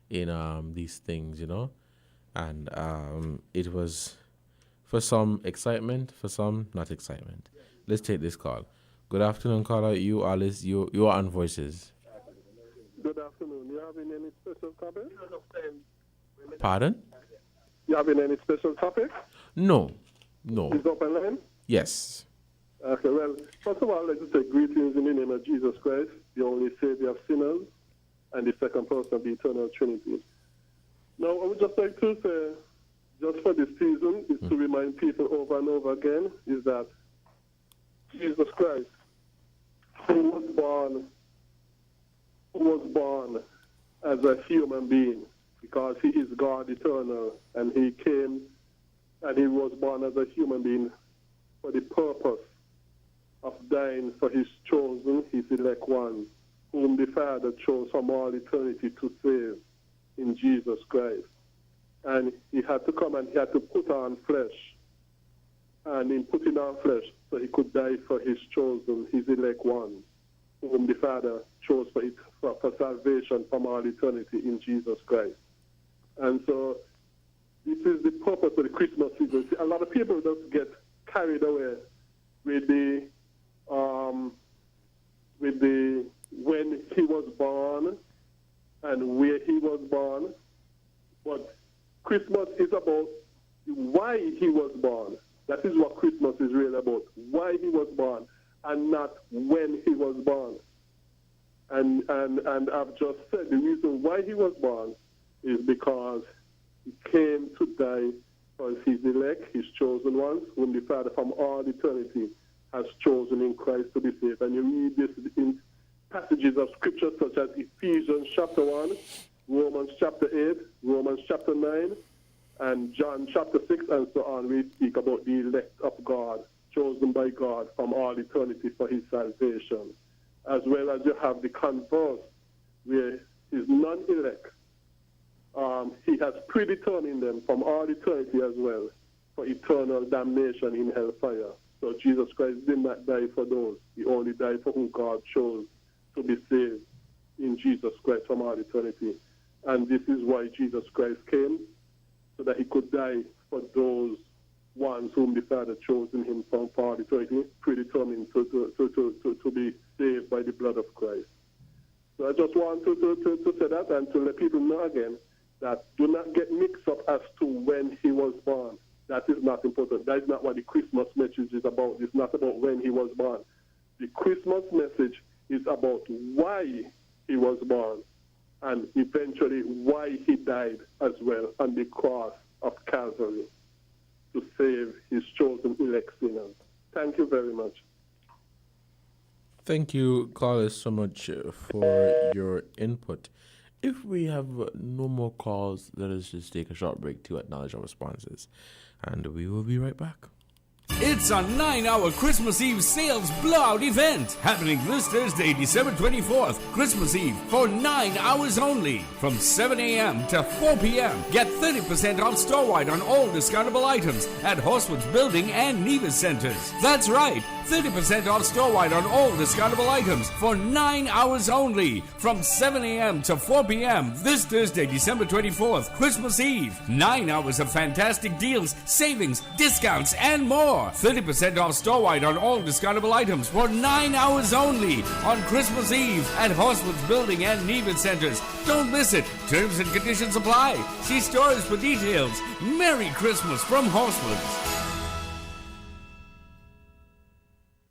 in these things, you know. And it was, for some, excitement, for some, not excitement. Let's take this call. Good afternoon, caller. You are on Voices. Good afternoon. You having any special topic? Pardon? You having any special topic? No. Is open line? Yes. Okay, well, first of all, let's say greetings in the name of Jesus Christ, the only Savior of sinners, and the second person of the eternal Trinity. Now, I would just like to say, just for this season, is to remind people over and over again, is that Jesus Christ, who was born as a human being, because he is God eternal, and he came and he was born as a human being for the purpose of dying for his chosen, his elect ones, whom the Father chose from all eternity to save in Jesus Christ. And he had to come and he had to put on flesh. And in putting on flesh, so he could die for his chosen, his elect ones, whom the Father chose for salvation from all eternity in Jesus Christ. And so this is the purpose of the Christmas season. See, a lot of people just get carried away with the when he was born and where he was born. But Christmas is about why he was born. That is what Christmas is really about. Why he was born and not when he was born. And I've just said the reason why he was born is because he came to die for his elect, his chosen ones, whom the Father from all eternity has chosen in Christ to be saved. And you read this in passages of Scripture such as Ephesians chapter 1, Romans chapter 8, Romans chapter 9, and John chapter 6, and so on. We speak about the elect of God, chosen by God from all eternity for his salvation. As well as you have the converse, where his non-elect, he has predetermined them from all eternity as well for eternal damnation in hellfire. So Jesus Christ did not die for those. He only died for whom God chose to be saved in Jesus Christ from all eternity. And this is why Jesus Christ came, so that he could die for those ones whom the Father chose in him from all eternity, predetermined to be saved by the blood of Christ. So I just want to say that and to let people know again that do not get mixed up as to when he was born. That is not important. That is not what the Christmas message is about. It's not about when he was born. The Christmas message is about why he was born, and eventually why he died as well on the cross of Calvary to save his chosen elect sinners. Thank you very much. Thank you, Carlos, so much for your input. If we have no more calls, let us just take a short break to acknowledge our responses, and we will be right back. It's a 9-hour Christmas Eve sales blowout event happening this Thursday, December 24th, Christmas Eve, for 9 hours only. From 7 a.m. to 4 p.m. Get 30% off store-wide on all discountable items at Horswood's Building and Nevis Centers. That's right, 30% off store-wide on all discountable items for 9 hours only. From 7 a.m. to 4 p.m. this Thursday, December 24th, Christmas Eve. 9 hours of fantastic deals, savings, discounts, and more. 30% off store-wide on all discountable items for 9 hours only on Christmas Eve at Horswood's Building and Nevis Centers. Don't miss it. Terms and conditions apply. See stores for details. Merry Christmas from Horswood's.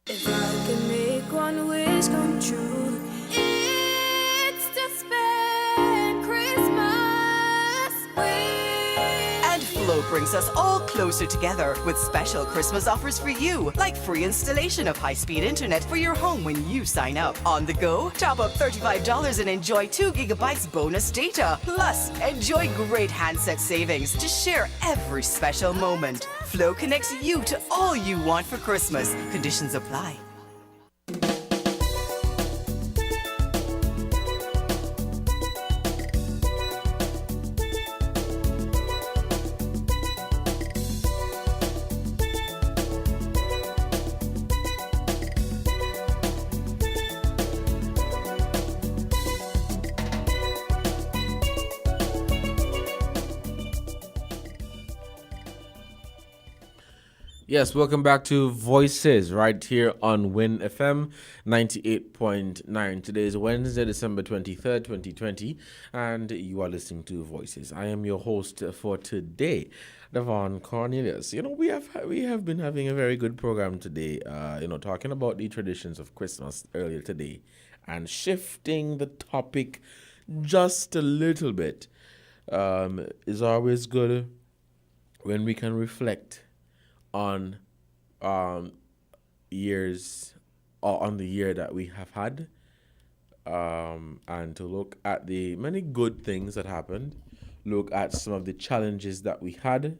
If I can make one wish come true, it's to spend Christmas with. And Flow brings us all closer together with special Christmas offers for you, like free installation of high-speed internet for your home when you sign up. On the go, top up $35 and enjoy 2 gigabytes bonus data. Plus, enjoy great handset savings to share every special moment. Flow connects you to all you want for Christmas. Conditions apply. Yes, welcome back to Voices right here on Win FM 98.9. Today is Wednesday, December 23rd, 2020, and you are listening to Voices. I am your host for today, Devon Cornelius. You know, we have been having a very good program today, talking about the traditions of Christmas earlier today and shifting the topic just a little bit is always good when we can reflect on years or on the year that we have had, and to look at the many good things that happened, look at some of the challenges that we had.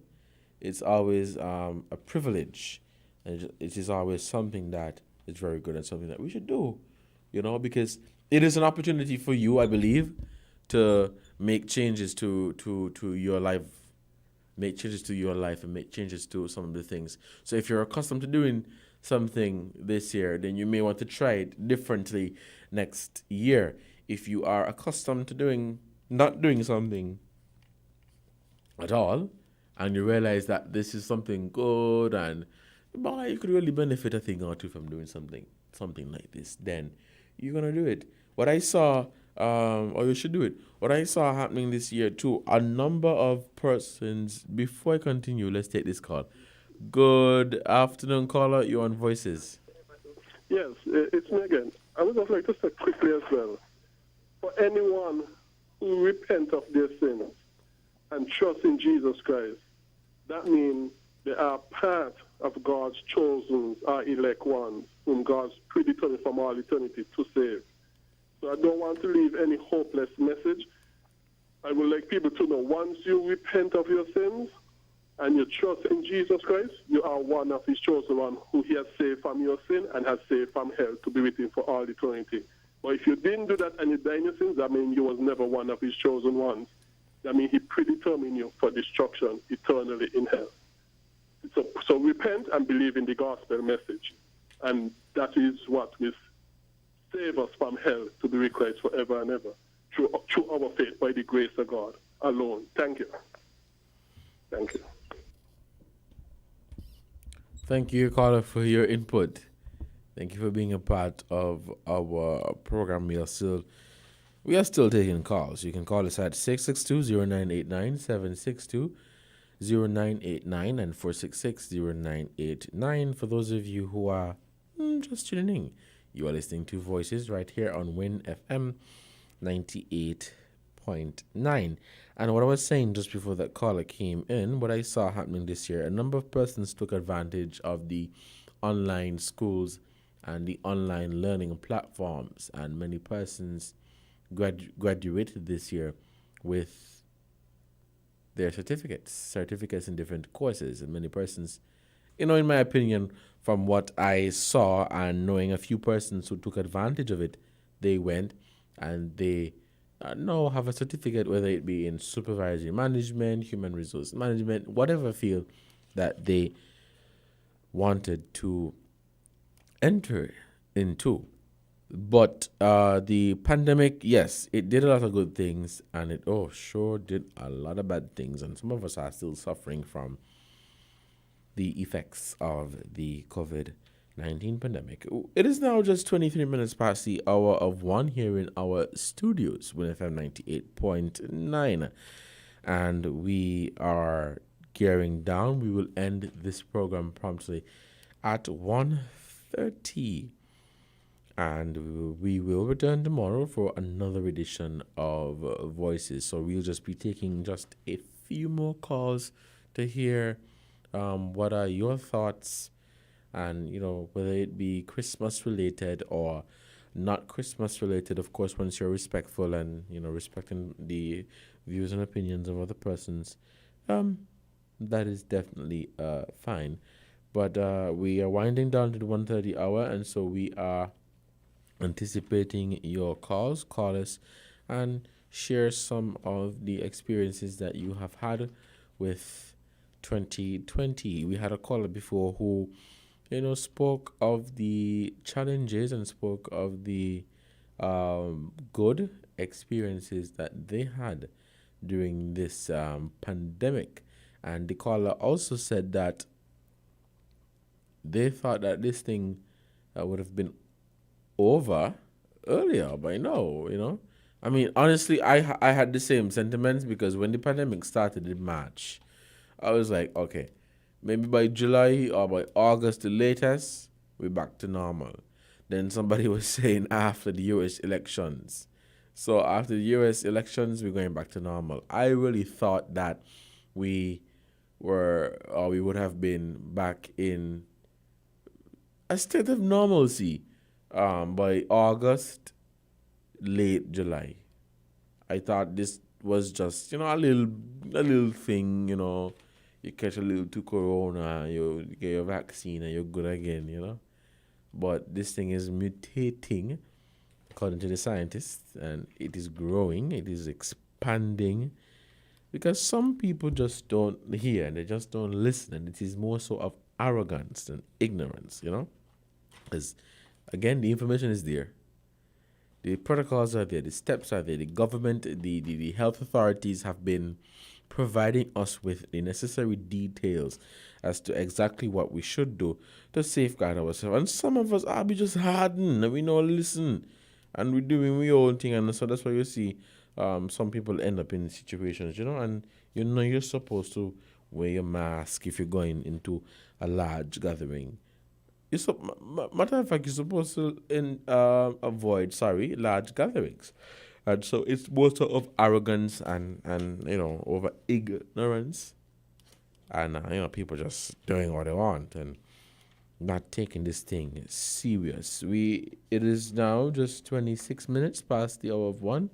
It's always a privilege, and it is always something that is very good and something that we should do, because it is an opportunity for you, I believe, to make changes to your life. Make changes to your life and make changes to some of the things. So if you're accustomed to doing something this year, then you may want to try it differently next year. If you are accustomed to not doing something at all, and you realize that this is something good and you could really benefit a thing or two from doing something like this, then you're going to do it. What I saw, or you should do it. What I saw happening this year too, a number of persons, before I continue, let's take this call. Good afternoon, caller. You're on Voices. Yes, it's me again. I would just like to say quickly as well, for anyone who repent of their sins and trust in Jesus Christ, that means they are part of God's chosen, our elect ones, whom God's predetermined from all eternity to save. So I don't want to leave any hopeless message. I would like people to know, once you repent of your sins and you trust in Jesus Christ, you are one of his chosen ones who he has saved from your sin and has saved from hell to be with him for all eternity. But if you didn't do that and you died in your sins, that means you was never one of his chosen ones. That means he predetermined you for destruction eternally in hell. So repent and believe in the gospel message. And that is what will save us from hell to be with Christ forever and ever through our faith by the grace of God alone. Thank you. Thank you. Thank you, caller, for your input. Thank you for being a part of our program. We are still taking calls. You can call us at 662-0989, 762-0989, and 466-0989. For those of you who are just tuning in, you are listening to Voices right here on Win FM 98.9. And what I was saying just before that caller came in, what I saw happening this year, a number of persons took advantage of the online schools and the online learning platforms, and many persons graduated this year with their certificates in different courses. And many persons, in my opinion, from what I saw and knowing a few persons who took advantage of it, they went and they now have a certificate, whether it be in supervisory management, human resource management, whatever field that they wanted to enter into. But the pandemic, yes, it did a lot of good things, and it sure did a lot of bad things, and some of us are still suffering from the effects of the COVID-19 pandemic. It is now just 23 minutes past the hour of 1 here in our studios with FM 98.9, and we are gearing down. We will end this program promptly at 1:30, and we will return tomorrow for another edition of Voices. So we'll just be taking just a few more calls to hear what are your thoughts, and whether it be Christmas related or not Christmas related. Of course, once you're respectful and respecting the views and opinions of other persons, that is definitely fine. But we are winding down to the 1:30 hour, and so we are anticipating your calls. Call us and share some of the experiences that you have had with 2020. We had a caller before who, spoke of the challenges and spoke of the good experiences that they had during this pandemic. And the caller also said that they thought that this thing would have been over earlier by now, I mean, honestly, I had the same sentiments, because when the pandemic started in March, I was like, okay, maybe by July or by August, the latest, we're back to normal. Then somebody was saying after the U.S. elections. So after the U.S. elections, we're going back to normal. I really thought that we would have been back in a state of normalcy by August, late July. I thought this was just, a little thing, you catch a little to corona, you get your vaccine and you're good again, But this thing is mutating, according to the scientists, and it is growing, it is expanding, because some people just don't hear, and they just don't listen, and it is more so of arrogance than ignorance, Because, again, the information is there. The protocols are there, the steps are there, the government, the health authorities have been providing us with the necessary details as to exactly what we should do to safeguard ourselves. And some of us are just hardened, and we don't listen, and we're doing our own thing, and so that's why you see some people end up in situations, and you're supposed to wear your mask if you're going into a large gathering. Matter of fact, you're supposed to avoid large gatherings. And so it's more sort of arrogance and over ignorance. And, people just doing what they want and not taking this thing serious. It is now just 26 minutes past the hour of 1.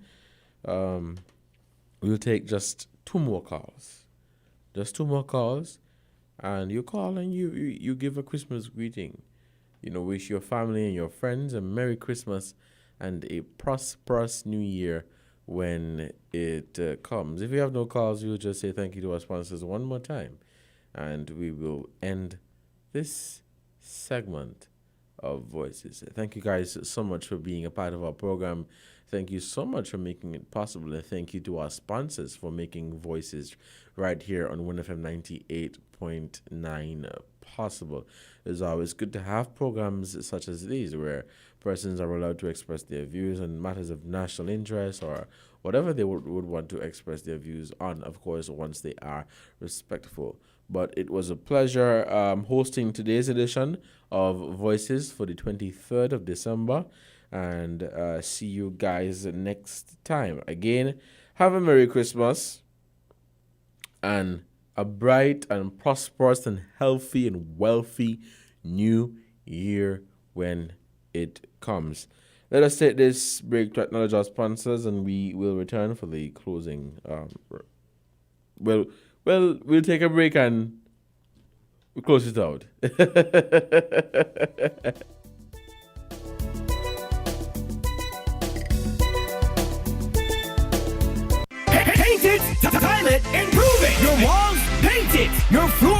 We'll take just 2 more calls. Just 2 more calls. And you call and you give a Christmas greeting. Wish your family and your friends a Merry Christmas and a prosperous New Year when it comes. If you have no calls, we'll just say thank you to our sponsors one more time. And we will end this segment of Voices. Thank you guys so much for being a part of our program. Thank you so much for making it possible. And thank you to our sponsors for making Voices right here on WinFM 98.9 possible. It's always good to have programs such as these where persons are allowed to express their views on matters of national interest or whatever they would want to express their views on, of course, once they are respectful. But it was a pleasure hosting today's edition of Voices for the 23rd of December. and see you guys next time. Again, have a Merry Christmas and a bright and prosperous and healthy and wealthy new year when it comes. Let us take this break to acknowledge our sponsors, and we will return for the closing. We'll take a break and we'll close it out. Paint it, tile it, improve it. Your walls, paint it. Your floor.